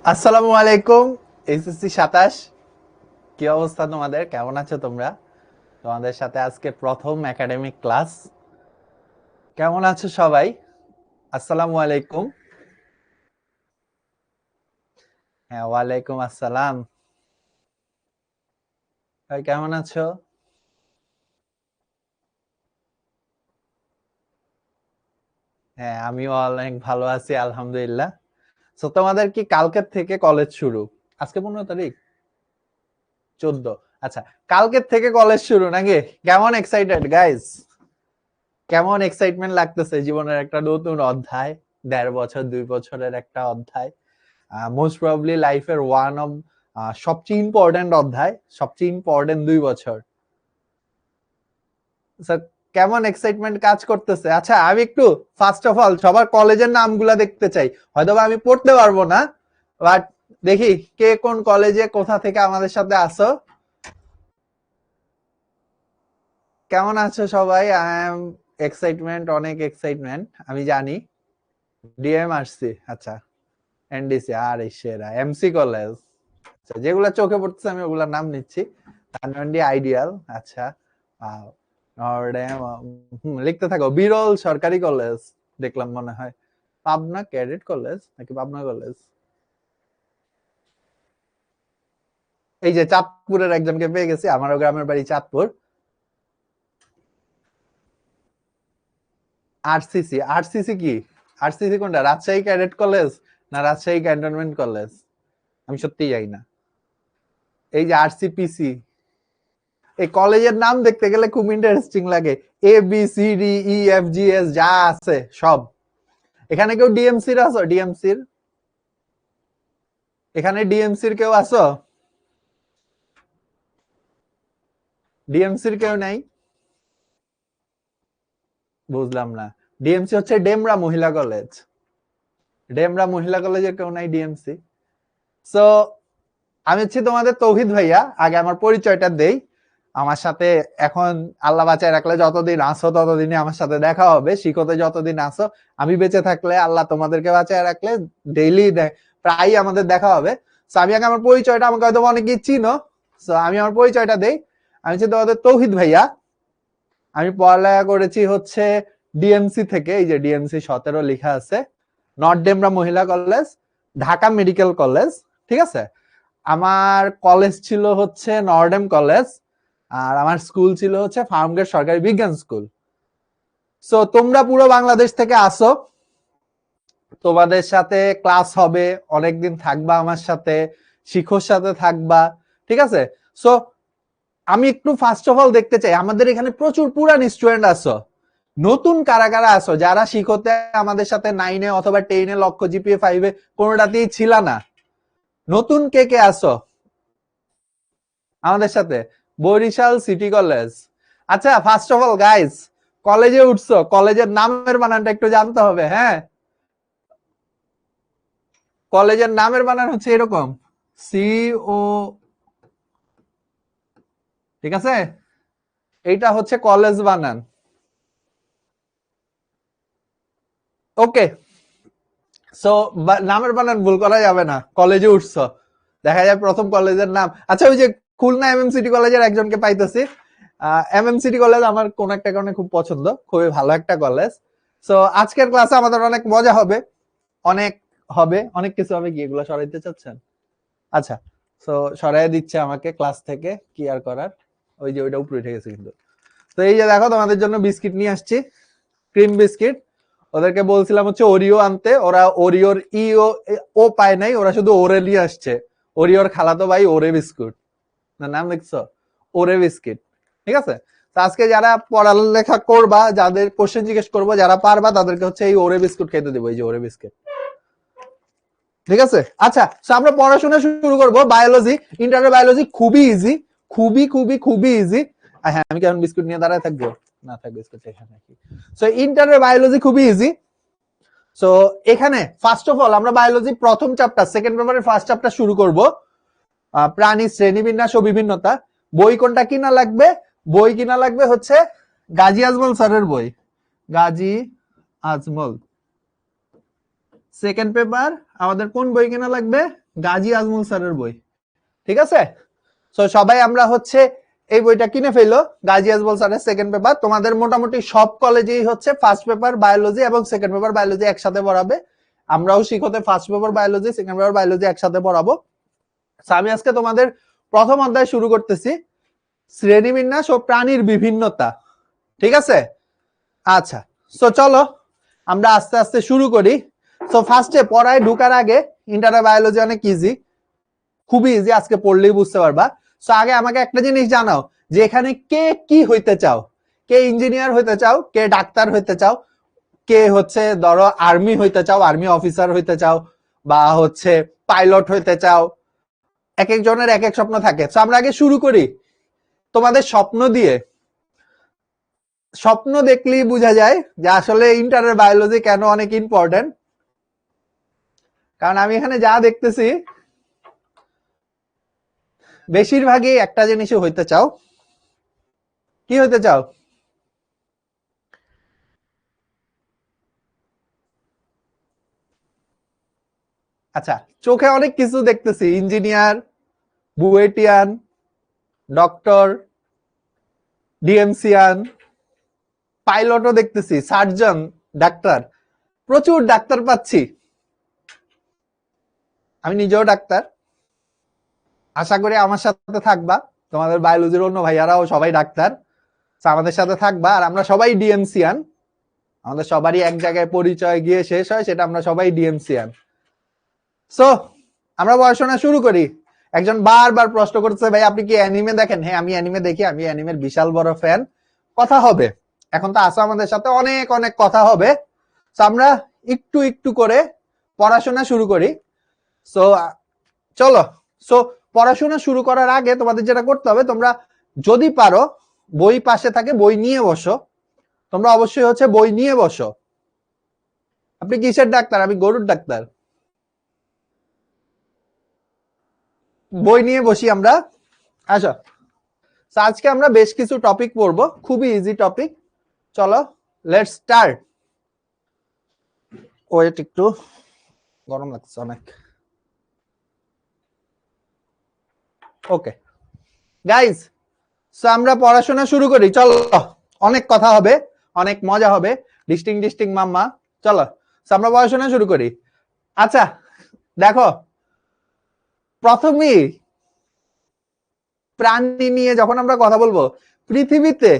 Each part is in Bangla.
আসসালামু আলাইকুম। এইচএসসি 27, কি অবস্থা তোমাদের? কেমন আছো তোমরা? তোমাদের সাথে আজকে প্রথম একাডেমিক ক্লাস। কেমন আছো সবাই? আসসালামু আলাইকুম। হ্যাঁ, ওয়ালাইকুম আসসালাম। ভাই কেমন আছো? হ্যাঁ, আমিও অনেক ভালো আছি আলহামদুলিল্লাহ। তো তোমাদের কি কালকের থেকে কলেজ শুরু? আজকে 15 তারিখ, 14। আচ্ছা, কালকের থেকে কলেজ শুরু নাকি? কেমন এক্সাইটেড গাইস? কেমন এক্সাইটমেন্ট লাগতেছে জীবনের একটা নতুন অধ্যায়? 1.5 বছর 2 বছরের একটা অধ্যায়, মোস্ট প্রবাবলি লাইফের ওয়ান অফ সবচেয়ে ইম্পর্টেন্ট অধ্যায়, সবচেয়ে ইম্পর্টেন্ট 2 বছর। So, কেমন এক্সাইটমেন্ট কাজ করতেছে? আচ্ছা, আমি একটু ফার্স্ট অফ অল সবার কলেজের নামগুলা দেখতে চাই। হয়তোবা আমি পড়তে পারবো না, বাট দেখি কে কোন কলেজে কোথা থেকে আমাদের সাথে আসো। কেমন আছো সবাই? আই এম এক্সাইটমেন্ট, অনেক এক্সাইটমেন্ট, আমি জানি। ডিএম আসছি, আচ্ছা। এনডিসি আর সেরা এমসি কলেজ, আচ্ছা, যেগুলা চোখে পড়তেছে আমি ওগুলার নাম নিচ্ছি। ধানমন্ডি আইডিয়াল, আচ্ছা। নরডেম, লিখতে থাকো। বিরল সরকারি কলেজ দেখলাম মনে হয়। পাবনা ক্যাডেট কলেজ নাকি পাবনা কলেজ? এই যে চাঁদপুরের একজনকে পেয়ে গেছি, আমারও গ্রামের বাড়ি চাঁদপুর। আরসিসি, আরসিসি কি? আরসিসি কোনটা? রাজশাহী ক্যাডেট কলেজ না রাজশাহী ক্যান্টনমেন্ট কলেজ? আমি সত্যিই জানি না। এই যে আরসিপিসি, এই কলেজের নাম দেখতে গেলে খুব ইন্টারেস্টিং লাগে। A B C D E F G S যা আছে সব। এখানে কেউ ডিএমসির আছো? ডিএমসির, এখানে ডিএমসির কেউ আছো? ডিএমসির কেউ নাই? বুঝলাম না। ডিএমসি হচ্ছে ডেমরা মহিলা কলেজ। ডেমরা মহিলা কলেজের কেউ নাই ডিএমসি। সো আমি হচ্ছি তোমাদের তৌহিদ ভাইয়া। আগে আমার পরিচয়টা দেই। আমার সাথে এখন আল্লাহ বাঁচায় রাখলে যতদিন আসো ততদিনই আমার সাথে দেখা হবে। শিখতে যতদিন আসো, আমি বেঁচে থাকলে আল্লাহ তোমাদেরকে বাঁচায় রাখলে ডেইলি প্রায়ই আমাদের দেখা হবে। সো আমি আগে আমার পরিচয়টা, আমাকে হয়তো অনেকেই চিনো। সো আমি আমার পরিচয়টা দেই। আমি হচ্ছে তোমাদের তৌহিদ ভাইয়া। আমি পড়ালেখা করেছি হচ্ছে ডিএমসি থেকে, এই যে ডিএমসি 17 লেখা আছে। নর্থ ডেমরা মহিলা কলেজ, ঢাকা মেডিকেল কলেজ, ঠিক আছে। আমার কলেজ ছিল হচ্ছে নর্ডেম কলেজ, আর আমার স্কুল ছিল হচ্ছে ফার্মগেট সরকারি বিজ্ঞান স্কুল। সো তোমরা পুরো বাংলাদেশ থেকে আসো, তোমাদের সাথে ক্লাস হবে, অনেকদিন থাকবা আমার সাথে, শিখোর সাথে থাকবা, ঠিক আছে। সো আমি একটু ফার্স্ট অফ অল দেখতে চাই, আমাদের এখানে প্রচুর পুরান স্টুডেন্ট আছো, নতুন কারা কারা আছো যারা শিখতে আমাদের সাথে 9-এ অথবা 10-এ লক্ষ্য জিপিএ 5-এ কোনোটাতেই ছিল না। নতুন কে কে আছো আমাদের সাথে? বরিশাল সিটি কলেজ, আচ্ছা। ফার্স্ট অফ অল গাইস, কলেজে উঠছো, কলেজের নামের বানানটা একটু জানতে হবে, হ্যাঁ। কলেজের নামের বানান হচ্ছে এরকম, সি ও, ঠিক আছে। এইটা হচ্ছে কলেজ বানান, ওকে। সো নামের বানান ভুল করা যাবে না। কলেজে উঠছো, দেখা যায় প্রথম কলেজের নাম। আচ্ছা, ওই যে খুলনা এমএম সিটি কলেজের একজনকে পাইতেছি। এমএম সিটি কলেজ আমার কোন একটা কারণে খুব পছন্দ, খুবই ভালো একটা কলেজ। সো আজকের ক্লাসে আমাদের অনেক মজা হবে, অনেক হবে, অনেক কিছু হবে। কি এগুলো সরাইতে চাচ্ছেন? আচ্ছা, সো সরাই দিচ্ছে আমাকে ক্লাস থেকে, কি আর করার। ওই যে ওইটা উপরে উঠে গেছে কিন্তু। তো এই যে দেখো, তোমাদের জন্য বিস্কিট নিয়ে আসছি, ক্রিম বিস্কিট। ওদেরকে বলছিলাম হচ্ছে ওরিও আনতে, ওরা ওরিওর ই ও পায় নাই, ওরা শুধু ওরে নিয়ে আসছে। ওরিওর খালাতো ভাই ওরে বিস্কুট, না নাম দেখছো, ওরে বিস্কিট, ঠিক আছে। তো আজকে যারা পড়ালেখা করবা, যাদের কোশ্চেন জিজ্ঞেস করবো, যারা পারবা তাদেরকে হচ্ছে এই ওরে বিস্কুট খেতে দেবো, এই যে ওরে বিস্কিট, ঠিক আছে। আচ্ছা, তো আমরা পড়াশোনা শুরু করবো। বায়োলজি, ইন্টারের বায়োলজি খুবই ইজি, খুবই খুবই খুবই ইজি। হ্যাঁ, আমি কেমন বিস্কুট নিয়ে দাঁড়ায় থাকবো? না থাকবে বিস্কুট এখানে। সো ইন্টারের বায়োলজি খুবই ইজি। সো এখানে ফার্স্ট অফ অল আমরা বায়োলজি প্রথম চ্যাপ্টার, সেকেন্ড পেপারের ফার্স্ট চ্যাপ্টার শুরু করব, প্রাণী শ্রেণীবিন্যাস ও বিভিন্নতা। বই কোনটা কিনা লাগবে? বই কিনা লাগবে হচ্ছে গাজী আজমল স্যারের বই, গাজী আজমল। সেকেন্ড পেপার আমাদের কোন বই কিনা লাগবে? গাজী আজমল স্যারের বই, ঠিক আছে। সো সবাই আমরা হচ্ছে এই বইটা কিনে ফেলো, গাজী আজমল স্যারের সেকেন্ড পেপার। তোমাদের মোটামুটি সব কলেজেই হচ্ছে ফার্স্ট পেপার বায়োলজি এবং সেকেন্ড পেপার বায়োলজি একসাথে পড়াবে। আমরাও শিখতে first paper biology second paper biology একসাথে পড়াবো। আমি আজকে তোমাদের প্রথম অধ্যায় শুরু করতেছি, শ্রেণীবিন্যাস ও প্রাণীর বিভিন্নতা, ঠিক আছে। আচ্ছা, সো চলো আমরা আস্তে আস্তে শুরু করি। সো ফার্স্টে পড়ায় ঢুকার আগে, ইন্টারনাল বায়োলজি অনেক ইজি, খুবই ইজি, আজকে পড়লেই বুঝতে পারবা। সো আগে আমাকে একটা জিনিস জানাও যে এখানে কে কি হইতে চাও, কে ইঞ্জিনিয়ার হইতে চাও, কে ডাক্তার হইতে চাও, কে হচ্ছে ধরো আর্মি হইতে চাও, আর্মি অফিসার হইতে চাও, বা হচ্ছে পাইলট হইতে চাও। এক একজনের এক এক স্বপ্ন থাকে। তো আমরা আগে শুরু করি তোমাদের স্বপ্ন দিয়ে। স্বপ্ন দেখলেই বোঝা যায় যে আসলে ইন্টারের বায়োলজি কেন অনেক ইম্পর্টেন্ট। কারণ আমি এখানে যা দেখতেছি বেশিরভাগই একটা জিনিসই হইতে চাও। কি হইতে চাও? আচ্ছা, চোখে অনেক কিছু দেখতেছি, ইঞ্জিনিয়ার, বুয়েটিয়ান, ডক্টর, ডিএমসিয়ান, পাইলটও দেখতেছি, সার্জন, ডাক্তার, প্রচুর ডাক্তার পাচ্ছি। আমি নিজেও ডাক্তার, আশা করি আমার সাথে থাকবা। তোমাদের বায়োলজির অন্য ভাইয়ারাও সবাই ডাক্তার, আমাদের সাথে থাকবা। আর আমরা সবাই ডিএমসিয়ান, আমাদের সবারই এক জায়গায় পরিচয় গিয়ে শেষ হয়, সেটা আমরা সবাই ডিএমসিয়ান। সো আমরা পড়াশোনা শুরু করি। একজন বারবার প্রশ্ন করছে, ভাই আপনি কি অ্যানিমে দেখেন? হ্যাঁ, আমি অ্যানিমে দেখি, আমি অ্যানিমের বিশাল বড় ফ্যান। কথা হবে, এখন তো আসো আমাদের সাথে, অনেক অনেক কথা হবে। সো আমরা একটু একটু করে পড়াশোনা শুরু করি। সো চলো। সো পড়াশোনা শুরু করার আগে তোমাদের যেটা করতে হবে, তোমরা যদি পারো বই পাশে থাকে বই নিয়ে বসো। তোমরা অবশ্যই হচ্ছে বই নিয়ে বসো। আপনি কিসের ডাক্তার? আমি গরুর ডাক্তার। বই নিয়ে বসি আমরা। আচ্ছা, আজকে আমরা বেশ কিছু টপিক পড়বো, খুবই ইজি টপিক। চলো লেটস স্টার্ট। ওয়েট, একটু গরম লাগছে অনেক। ওকে গাইজ, সো আমরা পড়াশোনা শুরু করি। চলো, অনেক কথা হবে, অনেক মজা হবে। ডিস্টিং মাম্মা, চলো আমরা পড়াশোনা শুরু করি। আচ্ছা দেখো, প্রথমেই প্রাণী নিয়ে যখন আমরা কথা বলবো, পৃথিবীতে,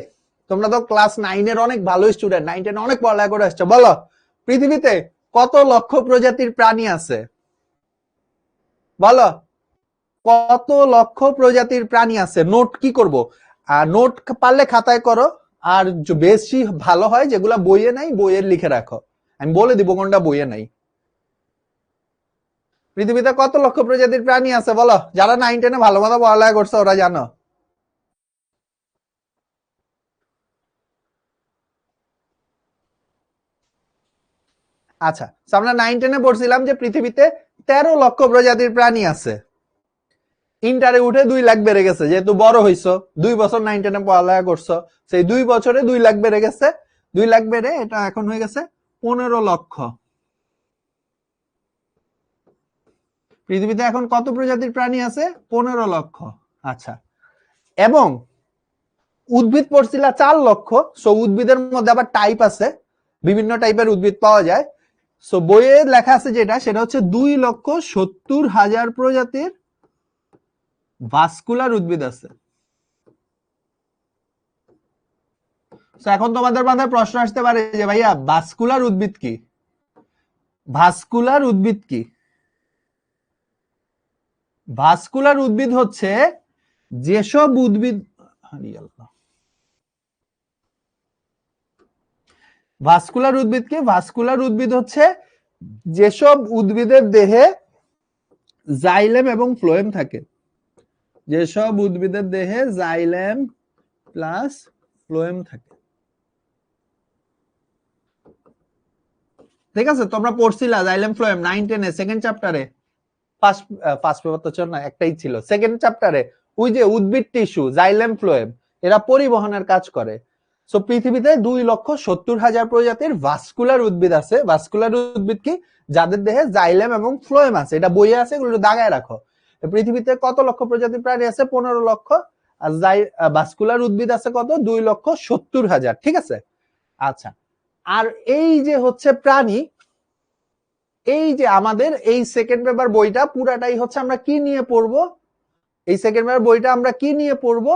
তোমরা তো ক্লাস 9-এর অনেক ভালো স্টুডেন্ট, 9-10 অনেক পড়ালেখা করে আসছো, বলো পৃথিবীতে কত লক্ষ প্রজাতির প্রাণী আছে? বলো কত লক্ষ প্রজাতির প্রাণী আছে? নোট কি করব? নোট পারলে খাতায় করো, আর বেশি ভালো হয় যেগুলা বইয়ে নাই, বইয়ের লিখে রাখো। আমি বলে দিব কোনটা বইয়ে নাই। পৃথিবীতে কত লক্ষ প্রজাতির প্রাণী আছে বলো? যারা 9-10-এ ভালো মতো পড়ালেখা করছে ওরা জানো। আচ্ছা, আমরা 9-10-এ পড়ছিলাম যে পৃথিবীতে 13 লক্ষ প্রজাতির প্রাণী আছে। ইন্টারে উঠে 2 লাখ বেড়ে গেছে, যেহেতু বড় হইছো, 2 বছর 9-10-এ পড়ালেখা করছো, সেই 2 বছরে 2 লাখ বেড়ে গেছে। 2 লাখ বেড়ে এটা এখন হয়ে গেছে 15 লক্ষ। পৃথিবীতে এখন কত প্রজাতির প্রাণী আছে? 15 লক্ষ। আচ্ছা, এবং উদ্ভিদ পড়ছিল 4 লক্ষ। সো উদ্ভিদের মধ্যে আবার টাইপ আছে, বিভিন্ন টাইপের উদ্ভিদ পাওয়া যায়। সো বইয়ে লেখা আছে যেটা, সেটা হচ্ছে 2,70,000 প্রজাতির ভাস্কুলার উদ্ভিদ আছে। এখন তোমাদের মাথায় প্রশ্ন আসতে পারে যে ভাইয়া ভাস্কুলার উদ্ভিদ কি? ভাস্কুলার উদ্ভিদ কি? ভাস্কুলার উদ্ভিদ হচ্ছে যেসব উদ্ভিদ, ভাস্কুলার উদ্ভিদ কি? ভাস্কুলার উদ্ভিদ হচ্ছে যেসব উদ্ভিদের দেহে জাইলেম এবং ফ্লোয়েম থাকে। যেসব উদ্ভিদের দেহে জাইলেম প্লাস ফ্লোয়েম থাকে, ঠিক আছে? তোমরা পড়ছিলা জাইলেম ফ্লোয়েম 9-10-এ সেকেন্ড চ্যাপ্টারে। ফার্স্ট পেপার তো না, একটাই ছিল। সেকেন্ড চ্যাপ্টারে ওই যে উদ্ভিদ টিস্যু জাইলেম ফ্লোয়েম, এরা পরিবহনের কাজ করে। সো পৃথিবীতে 2,70,000 প্রজাতির ভাস্কুলার উদ্ভিদ আছে। ভাস্কুলার উদ্ভিদ কি? যাদের দেহে জাইলেম এবং ফ্লোয়েম আছে, এটা বইয়ে আছে, এগুলো দাগায় রাখো। পৃথিবীতে কত লক্ষ প্রজাতির প্রাণী আছে? 15 লক্ষ। আর ভাস্কুলার উদ্ভিদ আছে কত? 2,70,000। ঠিক আছে, আচ্ছা। আর এই যে হচ্ছে প্রাণী, এই যে আমাদের এই সেকেন্ড পেপার বইটা পুরাটাই হচ্ছে আমরা কি নিয়ে পড়বো? এই সেকেন্ড পেপার বইটা আমরা কি নিয়ে পড়বো?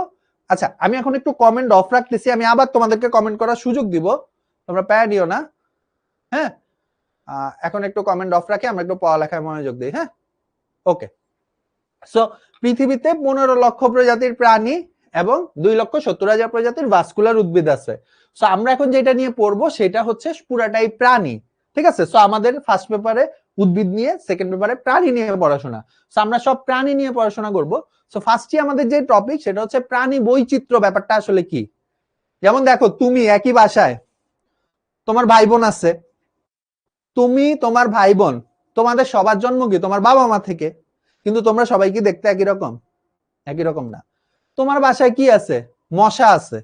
আচ্ছা, আমি এখন একটু কমেন্ট অফ রাখতেছি, আমি আবার তোমাদেরকে কমেন্ট করার সুযোগ দিব, তোমরা প্যারা দিও না। হ্যাঁ, এখন একটু কমেন্ট অফ রাখে আমরা একটু পড়ালেখায় মনোযোগ দিই। হ্যাঁ, ওকে। সো পৃথিবীতে 15 লক্ষ প্রজাতির প্রাণী এবং 2,70,000 প্রজাতির ভাস্কুলার উদ্ভিদ আছে। সো আমরা এখন যেটা নিয়ে পড়বো সেটা হচ্ছে পুরাটাই প্রাণী। ঠিক আছে, সো আমাদের ফার্স্ট পেপারে উদ্ভিদ নিয়ে, সেকেন্ড পেপারে প্রাণী নিয়ে পড়াশোনা। সো আমরা সব প্রাণী নিয়ে পড়াশোনা করব। সো ফার্স্টে আমাদের যে টপিক সেটা হচ্ছে প্রাণী বৈচিত্র্য। ব্যাপারটা আসলে কি? যেমন দেখো, তুমি একই বাসায়, তোমার ভাই বোন আছে, তুমি তোমার ভাই বোন, তোমাদের সবার জন্ম কি তোমার বাবা মা থেকে, কিন্তু তোমরা সবাই কি দেখতে একই রকম? একই রকম না। তোমার বাসায় কি আছে? মশা আছে।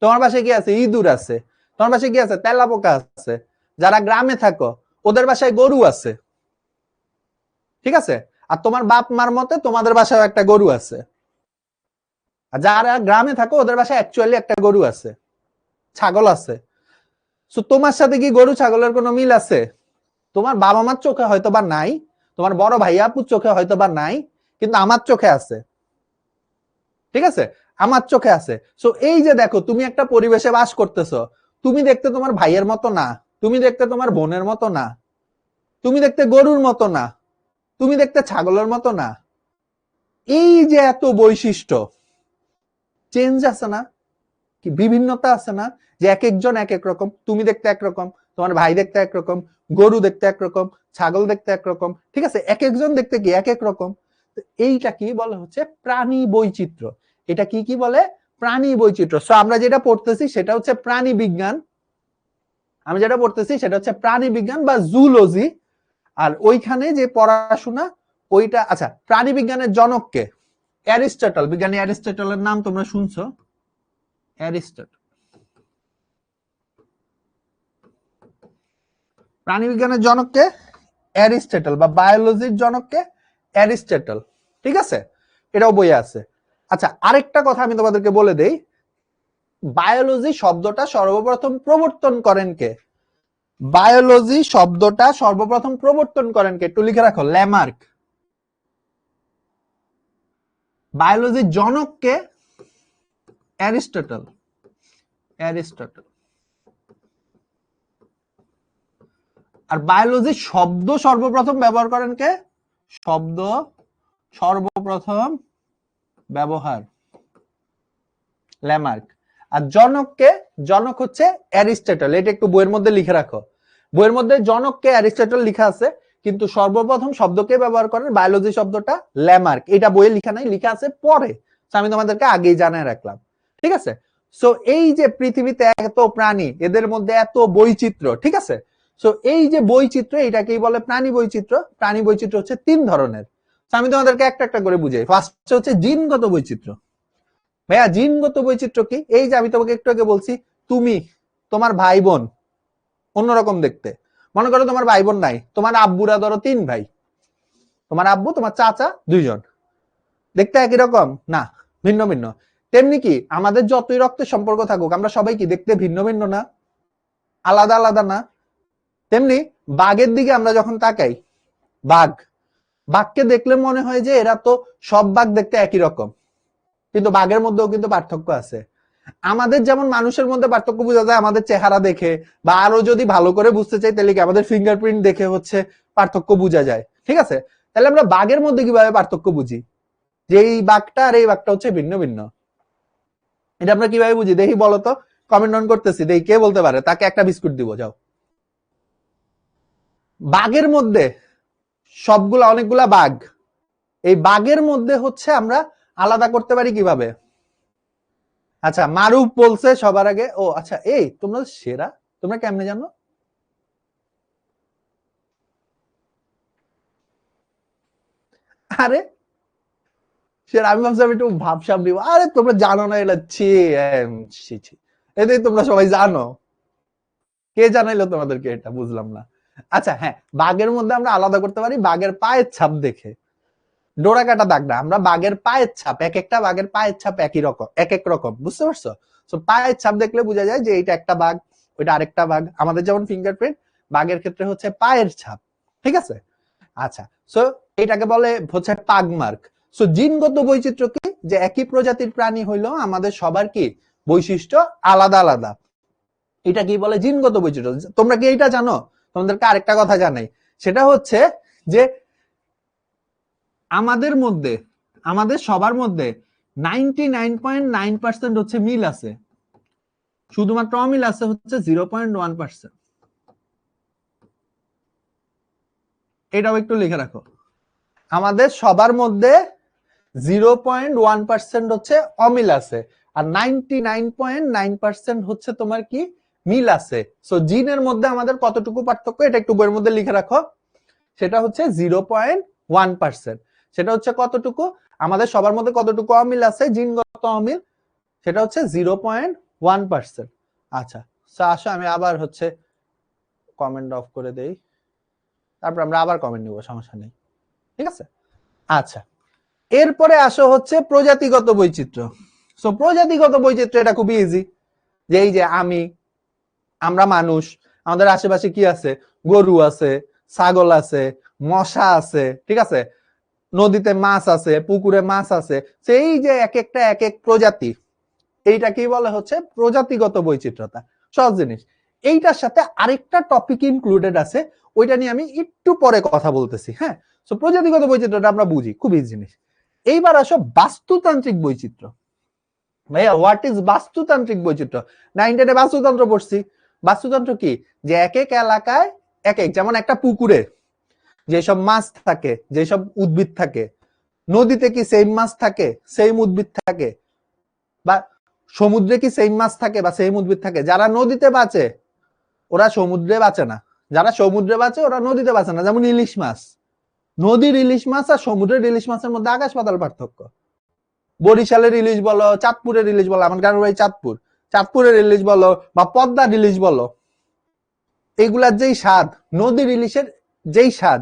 তোমার বাসায় কি আছে? ইঁদুর আছে। তোমার বাসায় কি আছে? তেলাপোকা আছে। যারা গ্রামে থাকো ওদের বাসায় গরু আছে। ঠিক আছে, আর তোমার বাপ মার মতে তোমাদের বাসায় একটা গরু আছে। আর যারা গ্রামে থাকো ওদের বাসায় অ্যাকচুয়ালি একটা গরু আছে, ছাগল আছে। সো তোমার সাথে কি গরু ছাগলের কোনো মিল আছে? তোমার বাবা মার চোখে হয়তো বা নাই, তোমার বড় ভাই আপুর চোখে হয়তো বা নাই, কিন্তু আমার চোখে আছে। ঠিক আছে, আমার চোখে আছে। সো এই যে দেখো, তুমি একটা পরিবেশে বাস করতেছো, তুমি দেখতে তোমার ভাইয়ের মতো না, তুমি দেখতে তোমার বোনের মতো না, তুমি দেখতে গরুর মতো না, তুমি দেখতে ছাগলের মতো না। এই যে এত বৈশিষ্ট্য, চেঞ্জ আছে না, কি বিভিন্নতা আছে না, যে এক একজন এক এক রকম। তুমি দেখতে একরকম, তোমার ভাই দেখতে একরকম, গরু দেখতে একরকম, ছাগল দেখতে একরকম। ঠিক আছে, এক একজন দেখতে কি এক এক রকম। এইটা কি বলে হচ্ছে প্রাণী বৈচিত্র্য। এটা কি কি বলে? প্রাণী বৈচিত্র্য। সো আমরা যেটা পড়তেছি সেটা হচ্ছে প্রাণী বিজ্ঞান। আমি যেটা পড়তেছি সেটা হচ্ছে প্রাণী বিজ্ঞান বা জুলজি। আর ওইখানে যে পড়াশোনা ওইটা, আচ্ছা, প্রাণী বিজ্ঞানের জনক কে? অ্যারিস্টটল। বিজ্ঞানী অ্যারিস্টটলের নাম তোমরা শুনছো? অ্যারিস্টটল। প্রাণী বিজ্ঞানের জনক কে? অ্যারিস্টটল। বা বায়োলজির জনক কে? অ্যারিস্টটল। ঠিক আছে, এটাও বইয়ে আছে। আচ্ছা, আরেকটা কথা আমি তোমাদেরকে বলে দেই, বায়োলজি শব্দটা সর্বপ্রথম প্রবর্তন করেন কে? বায়োলজি শব্দটা সর্বপ্রথম প্রবর্তন করেন কে? একটু লিখে রাখো, ল্যামার্ক। বায়োলজির জনক কে? অ্যারিস্টটল। অ্যারিস্টটল। আর বায়োলজি শব্দ সর্বপ্রথম ব্যবহার করেন কে? শব্দ সর্বপ্রথম ব্যবহার ল্যামার্ক। আর জনক কে? জনক হচ্ছে অ্যারিস্টটল। এটা একটু বইয়ের মধ্যে লিখে রাখো, বইয়ের মধ্যে জনক কে অ্যারিস্টটল লিখা আছে, কিন্তু সর্বপ্রথম শব্দকে ব্যবহার করেন বায়োলজি শব্দটা ল্যামার্ক। এটা বইয়ে লিখা নাই, লিখা আছে পরে, আমি তোমাদেরকে আগেই জানায় রাখলাম। ঠিক আছে, সো এই যে পৃথিবীতে এত প্রাণী, এদের মধ্যে এত বৈচিত্র্য। ঠিক আছে, সো এই যে বৈচিত্র্য, এটাকেই বলে প্রাণী বৈচিত্র্য। প্রাণী বৈচিত্র্য হচ্ছে 3 ধরনের। আমি তোমাদেরকে একটা একটা করে বুঝাই। ফার্স্ট হচ্ছে জিনগত বৈচিত্র্য। ভাইয়া, জিনগত বৈচিত্র্য কি? এই যে আমি তোমাকে একটু আগে বলছি, তুমি তোমার ভাই বোন অন্যরকম দেখতে। মনে করো তোমার ভাই বোন নাই, তোমার আব্বুরা ধরো 3 ভাই, তোমার আব্বু তোমার চাচা 2 জন, দেখতে একই রকম না, ভিন্ন ভিন্ন। তেমনি কি আমাদের যতই রক্তের সম্পর্ক থাকুক, আমরা সবাই কি দেখতে ভিন্ন ভিন্ন না, আলাদা আলাদা না? তেমনি বাঘের দিকে আমরা যখন তাকাই, বাঘ, বাঘকে দেখলে মনে হয় যে এরা তো সব বাঘ দেখতে একই রকম, কিন্তু বাঘের মধ্যেও কিন্তু পার্থক্য আছে। আমাদের যেমন মানুষের মধ্যে পার্থক্য বোঝা যায় আমাদের চেহারা দেখে, বা আরো যদি ভালো করে বুঝতে চাই তাহলে কি আমাদের ফিঙ্গারপ্রিন্ট দেখে হচ্ছে পার্থক্য বোঝা যায়। ঠিক আছে, তাহলে আমরা বাঘের মধ্যে কিভাবে পার্থক্য বুঝি, যে এই বাঘটা আর এই বাঘটা হচ্ছে ভিন্ন ভিন্ন? এটা আমরা কিভাবে বুঝি দেখি বলো তো? কমেন্ট অন করতেছি, দেখি কে বলতে পারে, তাকে একটা বিস্কুট দিব। যাও। বাঘের মধ্যে সবগুলা, অনেকগুলা বাঘ, এই বাঘের মধ্যে হচ্ছে আমরা আলাদা করতে পারি কিভাবে? আচ্ছা, মারুফ বলছে সবার আগে। ও আচ্ছা, এই তোমরা সেরা, তোমরা কেমনে জানো? আরে সেরা, আমি ভাবছিলাম একটু ভাবসাব দিব। আরে তোমরা জানো না, এটা ছি ছি ছি। এটাই তোমরা সবাই জানো। কে জানাইলো তোমাদেরকে এটা, বুঝলাম না। আচ্ছা হ্যাঁ, বাঘের মধ্যে আমরা আলাদা করতে পারি বাঘের পায়ের ছাপ দেখে। ডোরা কাটা দাগ না, আমরা বাঘের পায়ের ছাপ, এক একটা বাঘের পায়ের ছাপ একই রকম, এক এক রকম, বুঝতে পারছো? তো পায়ের ছাপ দেখলে বোঝা যায় যে এইটা একটা বাঘ, ওইটা আরেকটা বাঘ। আমাদের যেমন ফিঙ্গারপ্রিন্ট, বাঘের ক্ষেত্রে হচ্ছে পায়ের ছাপ, ঠিক আছে? আচ্ছা, সো এইটাকে বলে হচ্ছে পাগ মার্ক। সো জিনগত বৈচিত্র্য কি, যে একই প্রজাতির প্রাণী হইলো আমাদের সবার কি বৈশিষ্ট্য আলাদা আলাদা, এটা কি বলে জিনগত বৈচিত্র্য। তোমরা কি এইটা জানো? তোমাদেরকে আরেকটা কথা জানাই, সেটা হচ্ছে যে আমাদের মধ্যে, আমাদের সবার মধ্যে 99.9% হচ্ছে মিল আছে, শুধুমাত্র অমিল আছে হচ্ছে 0.1%। এটাও একটু লিখে রাখো। আমাদের সবার মধ্যে 0.1% হচ্ছে অমিল আছে, আর 99.9% হচ্ছে তোমার কি মিল আছে। সো জিনের মধ্যে আমাদের কতটুকু পার্থক্য, এটা একটু বইয়ের মধ্যে লিখে রাখো। সেটা হচ্ছে 0.1%। সেটা হচ্ছে কতটুকু, আমাদের সবার মধ্যে কতটুকু অমিল আছে, জিনগত অমিল, সেটা হচ্ছে 0.1%। আচ্ছা, আসো আমি আবার হচ্ছে কমেন্ট অফ করে দেই, তারপর আমরা আবার কমেন্ট নিব, সমস্যা নেই, ঠিক আছে? আচ্ছা, এরপরে আসো হচ্ছে প্রজাতিগত বৈচিত্র্য। সো প্রজাতিগত বৈচিত্র্য এটা খুবই ইজি, যে এই যে আমরা মানুষ, আমাদের আশেপাশে কি আছে, গরু আছে, ছাগল আছে, মশা আছে, ঠিক আছে, নদীতে মাছ আছে, পুকুরে মাছ আছে, সেই যে এক একটা এক এক প্রজাতি, এইটা কি বলে হচ্ছে প্রজাতিগত বৈচিত্র্যতা। সহজ জিনিস। এইটার সাথে আরেকটা টপিক ইনক্লুডেড আছে, ওইটা নিয়ে আমি একটু পরে কথা বলতেছি, হ্যাঁ? সো প্রজাতিগত বৈচিত্র্যটা আমরা বুঝি, খুব ইজি জিনিস। এইবার আসো বাস্তুতান্ত্রিক বৈচিত্র্য। ভাইয়া হোয়াট ইজ বাস্তুতান্ত্রিক বৈচিত্র্য? 9 বাস্তুতন্ত্র পড়ছি। বাস্তুতন্ত্র কি, যে এক এক এলাকায় এক এক, যেমন একটা পুকুরে যেসব মাছ থাকে, যেসব উদ্ভিদ থাকে, নদীতে কি সেম মাছ থাকে, সেম উদ্ভিদ থাকে, বা সমুদ্রে কি সেম মাছ থাকে বা সেম উদ্ভিদ থাকে? যারা নদীতে বাঁচে ওরা সমুদ্রে বাঁচে না, যারা সমুদ্রে বাঁচে ওরা নদীতে বাঁচে না। যেমন ইলিশ মাছ, নদীর ইলিশ মাছ আর সমুদ্রের ইলিশ মাছের মধ্যে আকাশ পাতাল পার্থক্য। বরিশালের ইলিশ বলো, চাঁদপুরের ইলিশ বলো, আমার গ্রামের বাড়ি চাঁদপুর, চাঁদপুরের ইলিশ বলো বা পদ্মার ইলিশ বলো, এগুলার যেই স্বাদ, নদীর ইলিশের যেই স্বাদ,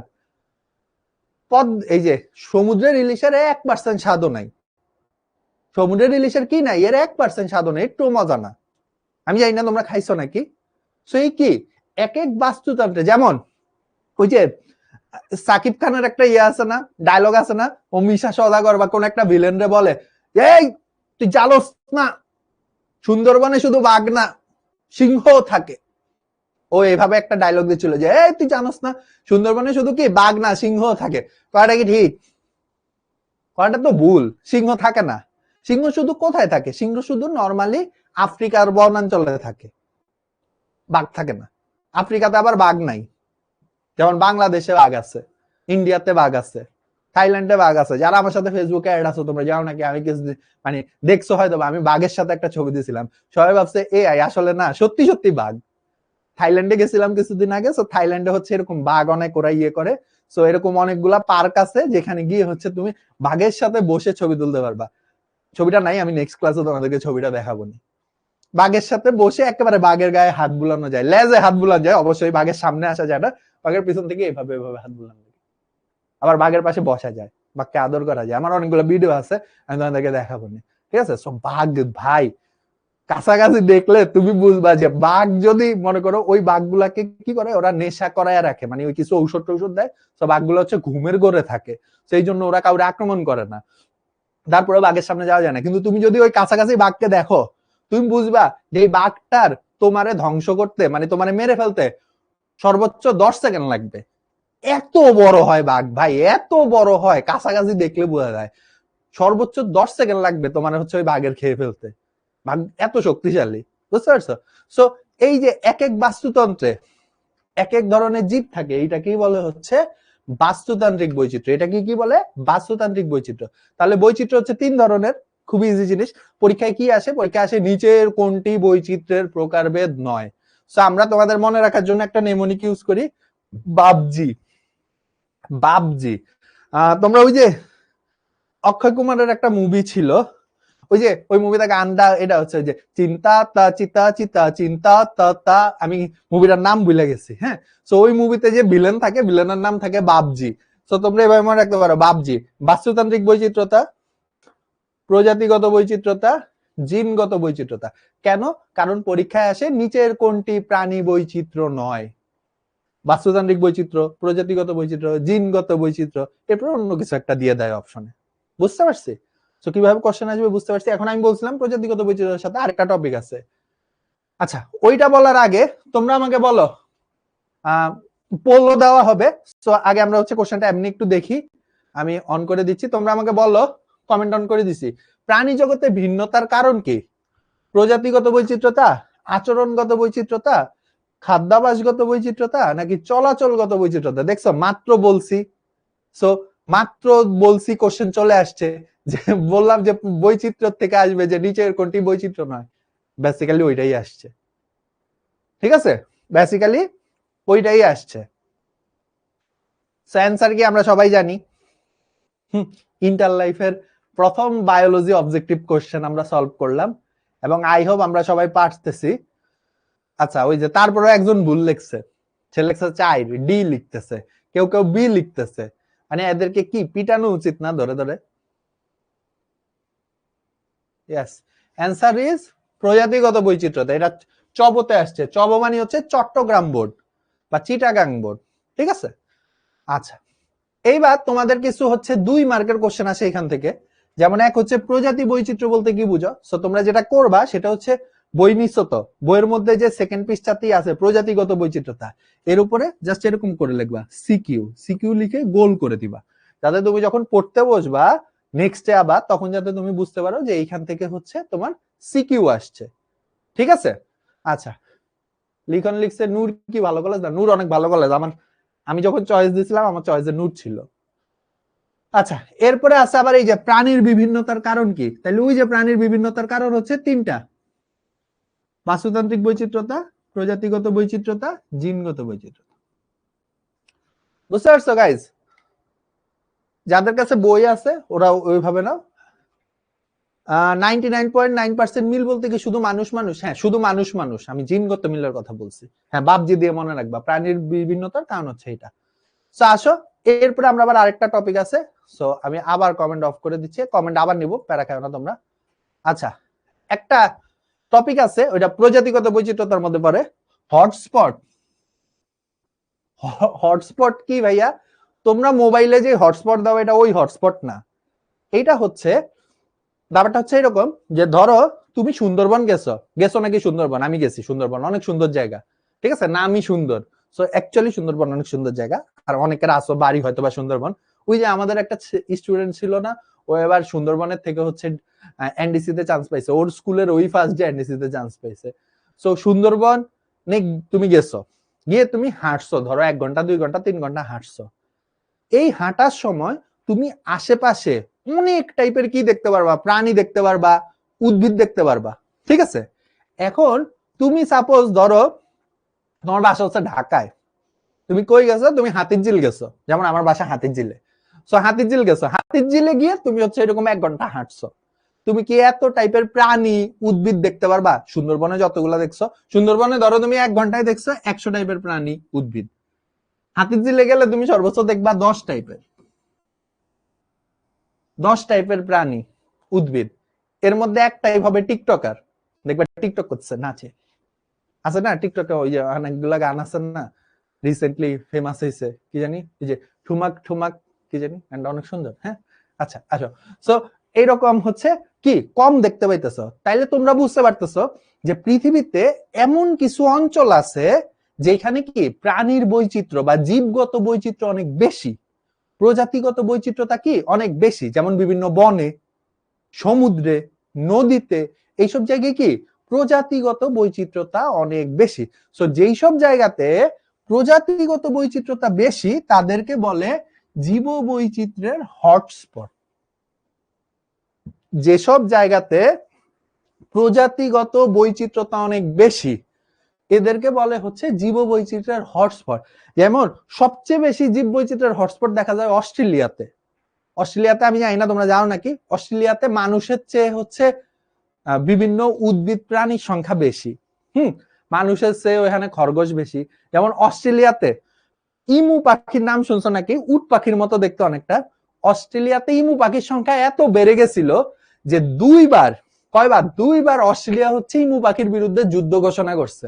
এই যে সমুদ্রের ইলিশের 1% স্বাদও নাই। সমুদ্রের ইলিশের কি নাই, এর 1% স্বাদও নাই, একটু মজা না। আমি জানি না তোমরা খাইছো নাকি। সেই কি এক এক বাস্তুতন্ত্রে, যেমন ওই যে সাকিব খানের একটা ইয়ে আছে না, ডায়লগ আছে না, ও মিশা সওদাগর বা কোন একটা ভিলেন রে বলে, এই তুই জানোস না সুন্দরবনে শুধু বাঘ না সিংহ থাকে। ও এভাবে একটা ডায়লগ দিচ্ছিল যে এই তুই জানোস না সুন্দরবনে শুধু কি বাঘ না সিংহ থাকে। কয়টা কি ঠিক? কয়টা তো ভুল। সিংহ থাকে না। সিংহ শুধু কোথায় থাকে? সিংহ শুধু নর্মালি আফ্রিকার বনাঞ্চলে থাকে, বাঘ থাকে না। আফ্রিকাতে আবার বাঘ নাই, যেমন বাংলাদেশে বাঘ আছে, ইন্ডিয়াতে বাঘ আছে, থাইল্যান্ডে বাঘ আছে। যারা আমার সাথে ফেসবুকে অ্যাড আছো তোমরা জানো নাকি, আমি কিছু মানে দেখছো হয়তো, আমি বাঘের সাথে একটা ছবি দিয়েছিলাম, সবাই ভাবছে এআই, আসলে না, সত্যি সত্যি বাঘ। থাইল্যান্ডে গেছিলাম কিছুদিন আগে, সো থাইল্যান্ডে হচ্ছে এরকম বাঘ অনেক ওরা ইয়ে করে। সো এরকম অনেকগুলা পার্ক আছে যেখানে গিয়ে হচ্ছে তুমি বাঘের সাথে বসে ছবি তুলতে পারবা। ছবিটা নাই, আমি নেক্সট ক্লাসে তোমাদেরকে ছবিটা দেখাবো নি। বাঘের সাথে বসে একেবারে বাঘের গায়ে হাত বুলানো যায়, লেজে হাত বুলানো যায়, অবশ্যই বাঘের সামনে আসা যায় না, বাঘের পিছন থেকে এভাবে এভাবে হাত বুলানো যায়। আবার বাঘের পাশে বসা যায়, বাঘকে আদর করা যায়। আমার অনেকগুলো ভিডিও আছে, আমি তোমাদেরকে দেখাবো নি, ঠিক আছে? সব বাঘ ভাই কাছাকাছি দেখলে তুমি বুঝবা যে বাঘ, যদি মনে করো ওই বাঘগুলাকে কি করে, ওরা নেশা করায় রাখে, মানে ওই কিছু ঔষধ টৌষধ দেয়, তো বাঘগুলো হচ্ছে ঘুমের ঘরে থাকে, সেই জন্য ওরা কাউরে আক্রমণ করে না, তারপরে বাঘের সামনে যাওয়া যায় না। কিন্তু তুমি যদি ওই কাছাকাছি বাঘকে দেখো, তুমি বুঝবা যে এই বাঘটার তোমারে ধ্বংস করতে, মানে তোমারে মেরে ফেলতে সর্বোচ্চ 10 সেকেন্ড লাগবে। এত বড় হয় বাঘ ভাই, এত বড় হয়, কাছাকাছি দেখলে বোঝা যায়। সর্বোচ্চ 10 সেকেন্ড লাগবে তোমার হচ্ছে ওই বাঘের খেয়ে ফেলতে, বাঘ এত শক্তিশালী, বুঝতে পারছো? সো এই যে এক এক বাস্তুতন্ত্রে এক এক ধরনের জীব থাকে, এইটাকেই বলে হচ্ছে বাস্তুতান্ত্রিক বৈচিত্র্য। এটা কি বলে? বাস্তুতান্ত্রিক বৈচিত্র্য। তাহলে বৈচিত্র্য হচ্ছে 3 ধরনের, খুবই ইজি জিনিস। পরীক্ষায় কি আসে? পরীক্ষায় আসে নিচের কোনটি বৈচিত্র্যের প্রকারভেদ নয়। সো আমরা তোমাদের মনে রাখার জন্য একটা নেমোনিক ইউজ করি, বাবজি। বাবজি তোমরা ওই যে অক্ষয় কুমারের একটা মুভি ছিল, ওই যে ওই মুভিতে গানটা এটা হচ্ছে যে চিন্তা তা চিতা চিতা চিন্তা তা তা, আমি মুভিটার নাম ভুলে গেছি। হ্যাঁ, সো ওই মুভিতে যে ভিলেন থাকে, ভিলেনের নাম থাকে বাবজি। সো তোমরা এভাবে মনে রাখতে পারো, বাবজি। বাস্তুতান্ত্রিক বৈচিত্র্যতা, প্রজাতিগত বৈচিত্র্যতা, জিনগত বৈচিত্র্যতা। কেন? কারণ পরীক্ষায় আসে নিচের কোনটি প্রাণী বৈচিত্র্য নয়। বাস্তুতান্ত্রিক বৈচিত্র্য, প্রজাতিগত বৈচিত্র্য, জিনগত বৈচিত্র্য, এরপর অন্য কিছু একটা দিয়ে দেয় অপশনে। বুঝতে পারছি? তো কিভাবে কোশ্চেন আসবে বুঝতে পারছি। এখন আমি বলছিলাম প্রজাতিগত বৈচিত্র্যের সাথে আরেকটা টপিক আছে। আচ্ছা, ওইটা বলার আগে তোমরা আমাকে বলো, পোলও দেওয়া হবে। তো আগে আমরা হচ্ছে কোশ্চেনটা এমনি একটু দেখি, আমি অন করে দিচ্ছি, তোমরা আমাকে বলো, কমেন্ট অন করে দিছি। প্রাণী জগতে ভিন্নতার কারণ কি? প্রজাতিগত বৈচিত্র্যতা, আচরণগত বৈচিত্র্যতা, খাদ্যাভ্যাসগত বৈচিত্র্যতা, নাকি চলাচলগত বৈচিত্র্যতা? দেখছো, মাত্র বলছি। সো মাত্র বলছি, কোশ্চেন চলে আসছে। যে বললাম যে বৈচিত্র্য থেকে আসবে, যে নিচের কোনটি বৈচিত্র্য নয়, বেসিক্যালি ওইটাই আসছে। ঠিক আছে, বেসিক্যালি ওইটাই আসছে। অ্যান্সার কি আমরা সবাই জানি। ইন্টার লাইফের প্রথম বায়োলজি অবজেক্টিভ কোশ্চেন আমরা সলভ করলাম, এবং আই হোপ আমরা সবাই পারতেছি। আচ্ছা, ওই যে তারপরে একজন ভুল লিখছে, সে লিখছে 4, ডি লিখতেছে, কেউ কেউ বি লিখতেছে। মানে এদেরকে কি পিটানো উচিত না ধরে ধরে? ইয়েস, অ্যান্সার ইজ প্রজাতিগত বৈচিত্র্যতা। এটা চবতে আসছে। চব মানে হচ্ছে চট্টগ্রাম বোর্ড বা চিটাগাং বোর্ড। ঠিক আছে, আচ্ছা, এইবার তোমাদের কিছু হচ্ছে 2 মার্কের কোশ্চেন আসে এখান থেকে। যেমন এক হচ্ছে প্রজাতি বৈচিত্র্য বলতে কি বুঝো। সো তোমরা যেটা করবা সেটা হচ্ছে বই নিছো তো, বইয়ের মধ্যে যে সেকেন্ড পৃষ্ঠাতেই আছে প্রজাতিগত বৈচিত্র্যতা, এর উপরে জাস্ট এরকম করে লিখবা সিকিউ, সিকিউ লিখে গোল করে দিবা, যাতে তুমি যখন পড়তে বসবা নেক্সটে আবার, তখন যাতে তুমি বুঝতে পারো যে এইখান থেকে হচ্ছে তোমার সিকিউ আসছে। ঠিক আছে, আচ্ছা, লিখন লিখছে নূর কি ভালো কলেজ না? নূর অনেক ভালো কলেজ। আমার, আমি যখন চয়েস দিছিলাম আমার চয়েসে নূর ছিল। আচ্ছা, এরপরে আছে আবার এই যে প্রাণীর বিভিন্নতার কারণ কি? তাহলে ওই যে প্রাণীর বিভিন্নতার কারণ হচ্ছে 3টা: বাস্তুতান্ত্রিক বৈচিত্র্যতা, প্রজাতিগত বৈচিত্র্যতা, জিনগত বৈচিত্র্যতা। বুঝতে পারছো গাইজ? যাদের কাছে বই আছে ওরা ওইভাবে নাও। 99.9% মিল বলতে কি শুধু মানুষ মানুষ? হ্যাঁ, শুধু মানুষ মানুষ, আমি জিনগত মিলের কথা বলছি। হ্যাঁ, বাবজি দিয়ে মনে রাখবা, প্রাণীর বিভিন্নতার কারণ হচ্ছে এটা। সো আসো, এরপরে আমরা আবার আরেকটা টপিক আছে। সো আমি আবার কমেন্ট অফ করে দিচ্ছি, কমেন্ট আবার নিব, প্যারা খাও না তোমরা। আচ্ছা, একটা টপিক আছে, ওইটা প্রজাতিগত বৈচিত্র্যতার মধ্যে পড়ে, হটস্পট। হটস্পট কি ভাইয়া? তোমরা মোবাইলে যে হটস্পট দাও, এটা ওই হটস্পট না। এইটা হচ্ছে, ব্যাপারটা হচ্ছে এরকম যে ধরো তুমি সুন্দরবন গেছো, গেছো নাকি সুন্দরবন? আমি গেছি সুন্দরবন, অনেক সুন্দর জায়গা। ঠিক আছে, নামই সুন্দর। সো অ্যাকচুয়ালি সুন্দরবন অনেক সুন্দর জায়গা। আর অনেকের আসো বাড়ি হয়তো বা সুন্দরবন। ওই যে আমাদের একটা স্টুডেন্ট ছিল না, ও এবার সুন্দরবনের থেকে হচ্ছে এনডিসি তে চান্স পাইছে, ওর স্কুলের ওই ফার্স্ট ডে এনডিসি তে চান্স পাইছে। সো সুন্দরবন তুমি গেছো, গিয়ে তুমি হাঁটছো, ধরো 1 ঘন্টা 2 ঘন্টা 3 ঘন্টা হাঁটছো। এই হাঁটার সময় তুমি আশেপাশে অনেক টাইপের কি দেখতে পারবা? প্রাণী দেখতে পারবা, উদ্ভিদ দেখতে পারবা। ঠিক আছে, এখন তুমি সাপোজ ধরো তোমার বাসা হচ্ছে ঢাকায়, তুমি কই গেছো? তুমি হাতিরঝিল গেছো, যেমন আমার বাসা হাতিরঝিলে। সো হাতিরঝিল গেছো, হাতিরঝিলে গিয়ে তুমি হচ্ছে এরকম 1 ঘন্টা হাঁটছো। তুমি কি এত টাইপের প্রাণী উদ্ভিদ দেখতে পারবা? সুন্দরবনে যতগুলা দেখছো, সুন্দরবনে ধরো তুমি 1 ঘন্টায় দেখছো 100 টাইপের প্রাণী উদ্ভিদ। হাতিরঝিলে গেলে তুমি সর্বোচ্চ দেখবা 10 টাইপের প্রাণী উদ্ভিদ। এর মধ্যে এক টাইপ হবে টিকটকার, দেখবা টিকটক করছে, নাচে। আছে না টিকটকে ওই যে অনেকগুলা গান আছে না, রিসেন্টলি ফেমাস হয়েছে, কি জানি, এই যে ঠুমাক ঠুমাক কি জানি, গানটা অনেক সুন্দর। হ্যাঁ, আচ্ছা আসো। সো এইরকম হচ্ছে কি কম দেখতে পাইতেছো, তাইলে তোমরা বুঝতে পারতেছো যে পৃথিবীতে এমন কিছু অঞ্চল আছে যেখানে কি প্রাণীর বৈচিত্র্য বা জীবগত বৈচিত্র্য অনেক বেশি, প্রজাতিগত বৈচিত্র্যতা কি অনেক বেশি। যেমন বিভিন্ন বনে, সমুদ্রে, নদীতে, এইসব জায়গায় কি প্রজাতিগত বৈচিত্র্যতা অনেক বেশি। সো যেই সব জায়গাতে প্রজাতিগত বৈচিত্র্যতা বেশি তাদেরকে বলে জীব বৈচিত্র্যের হটস্পট। যেসব জায়গাতে প্রজাতিগত বৈচিত্র্যতা অনেক বেশি এদেরকে বলে হচ্ছে জীব বৈচিত্র্যের হটস্পট। যেমন সবচেয়ে বেশি জীব বৈচিত্র্যের হটস্পট দেখা যায় অস্ট্রেলিয়াতে। অস্ট্রেলিয়াতে আমি জানি না তোমরা জানো নাকি, অস্ট্রেলিয়াতে মানুষের চেয়ে হচ্ছে বিভিন্ন উদ্ভিদ প্রাণীর সংখ্যা বেশি। মানুষের চেয়ে ওখানে খরগোশ বেশি। যেমন অস্ট্রেলিয়াতে ইমু পাখির নাম শুনছো নাকি? উট পাখির মতো দেখতে অনেকটা। অস্ট্রেলিয়াতে ইমু পাখির সংখ্যা এত বেড়ে গেছিল যে দুইবার অস্ট্রেলিয়া হচ্ছে ইমু পাখির বিরুদ্ধে যুদ্ধ ঘোষণা করছে।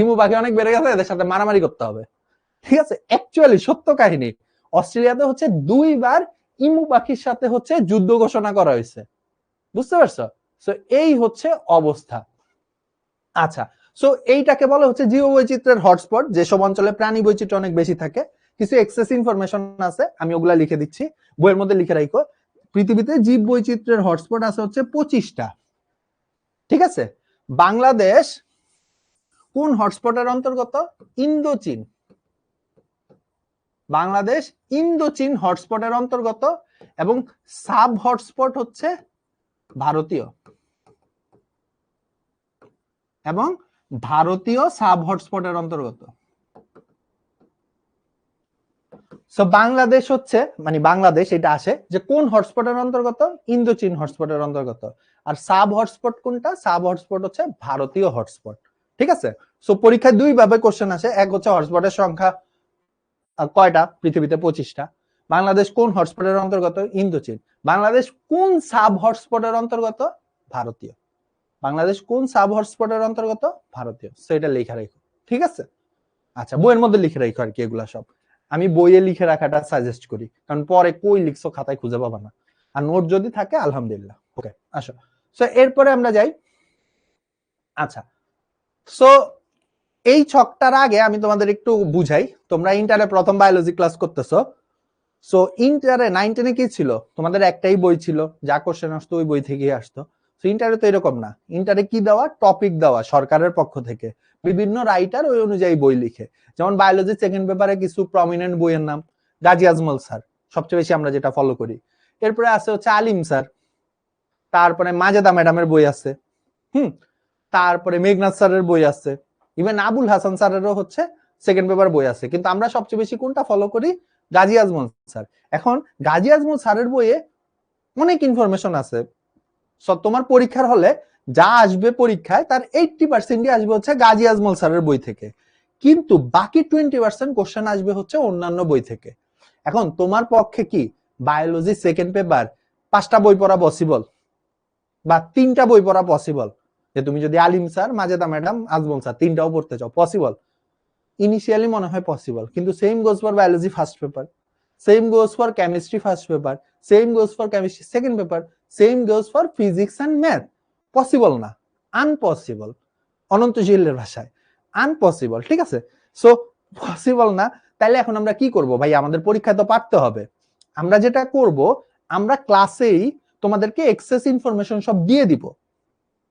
ইমু পাখি অনেক বেড়ে গেছে, এদের সাথে মারামারি করতে হবে। ঠিক আছে, অ্যাকচুয়ালি সত্য কাহিনী। অস্ট্রেলিয়াতে হচ্ছে দুইবার ইমু পাখির সাথে হচ্ছে যুদ্ধ ঘোষণা করা হয়েছে। বুঝতে পারছো? সো এই হচ্ছে অবস্থা। আচ্ছা, সো এইটাকে বলা হচ্ছে জীব বৈচিত্র্যের হটস্পট, যেসব অঞ্চলে প্রাণী বৈচিত্র্য অনেক বেশি থাকে। কিছু এক্সেস ইনফরমেশন আছে, আমি ওগুলা লিখে দিচ্ছি, বইয়ের মধ্যে লিখে রাখো। পৃথিবীতে জীব বৈচিত্র্যের হটস্পট আছে হচ্ছে 25টা। ঠিক আছে, বাংলাদেশ কোন হটস্পটের অন্তর্গত? ইন্দোচীন। বাংলাদেশ ইন্দোচীন হটস্পটের অন্তর্গত এবং সাব হটস্পট হচ্ছে ভারতীয়, এবং ভারতীয় সাব হটস্পটের অন্তর্গত। সো বাংলাদেশ হচ্ছে মানে বাংলাদেশ এটা আসে যে কোন হটস্পটের অন্তর্গত? ইন্দোচীন হটস্পটের অন্তর্গত। আর সাব হটস্পট কোনটা? সাব হটস্পট হচ্ছে ভারতীয় হটস্পট। ঠিক আছে, সো পরীক্ষায় দুই ভাবে কোশ্চেন আসে। এক হচ্ছে হটস্পটের সংখ্যা কয়টা পৃথিবীতে? 25টা। বাংলাদেশ কোন হটস্পটের অন্তর্গত? ইন্দোচীন। বাংলাদেশ কোন সাব হটস্পটের অন্তর্গত? ভারতীয়। বাংলাদেশ কোন সাব হটস্পটের অন্তর্গত? ভারতীয়। সো এটা লেখা রাখো। ঠিক আছে, আচ্ছা বইয়ের মধ্যে লিখে রাখো আর কি, এগুলা সব আমি বইয়ে লিখে রাখাটা সাজেস্ট করি, কারণ পরে কই লিখছো খাতায় খুঁজে পাবা না। আর নোট যদি থাকে আলহামদুলিল্লাহ। ওকে, আসো। সো এরপরে আমরা যাই। আচ্ছা, সো এই ছকটার আগে আমি তোমাদের একটু বুঝাই। তোমরা ইন্টারে প্রথম বায়োলজি ক্লাস করতেছো। সো ইন্টারে 9 10-এ কি ছিল? তোমাদের একটাই বই ছিল, যা কোশ্চেন আসতো ওই বই থেকেই আসতো। সো ইন্টারে তো এরকম না। ইন্টারে কি দেওয়া? টপিক দেওয়া সরকারের পক্ষ থেকে, বিভিন্ন রাইটার ওই অনুযায়ী বই লিখে। যেমন বায়োলজি সেকেন্ড পেপারে কিছু প্রমিনেন্ট বইয়ের নাম, গাজী আজমল স্যার সবচেয়ে বেশি আমরা যেটা ফলো করি। এরপরে আছে হচ্ছে আলিম স্যার, তারপরে মাজেদা ম্যাডামের বই আছে, তারপরে মেঘনাথ স্যারের বই আছে, ইভেন আবুল হাসান স্যারেরও হচ্ছে সেকেন্ড পেপার বই আছে। কিন্তু আমরা সবচেয়ে বেশি কোনটা ফলো করি? গাজী আজমল স্যার। এখন গাজী আজমল স্যারের বইয়ে অনেক ইনফরমেশন আছে। তোমার পরীক্ষার হলে যা আসবে পরীক্ষায় তার 80% আসবে হচ্ছে গাজী আজমল স্যারের বই থেকে, কিন্তু বাকি 20% কোশ্চেন আসবে হচ্ছে অন্যান্য বই থেকে। এখন তোমার পক্ষে কি বায়োলজি সেকেন্ড পেপার 5টা বই পড়া পসিবল, বা 3টা বই পড়া পসিবল? যে তুমি যদি Alim sir, Majeda madam, Azmal sir তিনটাও পড়তে চাও, পসিবল? ইনিশিয়ালি মনে হয় পসিবল, কিন্তু same goes for biology first paper, same goes for chemistry first paper, same goes for chemistry second paper, same goes for physics and math. Possible না, আনপসিবল। অনন্তশীলের ভাষায় আনপসিবল। ঠিক আছে, সো পসিবল না। তাইলে এখন আমরা কি করব ভাই? আমাদের পরীক্ষা তো পারতে হবে। আমরা যেটা করব, আমরা ক্লাসেই তোমাদেরকে এক্সেস ইনফরমেশন সব দিয়ে দিব।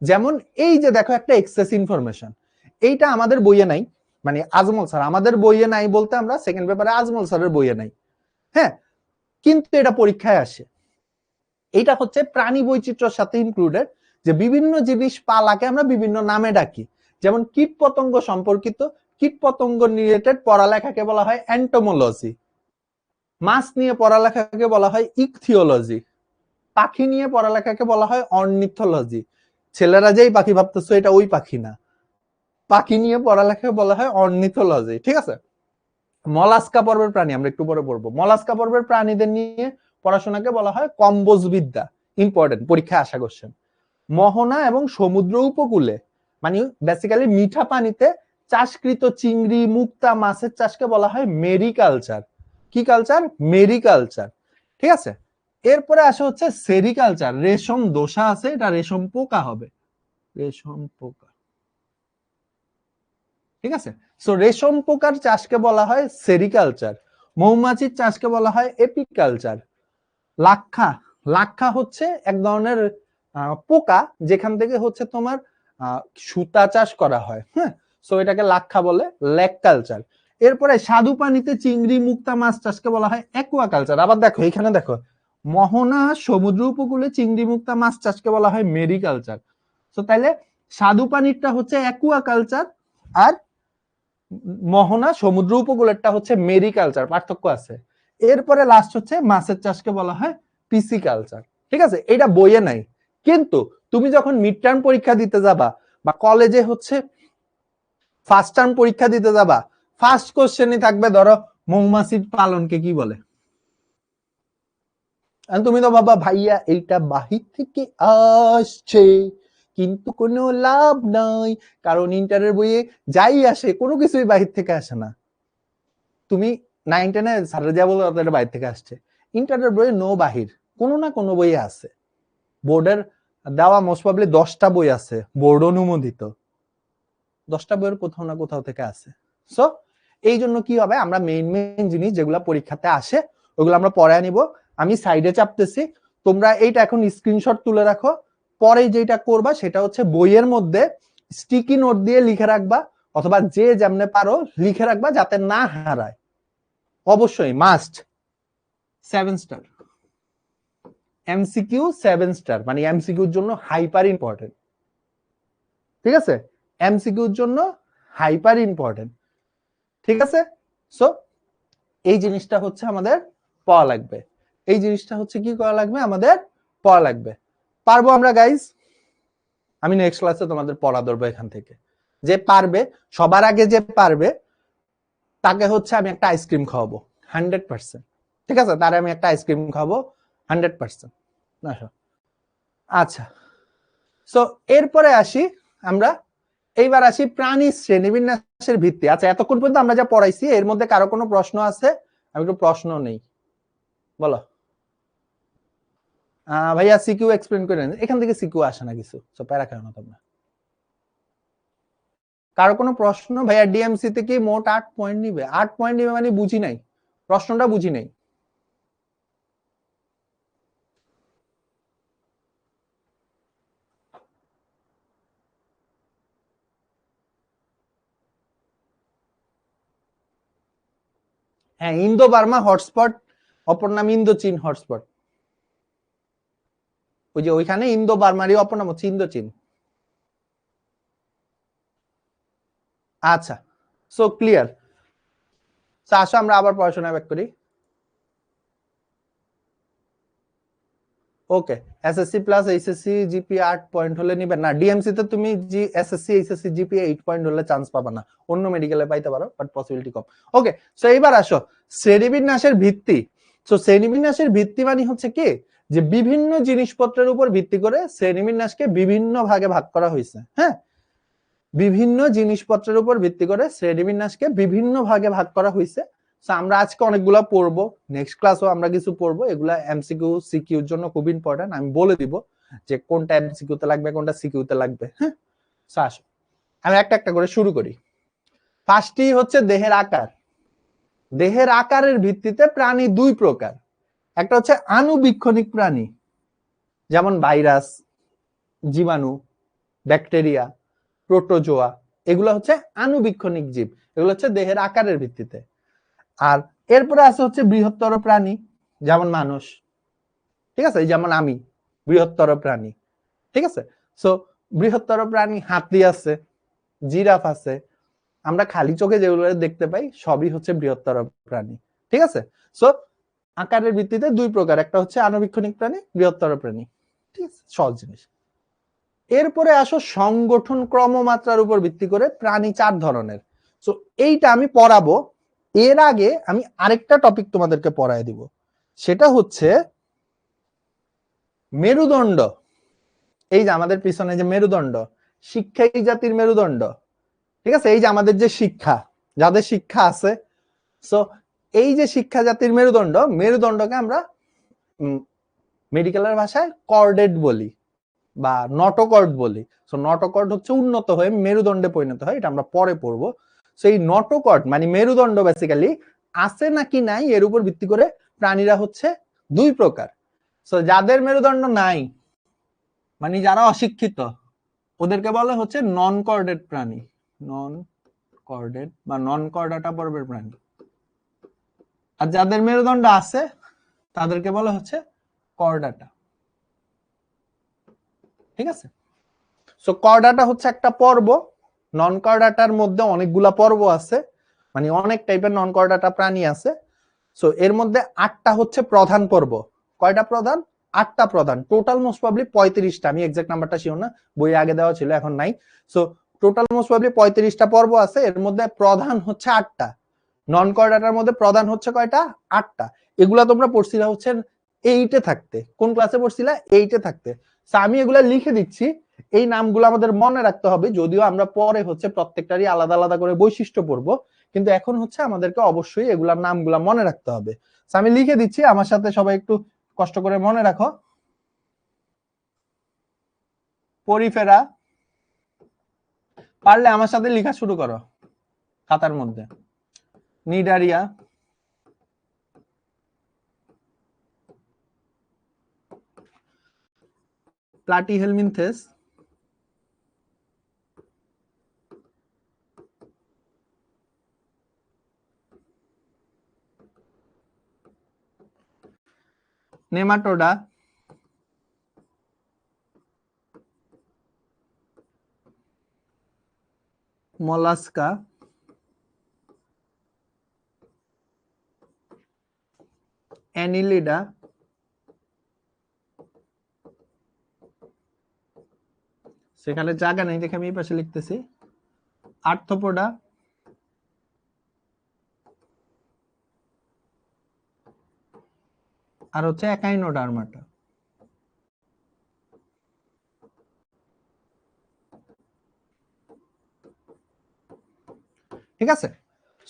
যেমন এই যে দেখো একটা এক্সেস ইনফরমেশন, এইটা আমাদের বইয়ে নাই, মানে আজমল স্যার আমাদের বইয়ে নাই বলতে আমরা সেকেন্ড পেপারে আজমল স্যারের বইয়ে নাই, হ্যাঁ, কিন্তু এটা পরীক্ষায় আসে। এটা হচ্ছে প্রাণী বৈচিত্র্যের সাথে ইনক্লুডেড, যে বিভিন্ন জিনিস পালাকে আমরা বিভিন্ন নামে ডাকি। যেমন কীট পতঙ্গ সম্পর্কিত, কীট পতঙ্গ রিলেটেড পড়ালেখাকে বলা হয় এন্টোমোলজি। মাছ নিয়ে পড়ালেখাকে বলা হয় ইকথিওলজি। পাখি নিয়ে পড়ালেখাকে বলা হয় অর্নিথোলজি। ছেলেরা যেই পাখি ভাবতেছো এটা ওই পাখি না, পাখি নিয়ে পড়ালেখাকে বলা হয় অর্নিথোলজি। ঠিক আছে, মলাস্কা পর্বের প্রাণী আমরা একটু পরে পড়বো। মলাস্কা পর্বের প্রাণীদের নিয়ে পড়াশোনাকে বলা হয় কম্বোজ বিদ্যা। ইম্পর্টেন্ট, পরীক্ষায় আসা কোশ্চেন। মোহনা এবং সমুদ্র উপকূলে, মানে বেসিক্যালি মিঠা পানিতে চাষকৃত চিংড়ি, মুক্তা, মাছের চাষকে বলা হয় মেরিকালচার। কি কালচার? মেরিকালচার। ঠিক আছে, এরপরে আসে হচ্ছে সেরিকালচার। রেশম দোষা আছে, এটা রেশম পোকা হবে, রেশম পোকা। ঠিক আছে, সো রেশম পোকার চাষকে বলা হয় সেরিকালচার। মৌমাছির চাষকে বলা হয় এপিকালচার। লাক্ষা, লাক্ষা হচ্ছে এক ধরনের পোকা যেখান থেকে হচ্ছে তোমার সুতা চাষ করা হয়, হ্যাঁ, সো এটাকে লাক্ষা বলে, ল্যাক কালচার। এরপরে স্বাদু পানিতে চিংড়ি, মুক্তা, মাছ চাষকে বলা হয় অ্যাকুয়া কালচার। আবার দেখো এখানে দেখো, মোহনা সমুদ্র উপকূলে চিংড়ি, মুক্তা, মাছ চাষকে বলা হয় মেরিকালচার। সো তাইলে স্বাদু পানিরটা হচ্ছে অ্যাকুয়া কালচার, আর মোহনা সমুদ্র উপকূলেরটা হচ্ছে মেরিকালচার। পার্থক্য আছে। এরপরে লাস্ট হচ্ছে মাছের চাষকে বলা হয় পিসিকালচার। ঠিক আছে, এটা বইয়ে নাই, কিন্তু তুমি যখন মিড টার্ম পরীক্ষা দিতে যাবা বা কলেজে হচ্ছে ফার্স্ট টার্ম পরীক্ষা দিতে যাবা, ফার্স্ট কোশ্চেনই থাকবে ধরো মৌমাছি পালনকে কি বলে। তুমি তো বাবা ভাইয়া এইটা বাহির থেকে আসছে, কিন্তু কোনো লাভ নাই, কারণ ইন্টারের বইয়ে যাই আসে কোনো কিছুই বাহির থেকে আসে না। তুমি 9-10-এ স্যাররা যা বলো এটা বাইরে থেকে আসছে, ইন্টারের বইয়ে নো বাহির, কোনো না কোনো বইয়ে আছে। বোর্ডের দেওয়া মোস্ট প্রবাবলি 10টা বই আছে বোর্ড অনুমোদিত, 10টা বইয়ের কোথাও না কোথাও থেকে আছে। সো এই জন্য কি হবে, আমরা মেইন মেইন জিনিস যেগুলো পরীক্ষাতে আসে ওগুলো আমরা পড়ে নিব। আমি সাইডে চাপতেছি, তোমরা এইটা এখন স্ক্রিনশট তুলে রাখো। পরে যেটা করবা সেটা হচ্ছে বইয়ের মধ্যে স্টিকি নোট দিয়ে লিখে রাখবা, অথবা যে যেমনে পারো লিখে রাখবা যাতে না হারায়। অবশ্যই মাস্ট 7 স্টার এমসিকিউ, 7 স্টার মানে এমসিকিউর জন্য হাইপার ইম্পর্টেন্ট। ঠিক আছে, এমসিকিউর জন্য হাইপার ইম্পর্টেন্ট। ঠিক আছে, সো এই জিনিসটা হচ্ছে আমাদের পড়া লাগবে, এই জিনিসটা হচ্ছে কি করা লাগবে, আমাদের পড়া লাগবে। পারবো আমরা গাইজ? আমি নেক্সট ক্লাসে তোমাদের পড়া ধরবো এখান থেকে। যে পারবে, সবার আগে যে পারবে তাকে হচ্ছে আমি একটা আইসক্রিম খাওয়াবো 100%। ঠিক আছে, তারে আমি একটা আইসক্রিম খাওয়াবো 100%। আচ্ছা, সো এরপরে আসি আমরা, এইবার আসি প্রাণী শ্রেণীবিন্যাসের ভিত্তি। আচ্ছা, এতক্ষণ পর্যন্ত আমরা যা পড়াইছি এর মধ্যে কারো কোনো প্রশ্ন আছে? আমি একটু প্রশ্ন নেই, বলো। ভাইয়া সিকিউ এক্সপ্লেন করেন, এখান থেকে সিকিউ আসে না কিছু, সো প্যারা খাও না তোমরা। কারো কোনো প্রশ্ন? ভাইয়া ডিএমসি থেকে মোট 8 পয়েন্ট নিবে, 8 পয়েন্ট নিবে মানে বুঝি নাই, প্রশ্নটা বুঝি নাই। হ্যাঁ, ইন্দো বার্মা হটস্পট, অপর নাম ইন্দো চীন হটস্পট। ওই যে ওইখানে ইন্দো বার্মারই অপর নাম হচ্ছে ইন্দো চীন। আচ্ছা, সো ক্লিয়ার। আসো আমরা আবার পড়াশোনা ব্যাক করি। Okay, SSC plus HSC GP 8 point হলে নিবে না। ডিএমসি তে তুমি এসএসসি এইচএসসি জিপি 8 পয়েন্ট হলে চান্স পাবা না, অন্য মেডিকেলে পাইতে পারো বাট পসিবিলিটি কম। ওকে, সো এবার আসো শ্রেণীবিন্যাসের ভিত্তি। সো শ্রেণীবিন্যাসের ভিত্তি মানে হচ্ছে কি, যে বিভিন্ন জিনিসপত্রের উপর ভিত্তি করে শ্রেণীবিন্যাসকে বিভিন্ন ভাগে ভাগ করা হয়েছে। হ্যাঁ, বিভিন্ন জিনিসপত্রের উপর ভিত্তি করে শ্রেণীবিন্যাসকে বিভিন্ন ভাগে ভাগ করা হয়েছে। আমরা আজকে অনেকগুলা পড়বো, নেক্সট ক্লাসও আমরা কিছু পড়বো, এগুলা এমসিকিউ সিকিউর জন্য খুব ইম্পর্টেন্ট। আমি বলে দিব যে কোনটা এমসিকিউ তে লাগবে কোনটা সিকিউ তে লাগবে। হ্যাঁ, আসো আমি একটা একটা করে শুরু করি। ফার্স্টই হচ্ছে দেহের আকার। দেহের আকারের ভিত্তিতে প্রাণী দুই প্রকার, একটা হচ্ছে আণুবীক্ষণিক প্রাণী, যেমন ভাইরাস, জীবাণু, ব্যাকটেরিয়া, প্রোটোজোয়া, এগুলো হচ্ছে আণুবীক্ষণিক জীব, এগুলো হচ্ছে দেহের আকারের ভিত্তিতে। আর এরপরে আছে হচ্ছে বৃহত্তর প্রাণী, যেমন মানুষ। ঠিক আছে, যেমন আমি বৃহত্তর প্রাণী। ঠিক আছে, সো বৃহত্তর প্রাণী হাতি আছে, জিরাফ আছে, আমরা খালি চোখে যেগুলো দেখতে পাই সবই হচ্ছে বৃহত্তর প্রাণী। ঠিক আছে, সো আকারের ভিত্তিতে দুই প্রকার, একটা হচ্ছে আণুবীক্ষণিক প্রাণী, বৃহত্তর প্রাণী। ঠিক আছে, সহজ জিনিস। এরপরে আসো সংগঠন ক্রমমাত্রার উপর ভিত্তি করে প্রাণী 4 ধরনের। সো এইটা আমি পড়াবো, এর আগে আমি আরেকটা টপিক তোমাদেরকে পড়ায় দিব, সেটা হচ্ছে মেরুদণ্ড। এই যে আমাদের পিছনে যে মেরুদণ্ড, শিক্ষা এই জাতির মেরুদণ্ড। ঠিক আছে, এই যে আমাদের যে শিক্ষা, যাদের শিক্ষা আছে, সো এই যে শিক্ষা জাতির মেরুদণ্ড, মেরুদণ্ডকে আমরা মেডিকেলের ভাষায় কর্ডেট বলি বা নটোকর্ড বলি। সো নটোকর্ড হচ্ছে উন্নত হয়ে মেরুদণ্ডে পরিণত হয়, এটা আমরা পরে পড়বো। সেই নটোকর্ড মানে মেরুদণ্ড বেসিক্যালি আছে নাকি নাই এর উপর ভিত্তি করে প্রাণীরা হচ্ছে দুই প্রকার। সো যাদের মেরুদণ্ড নাই মানে যারা অশিক্ষিত, ওদেরকে বলা হচ্ছে নন কর্ডেট প্রাণী, নন কর্ডেট বা নন কর্ডাটা পর্বের প্রাণী। আর যাদের মেরুদণ্ড আছে তাদেরকে বলা হচ্ছে কর্ডাটা। ঠিক আছে, সো কর্ডাটা হচ্ছে একটা পর্ব, নন কর্ডাটার মধ্যে অনেকগুলা পর্ব আছে, মানে অনেক টাইপের নন কর্ডাটা প্রাণী আছে। সো এর মধ্যে 8টা হচ্ছে প্রধান পর্ব। কয়টা প্রধান? 8টা প্রধান। টোটাল মোস্ট প্রবাবলি 35টা, আমি এক্সাক্ট নাম্বারটা শিওর না, বই আগে দেওয়া ছিল এখন নাই। সো টোটাল মোস্ট প্রবাবলি 35টা পর্ব আছে, এর মধ্যে প্রধান হচ্ছে 8টা। নন কর্ডাটার মধ্যে প্রধান হচ্ছে কয়টা? 8টা। এগুলা তোমরা পড়ছিলা হচ্ছে 8-এ থাকতে। কোন ক্লাসে পড়ছিলা? 8-এ থাকতে। সো আমি এগুলা লিখে দিচ্ছি, এই নামগুলো আমাদের মনে রাখতে হবে, যদিও আমরা পরে হচ্ছে প্রত্যেকটারই আলাদা আলাদা করে বৈশিষ্ট্য পড়বো, কিন্তু এখন হচ্ছে আমাদেরকে অবশ্যই এগুলার নামগুলা মনে রাখতে হবে। আমি লিখে দিচ্ছি, আমার সাথে সবাই একটু কষ্ট করে মনে রাখো। পরিফেরা, পারলে আমার সাথে লেখা শুরু করো খাতার মধ্যে। Cnidaria, Platyhelminthes, nematoda, mollusca, Annelida, সেখানে জায়গা নেই দেখে আমি এই পাশে লিখতেছি, আর্থ্রোপোডা, আর হচ্ছে একাইনোডার্মাটা। ঠিক আছে?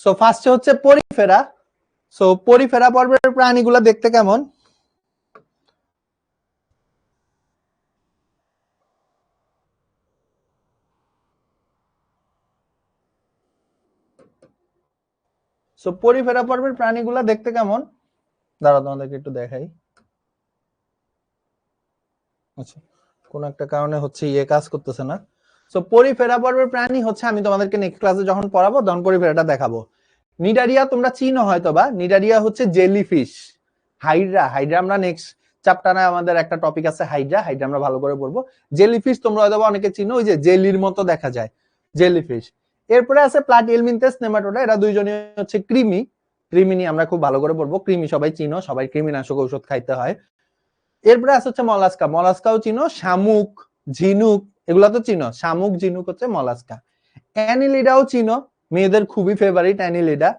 সো ফার্স্টে হচ্ছে পরিফেরা। সো পরিফেরা পর্বের প্রাণীগুলো দেখতে কেমন? সো পরিফেরা পর্বের প্রাণীগুলো দেখতে কেমন? দাঁড়াও তোমাদেরকে একটু দেখাই। আচ্ছা, কোন একটা কারণে হচ্ছে কাজ করতেছে না। সো পরিফেরা পর্বের প্রাণী হচ্ছে, আমি তোমাদেরকে নেক্সট ক্লাসে যখন পড়াবো তখন পরিফেরাটা দেখাবো। নিডারিয়া তোমরা চিনো হয়তোবা, নিডারিয়া হচ্ছে জেলিফিশ। হাইড্রা, হাইড্রা আমরা নেক্সট চ্যাপ্টারে আমাদের একটা টপিক আছে হাইড্রা, হাইড্রা আমরা ভালো করে পড়বো। জেলিফিশ তোমরা হয়তোবা অনেকে চিনো, ওই যে জেলির মতো দেখা যায়, জেলিফিশ। এরপরে আছে প্লাটিহেলমিনথেস, নেমাটোডা, এরা দুইজনই হচ্ছে কৃমি। কৃমি নিয়ে আমরা খুব ভালো করে পড়বো। কৃমি সবাই চিনো, সবাই কৃমিনাশক ঔষধ খাইতে হয়। এরপরে আছে হচ্ছে মলাস্কা, মলাস্কাও চিনো, শামুক, ঝিনুক, এগুলা তো চিনো, শামুক ঝিনুক হচ্ছে মলাস্কা। অ্যানিলিডাও চিনো, মেয়েদের খুবই ফেভারিট অ্যানিলিডা,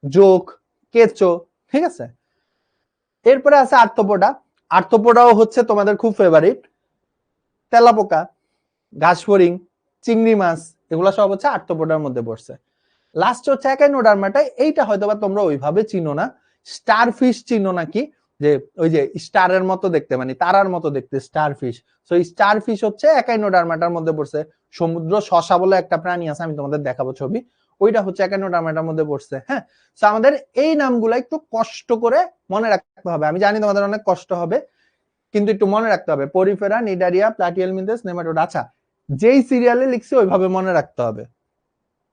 জোক, কেঁচো। ঠিক আছে? এরপরে আছে আর্থ্রোপোডা, আর্থ্রোপোডাও হচ্ছে তোমাদের খুব ফেভারিট। তেলাপোকা, ঘাসফড়িং, চিংড়ি মাছ, এগুলা সব হচ্ছে আর্থ্রোপোডার মধ্যে পড়ছে। লাস্ট হচ্ছে একাইনোডার্মাটা, এইটা হয়তোবা তোমরা ওইভাবে চিনো না। স্টারফিশ চিনো নাকি? যে ওই যে স্টারের মতো দেখতে, মানে তারার মতো দেখতে, স্টারফিশ। সো স্টারফিশ হচ্ছে একাইনোডার্মাটার মধ্যে পড়ছে। সমুদ্র শসা বলে একটা প্রাণী আছে, আমি তোমাদের দেখাবো ছবি, ওইটা হচ্ছে একাইনোডার্মাটার মধ্যে পড়ছে। হ্যাঁ, সো আমাদের এই নামগুলো একটু কষ্ট করে মনে রাখতে হবে। আমি জানি তোমাদের অনেক কষ্ট হবে, কিন্তু একটু মনে রাখতে হবে। Porifera, Cnidaria, Platyhelminthes, nematoda. আচ্ছা, যেই সিরিয়ালে লিখছি ওইভাবে মনে রাখতে হবে।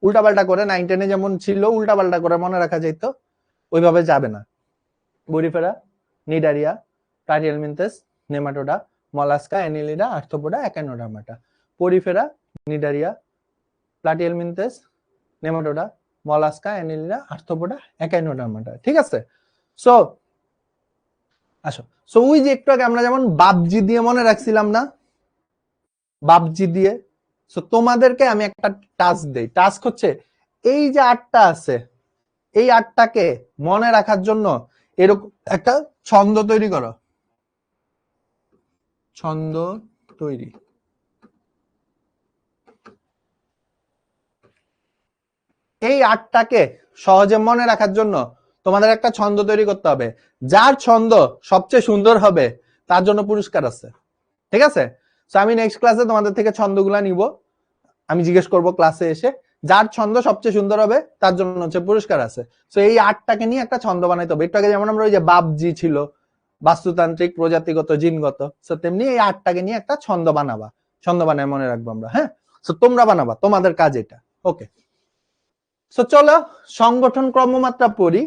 উল্টাপাল্টা করে 9-10-এ যেমন ছিল উল্টাপাল্টা করে মনে রাখা যেত, ওইভাবে যাবে না। Porifera, Cnidaria, Platyhelminthes, nematoda, mollusca, Annelida, arthropoda, Echinodermata. Porifera, Cnidaria, Platyhelminthes, nematoda, mollusca, Annelida, arthropoda, Echinodermata. ঠিক আছে? সো আসো, সো ওই যে একটু আগে আমরা যেমন বাবজি দিয়ে মনে রাখছিলাম না, বাবজি দিয়ে। সো তোমাদেরকে আমি একটা টাস্ক দেই। টাস্ক হচ্ছে এই যে 8টা আছে, এই 8টাকে মনে রাখার জন্য এরকম একটা ছন্দ তৈরি করো। ছন্দ তৈরি। এই 8টাকে সহজে মনে রাখার জন্য তোমাদের একটা ছন্দ তৈরি করতে হবে। যার ছন্দ সবচেয়ে সুন্দর হবে তার জন্য পুরস্কার আছে। ঠিক আছে? সো আমি নেক্সট ক্লাসে তোমাদের থেকে ছন্দগুলা নিব, আমি জিজ্ঞেস করব ক্লাসে এসে, যার ছন্দ সবচেয়ে সুন্দর হবে তার জন্য হচ্ছে পুরস্কার আছে। সো এই 8টাকে নিয়ে একটা ছন্দ বানাইতে হবে। একটু আগে যেমন আমরা ওই যে বাবজি ছিল, বাস্তুতান্ত্রিক, প্রজাতিগত, জিনগত, সো তেমনি এই 8টাকে নিয়ে একটা ছন্দ বানাবা। ছন্দ বানায় মনে রাখবো আমরা। হ্যাঁ, সো তোমরা বানাবা, তোমাদের কাজ এটা। ওকে, সো চলো সংগঠন ক্রমমাত্রা পড়ি।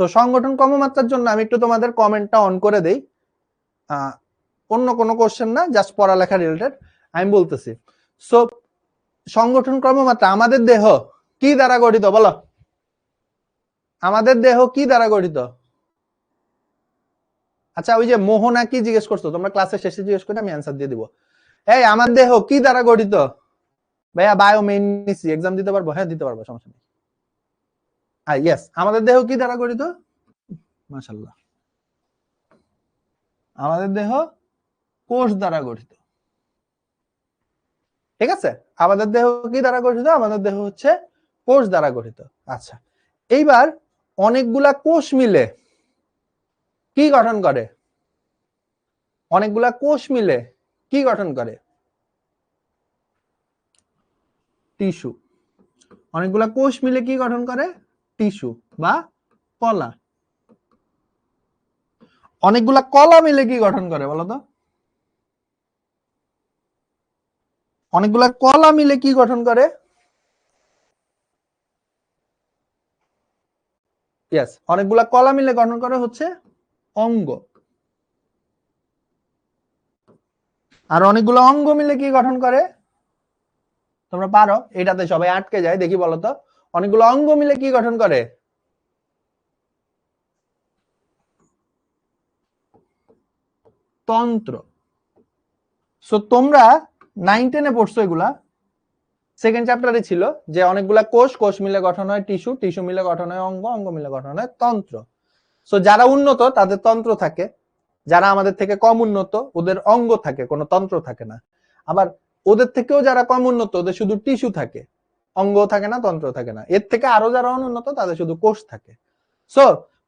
সো সংগঠন ক্রমমাত্রার জন্য আমি একটু তোমাদের কমেন্টটা অন করে দেই। অন্য কোনো কোশ্চেন না, জাস্ট পড়ালেখা রিলেটেড আমি বলতেছি। সো সংগঠন ক্রমমাত্রা, আমাদের দেহ কি দ্বারা গঠিত বলো? আমাদের দেহ কি দ্বারা গঠিত? আচ্ছা ওই যে মোহনা কি জিজ্ঞেস করছো তোমরা ক্লাসের শেষে জিজ্ঞেস করে আমি অ্যান্সার দিয়ে দিব। এই আমার দেহ কি দ্বারা গঠিত? ভাইয়া বায়ো মেইন নিছি, এক্সাম দিতে পারবো? হ্যাঁ দিতে পারবো, সমস্যা নেই। ইয়েস, আমাদের দেহ কি দ্বারা গঠিত? মাশাআল্লাহ, আমাদের দেহ কোষ দ্বারা গঠিত। ঠিক আছে, আমাদের দেহ কি দ্বারা গঠিত? আমাদের দেহ হচ্ছে কোষ দ্বারা গঠিত। আচ্ছা, এইবার অনেকগুলা কোষ মিলে কি গঠন করে? অনেকগুলা কোষ মিলে কি গঠন করে? টিস্যু। অনেকগুলা কোষ মিলে কি গঠন করে? টিস্যু বা কলা। অনেকগুলা কলা মিলে কি গঠন করে বলতো? অনেকগুলা কলা মিলে কি গঠন করে? ইয়েস, অনেকগুলা কলা মিলে গঠন করে হচ্ছে অঙ্গ। আর অনেকগুলো অঙ্গ মিলে কি গঠন করে? তোমরা পারো, এটাতে সবাই আটকে যায়, দেখি বলতো। অনেকগুলো অঙ্গ মিলে কি গঠন করে? তন্ত্র। সো তোমরা 9-10-এ পড়ছো এগুলা, সেকেন্ড চ্যাপ্টারে ছিল যে অনেকগুলা কোষ, কোষ মিলে গঠন হয় টিস্যু, টিস্যু মিলে গঠন হয় অঙ্গ, অঙ্গ মিলে গঠন হয় তন্ত্র। সো যারা উন্নত তাদের তন্ত্র থাকে, যারা আমাদের থেকে কম উন্নত ওদের অঙ্গ থাকে, কোনো তন্ত্র থাকে না। আবার ওদের থেকেও যারা কম উন্নত ওদের শুধু টিস্যু থাকে, অঙ্গ থাকে না, তন্ত্র থাকে না। এর থেকে আরো যারা অনুন্নত তাদের শুধু কোষ থাকে। সো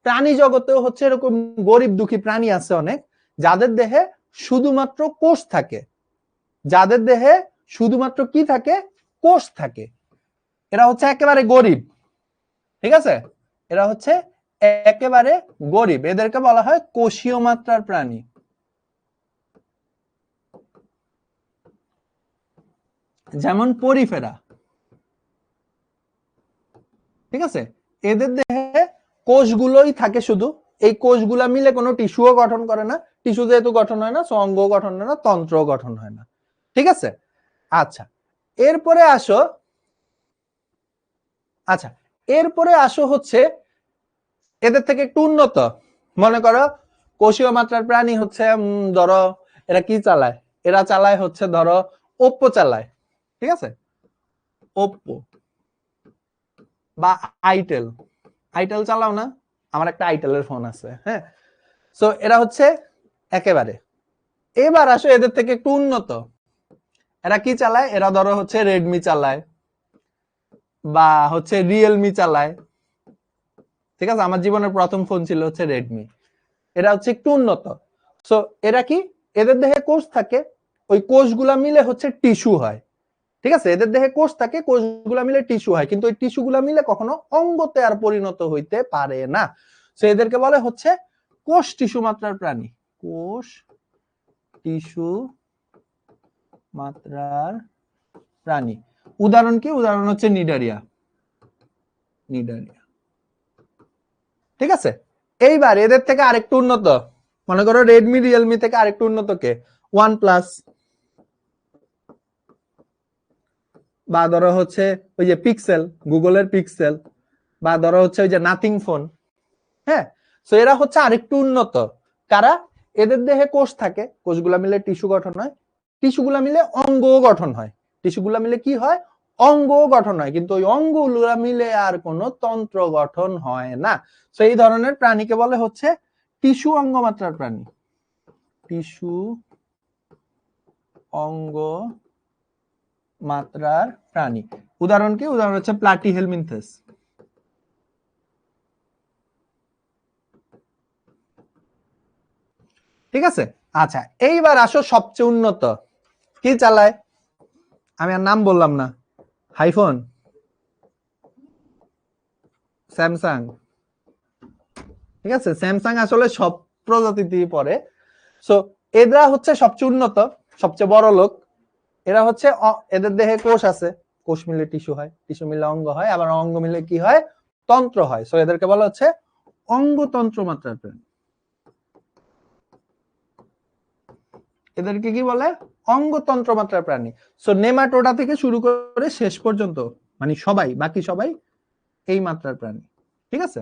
প্রাণী জগতেও হচ্ছে এরকম গরিব দুঃখী প্রাণী আছে অনেক, যাদের দেহে শুধুমাত্র কোষ থাকে, যাদের দেহে শুধুমাত্র কি থাকে? কোষ থাকে। এরা হচ্ছে একেবারে গরিব। ঠিক আছে, এরা হচ্ছে একেবারে গরিব, এদেরকে বলা হয় কোষীয় মাত্রার প্রাণী। যেমন পরিফেরা। ঠিক আছে, এদের দেহে কোষগুলোই থাকে শুধু, এই কোষগুলা মিলে কোনো টিস্যুও গঠন করে না, টিস্যু যেহেতু গঠন হয় না, অঙ্গ গঠন হয় না, তন্ত্র গঠন হয় না। ঠিক আছে, আচ্ছা এরপরে আসো, আচ্ছা এরপরে আসো হচ্ছে এদের থেকে একটু উন্নত। মনে করো কোষীয় মাত্রার প্রাণী হচ্ছে ধরো এরা কি চালায়? এরা চালায় হচ্ছে ধরো ওপ্পো চালায়। ঠিক আছে, ওপ্পো বা আইটেল। আইটেল চালাও না? আমার একটা আইটেলের ফোন আছে, হ্যাঁ। সো এরা হচ্ছে একেবারে। এবার আসো এদের থেকে একটু উন্নত, এরা কি চালায়? এরা ধরো হচ্ছে রেডমি চালায় বা হচ্ছে রিয়েলমি চালায়। ঠিক আছে, আমার জীবনের প্রথম ফোন ছিল হচ্ছে রেডমি। এরা হচ্ছে একটু উন্নত। সো এরা কি? এদের দেহে কোষ থাকে, ওই কোষগুলা মিলে হচ্ছে টিস্যু হয়। ঠিক আছে, এদের দেহে কোষ থাকে, কোষগুলা মিলে টিস্যু হয়, কিন্তু ওই টিস্যুগুলা মিলে কখনো অঙ্গতে আর পরিণত হইতে পারে না। সো এদেরকে বলে হচ্ছে কোষ টিস্যু মাত্রার প্রাণী। কোষ টিস্যু মাত্রার প্রাণী। উদাহরণ কি? উদাহরণ হচ্ছে নিডারিয়া। নিডারিয়া। ঠিক আছে, এইবার এদের থেকে আরেকটু উন্নত, মনে করো রেডমি রিয়েলমি থেকে আরেকটু উন্নত কে? ওয়ান প্লাস, বা ধরো হচ্ছে ওই যে পিক্সেল, গুগলের পিক্সেল, বা ধরো হচ্ছে ওই যে নাথিং ফোন। হ্যাঁ, সো এরা হচ্ছে আরেকটু উন্নত। কারা? এদের দেহে কোষ থাকে, কোষগুলা মিলে টিস্যু গঠন হয়, টিস্যুগুলা মিলে অঙ্গ গঠন হয়, টিস্যুগুলা মিলে কি হয়? অঙ্গ গঠন হয়, কিন্তু ওই অঙ্গগুলা মিলে আর কোনো তন্ত্র গঠন হয় না। সো এই ধরনের প্রাণীকে বলে হচ্ছে টিস্যু অঙ্গ মাত্রার প্রাণী। টিস্যু অঙ্গ মাত্রার প্রাণী। উদাহরণ কি? উদাহরণ হচ্ছে প্লাটিহেলমিনথেস। ঠিক আছে, আচ্ছা এইবার আসো সবচেয়ে উন্নত কি চালায়? আমি আর নাম বললাম না। IPhone, Samsung. ঠিক আছে, স্যামসাং আসলে সব প্রজাতিতেই পড়ে। সো এরা হচ্ছে সবচেয়ে উন্নত, সবচেয়ে বড় লোক। এরা হচ্ছে এদের দেহে কোষ আছে, কোষ মিলে টিস্যু হয়, টিস্যু মিলে অঙ্গ হয়, আবার অঙ্গ মিলে কি হয়? তন্ত্র হয়। সো এদেরকে বলা হচ্ছে অঙ্গতন্ত্র মাত্রার প্রাণী। এদেরকে কি বলে? অঙ্গতন্ত্র মাত্রার প্রাণী। সো নেমাটোডা থেকে শুরু করে শেষ পর্যন্ত মানে সবাই, বাকি সবাই এই মাত্রার প্রাণী। ঠিক আছে,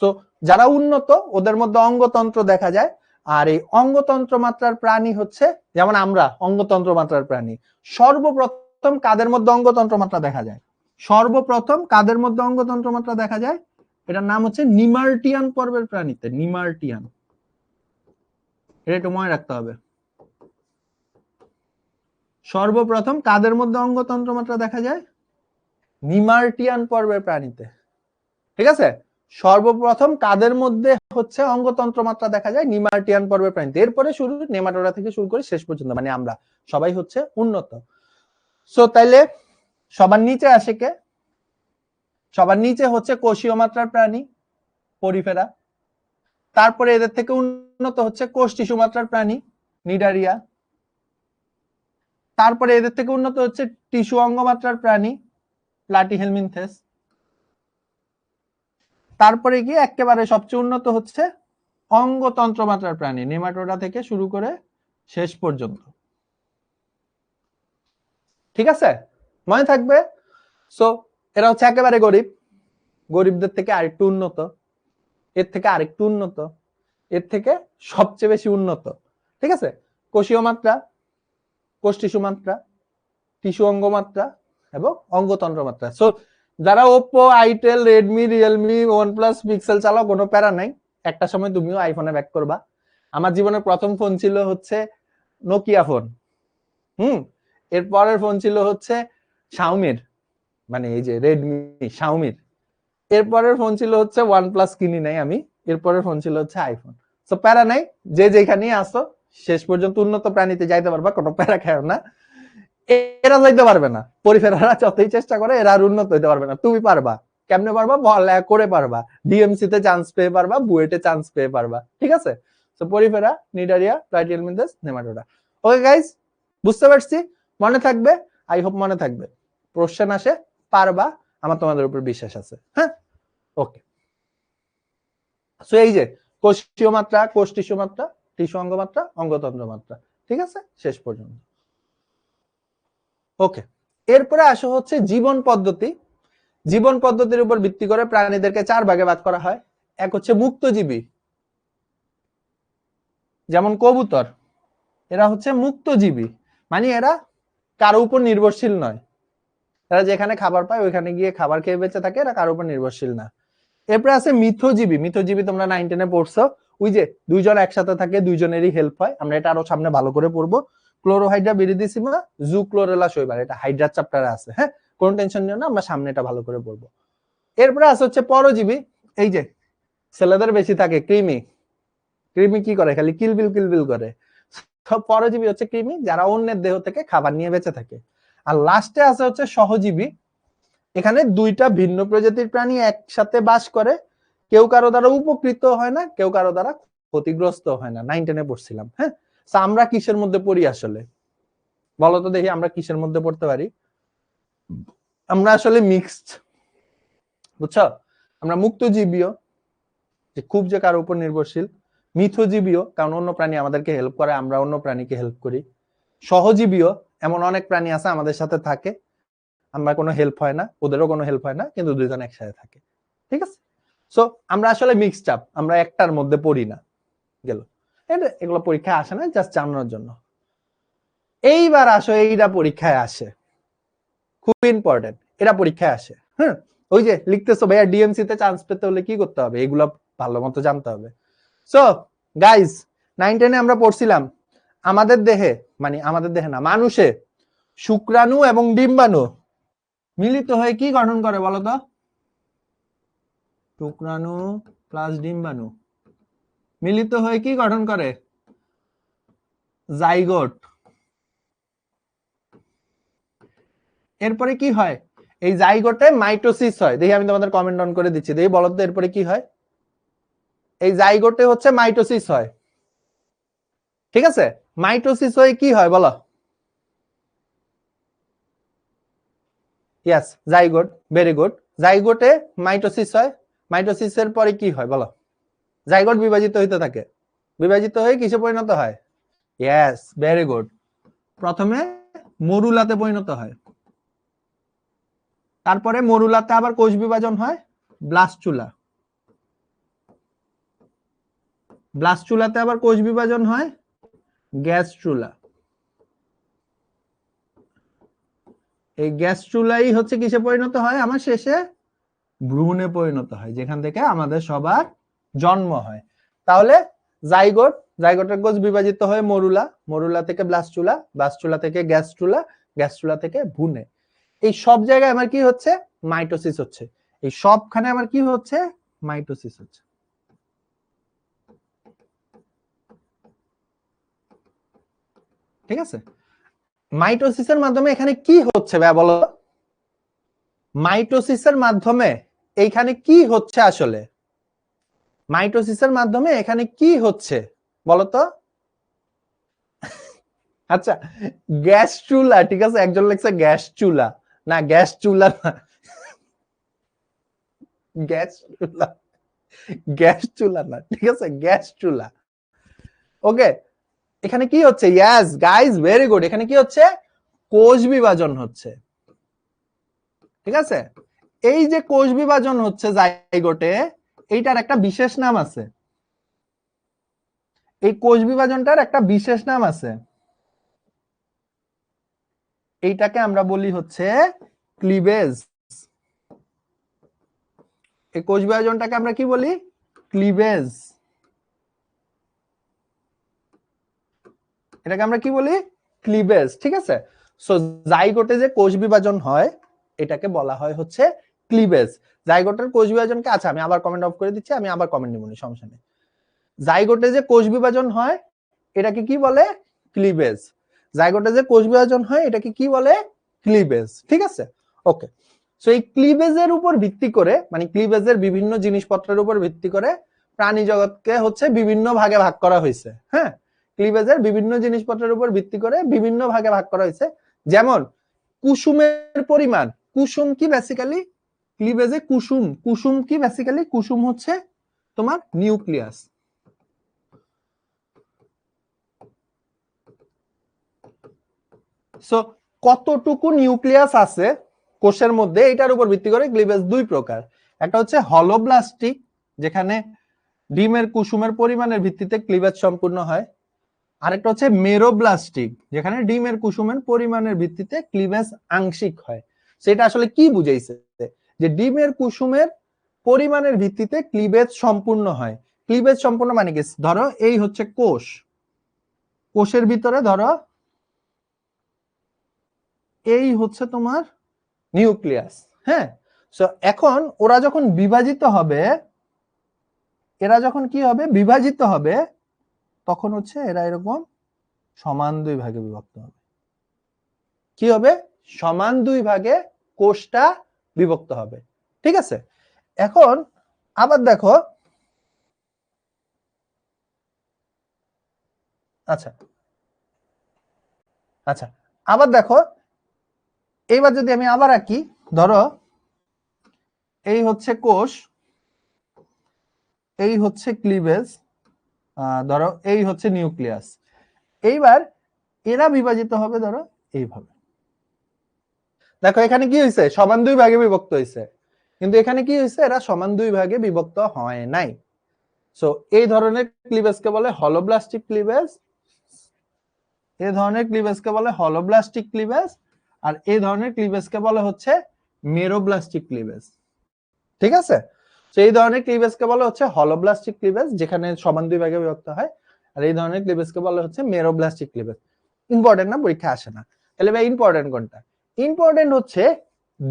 সো যারা উন্নত ওদের মধ্যে অঙ্গতন্ত্র দেখা যায়, আর এই অঙ্গতন্ত্র মাত্রার প্রাণী হচ্ছে যেমন আমরা অঙ্গতন্ত্র মাত্রার প্রাণী। সর্বপ্রথম কাদের মধ্যে অঙ্গতন্ত্র মাত্রা দেখা যায়? সর্বপ্রথম কাদের মধ্যে অঙ্গতন্ত্র মাত্রা দেখা যায়? এটার নাম হচ্ছে নিমার্টিয়ান পর্বের প্রাণীতে। নিমার্টিয়ান, এটা একটু মনে রাখতে হবে। সর্বপ্রথম কাদের মধ্যে অঙ্গতন্ত্র মাত্রা দেখা যায়? নিমার্টিয়ান পর্বের প্রাণীতে। ঠিক আছে, সর্বপ্রথম কাদের মধ্যে হচ্ছে অঙ্গতন্ত্র মাত্রা দেখা যায়? নিমার্টিয়ান পর্বের প্রাণীতে। এরপরে শুরু নেমাটোডা থেকে শুরু করে শেষ পর্যন্ত, মানে আমরা সবাই হচ্ছে উন্নত। সো তাইলে সবার নিচে আসে কে? সবার নিচে হচ্ছে কোষীয় মাত্রার প্রাণী, পরিফেরা। তারপরে এদের থেকে উন্নত হচ্ছে কোষ টিস্যু মাত্রার প্রাণী, নিডারিয়া। তারপরে এদের থেকে উন্নত হচ্ছে টিস্যু অঙ্গমাত্রার প্রাণী, প্লাটিহেলমিনথেস। তারপরে গিয়ে একেবারে সবচেয়ে উন্নত হচ্ছে অঙ্গতন্ত্র মাত্রার প্রাণী, নেমাটোডা থেকে শুরু করে শেষ পর্যন্ত। ঠিক আছে, মনে থাকবে। সো এরা হচ্ছে একেবারে গরিব, গরিবদের থেকে আরেকটু উন্নত, এর থেকে আরেকটু উন্নত, এর থেকে সবচেয়ে বেশি উন্নত। ঠিক আছে, কোষীয় মাত্রা, কোষ টিস্যু মাত্রা, টিস্যু অঙ্গমাত্রা এবং অঙ্গতন্ত্র মাত্রা। সো যারা Oppo, itel, Redmi, Realme, OnePlus, pixel চালাও, কোনো প্যারা নাই, একটা সময় তুমিও আইফোনে ব্যাক করবা। আমার জীবনের প্রথম ফোন ছিল হচ্ছে নোকিয়া ফোন। এরপরের ফোন ছিল হচ্ছে শাওমির, মানে এই যে রেডমি, শাওমির। এরপরের ফোন ছিল হচ্ছে ওয়ানপ্লাস, কিনি নাই আমি। এরপরের ফোন ছিল হচ্ছে আইফোন। সো প্যারা নাই, যে যেখানেই আসো শেষ পর্যন্ত উন্নত প্রাণীতে যাইতে পারবা, কোনো প্যারা খাও না। এরা যাইতে পারবে না, পরিফেরারা যতই চেষ্টা করে এরা আর উন্নত হইতে পারবে না। তুমি পারবা। কেমনে পারবা? পড়ালেখা করে পারবা, ডিএমসি তে চান্স পেয়ে পারবা, বুয়েটে চান্স পেয়ে পারবা। ঠিক আছে, so Porifera, Cnidaria, Platyhelminthes, nematoda. Okay guys, বুঝতে পারছি, মনে থাকবে, আই হোপ মনে থাকবে। প্রশ্ন আসে, পারবা, আমার তোমাদের উপর বিশ্বাস আছে। হ্যাঁ, ওকে। সো এই যে কোষীয় মাত্রা, কোষ টিস্যু মাত্রা, টিস্যু অঙ্গমাত্রা, অঙ্গতন্ত্র মাত্রা। ঠিক আছে, শেষ পর্যন্ত। ওকে, এরপরে আসো হচ্ছে জীবন পদ্ধতি। জীবন পদ্ধতির উপর ভিত্তি করে প্রাণীদেরকে 4 ভাগে ভাগ করা হয়। এক হচ্ছে মুক্তজীবী, যেমন কবুতর, এরা হচ্ছে মুক্তজীবী, মানে এরা কারো উপর নির্ভরশীল নয়। এরা যেখানে খাবার পায় ওইখানে গিয়ে খাবার খেয়ে বেঁচে থাকে, এরা কারো উপর নির্ভরশীল না। এরপরে আছে মিথজীবী। মিথজীবী তোমরা 9, 10-এ পড়ছো, ওই যে দুইজন একসাথে থাকে, দুইজনেরই হেল্প হয়। আমরা এটা আরো সামনে ভালো করে পড়বো। ক্লোরোহাইড্রা বিরিডিসিমা, জুক্লোরেলা শৈবাল, এটা হাইড্রা চ্যাপ্টারে আছে। হ্যাঁ, কোনো টেনশন নিও না, আমরা সামনে এটা ভালো করে পড়বো। এরপরে আছে হচ্ছে পরজীবী, এই যে ছেলেদের বেশি থাকে কৃমি। কৃমি কি করে? খালি কিলবিল কিলবিল করে। সব পরজীবী হচ্ছে কৃমি, যারা অন্যের দেহ থেকে খাবার নিয়ে বেঁচে থাকে। আর লাস্টে আছে হচ্ছে সহজীবী। এখানে দুইটা ভিন্ন প্রজাতির প্রাণী একসাথে বাস করে, কেউ কারো দ্বারা উপকৃত হয় না, কেউ কারো দ্বারা ক্ষতিগ্রস্ত হয় না। 9, 10-এ পড়ছিলাম। হ্যাঁ, আমরা কিসের মধ্যে পড়ি আসলে? বলো তো দেখি, আমরা কিসের মধ্যে পড়তে পারি? আমরা আসলে মিক্সড, বুঝছো? আমরা মুক্তজীবীও, যে খুব যে কারো উপর নির্ভরশীল, মিথজীবীও, কারণ অন্য প্রাণী আমাদেরকে হেল্প করে, আমরা অন্য প্রাণীকে হেল্প করি। সহজীবীও, এমন অনেক প্রাণী আছে আমাদের সাথে থাকে, আমরা কোনো হেল্প হয় না, ওদেরও কোনো হেল্প হয় না, কিন্তু দুইজন একসাথে থাকে। ঠিক আছে, সো আমরা আসলে মিক্সড আপ, আমরা একটার মধ্যে পড়ি না। গেল, এগুলো পরীক্ষায় আসে না, জাস্ট জানানোর জন্য। এইবার আসো, এইটা পরীক্ষায় আসে, খুব ইম্পর্টেন্ট, এটা পরীক্ষায় আসে। হ্যাঁ, ওই যে লিখতেছো ভাইয়া ডিএমসি তে চান্স পেতে হলে কি করতে হবে, এগুলো ভালো মতো জানতে হবে। সো গাইজ, 9, 10-এ আমরা পড়ছিলাম আমাদের দেহে, মানে আমাদের দেহে না, মানুষে শুক্রাণু এবং ডিম্বাণু মিলিত হয়ে কি গঠন করে বলতো? শুক্রাণু প্লাস ডিম্বাণু মিলিত হয়ে কি গঠন করে? জাইগোট। এরপরে কি হয়? এই জাইগোটে মাইটোসিস হয়। দেখি আমি তোমাদের কমেন্ট অন করে দিচ্ছি, দেখি বলো তো এরপরে কি হয়? এই জাইগোটে হচ্ছে মাইটোসিস হয়। ঠিক আছে, মাইটোসিস হয়ে কি হয় বলো? Yes, zygote, very good. জাইগোটে মাইটোসিস হয়, মাইটোসিসের পরে কি হয় বলো? জাইগোট বিভাজিত হইতে থাকে, বিভাজিত হয়ে কিসে পরিণত হয়? Yes, very good. প্রথমে মরুলাতে পরিণত হয়, তারপরে মরুলাতে আবার কোষ বিভাজন হয়, ব্লাস্টুলা। ব্লাস্ট চুলাতে আবার কোষ বিভাজন হয় গ্যাস চুলা। এই গ্যাস চুলাই হচ্ছে কিসে পরিণত হয় আমার শেষে ভ্রূণে পরিণত হয়, যেখান থেকে আমাদের সবার জন্ম হয়। তাহলে জাইগোট, জাইগোটের কোষ বিভাজিত হয়ে মরুলা, মরুলা থেকে ব্লাস্ট চুলা, ব্লাস্ট চুলা থেকে গ্যাস চুলা, গ্যাস চুলা থেকে ভ্রূণে। এই সব জায়গায় আমার কি হচ্ছে মাইটোসিস হচ্ছে, এই সবখানে আমার কি হচ্ছে মাইটোসিস হচ্ছে। ঠিক আছে, মাইটোসিসের মাধ্যমে এখানে কি হচ্ছে ভাই বলো, মাইটোসিসের মাধ্যমে এইখানে কি হচ্ছে আসলে, মাইটোসিসের মাধ্যমে এখানে কি হচ্ছে বলতো। আচ্ছা, গ্যাস চুলা, ঠিক আছে, একজন লিখছে গ্যাস চুলা, না গ্যাস চুলা না, গ্যাস চুলা, গ্যাস চুলা না, ঠিক আছে, গ্যাস চুলা। ওকে, এখানে কি হচ্ছে, ইয়েস গাইস ভেরি গুড, এখানে কি হচ্ছে কোষ বিভাজন হচ্ছে। ঠিক আছে, এই যে কোষ বিভাজন হচ্ছে জাইগোটে, এইটার একটা বিশেষ নাম আছে, এই কোষ বিভাজনটার একটা বিশেষ নাম আছে, এইটাকে আমরা বলি হচ্ছে ক্লিভেজ। এই কোষ বিভাজনটাকে আমরা কি বলি ক্লিভেজ, এটাকে আমরা কি বলি ক্লিভেজ। ঠিক আছে, সো জাইগোটে যে কোষ বিভাজন হয় এটাকে বলা হয় হচ্ছে ক্লিভেজ। জাইগোটের কোষ বিভাজনকে, আচ্ছা আমি আবার কমেন্ট অফ করে দিচ্ছি, আমি আবার কমেন্ট নিব না, সমস্যা নেই। জাইগোটে যে কোষ বিভাজন হয় এটাকে কি বলে ক্লিভেজ, জাইগোটে যে কোষ বিভাজন হয় এটাকে কি বলে ক্লিভেজ। ঠিক আছে, ওকে। সো এই ক্লিভেজের উপর ভিত্তি করে, মানে ক্লিভেজের বিভিন্ন জিনিসপত্রের উপর ভিত্তি করে প্রাণী জগৎকে হচ্ছে বিভিন্ন ভাগে ভাগ করা হয়েছে। হ্যাঁ, ক্লিভেজের বিভিন্ন জিনিসপত্রের উপর ভিত্তি করে বিভিন্ন ভাগে ভাগ করা হয়েছে। যেমন কুসুমের পরিমাণ, কুসুম কি বেসিক্যালি ক্লিভেজে, কুসুম, কুসুম কি বেসিক্যালি, কুসুম হচ্ছে তোমার নিউক্লিয়াস। সো কতটুকু নিউক্লিয়াস আছে কোষের মধ্যে এটার উপর ভিত্তি করে ক্লিভেজ দুই প্রকার, একটা হচ্ছে হলোব্লাস্টিক, যেখানে ডিমের কুসুমের পরিমাণের ভিত্তিতে ক্লিভেজ সম্পূর্ণ হয়, আরেকটা হচ্ছে মেরোব্লাস্টিক, যেখানে ডিমের কুসুমের পরিমাণের ভিত্তিতে ক্লিভেজ আংশিক হয়। সেটা আসলে কি বুঝাইছে, যে ডিমের কুসুমের পরিমাণের ভিত্তিতে ক্লিভেজ সম্পূর্ণ হয়। ক্লিভেজ সম্পূর্ণ মানে কি, ধরো এই হচ্ছে কোষ, কোষের ভিতরে ধরো এই হচ্ছে তোমার নিউক্লিয়াস। হ্যাঁ, সো এখন ওরা যখন বিভাজিত হবে, এরা যখন কি হবে বিভাজিত হবে, তখন হচ্ছে এরা এরকম সমান দুই ভাগে বিভক্ত হবে। কি হবে, সমান দুই ভাগে কোষটা বিভক্ত হবে। ঠিক আছে, এখন আবার দেখো, আচ্ছা আচ্ছা, আবার দেখো, এইবার যদি আমি আবার আঁকি, ধরো এই হচ্ছে কোষ, এই হচ্ছে ক্লিভেজ, ধরো এই হচ্ছে নিউক্লিয়াস, এইবার এরা বিভাজিত হবে ধরো এইভাবে। দেখো এখানে কি হয়েছে, সমান দুই ভাগে বিভক্ত হয়েছে, কিন্তু এখানে কি হয়েছে, এরা সমান দুই ভাগে বিভক্ত হয় নাই। সো এই ধরনের ক্লিভেজকে বলে হলোব্লাস্টিক ক্লিভেজ, এই ধরনের ক্লিভেজকে বলে হলোব্লাস্টিক ক্লিভেজ, আর এই ধরনের ক্লিভেজকে বলে হচ্ছে মেরোব্লাস্টিক ক্লিভেজ। ঠিক আছে, তো এই ধরনের ক্লিভেজকে বলে হচ্ছে হলোব্লাস্টিক ক্লিভেজ, যেখানে সমান দুই ভাগে বিভক্ত হয়, আর এই ধরনের ক্লিভেজকে বলে হচ্ছে মেরোব্লাস্টিক ক্লিভেজ। ইম্পর্টেন্ট না, পরীক্ষা আসে না। তাহলে ভাই ইম্পর্টেন্ট কোনটা, ইম্পর্টেন্ট হচ্ছে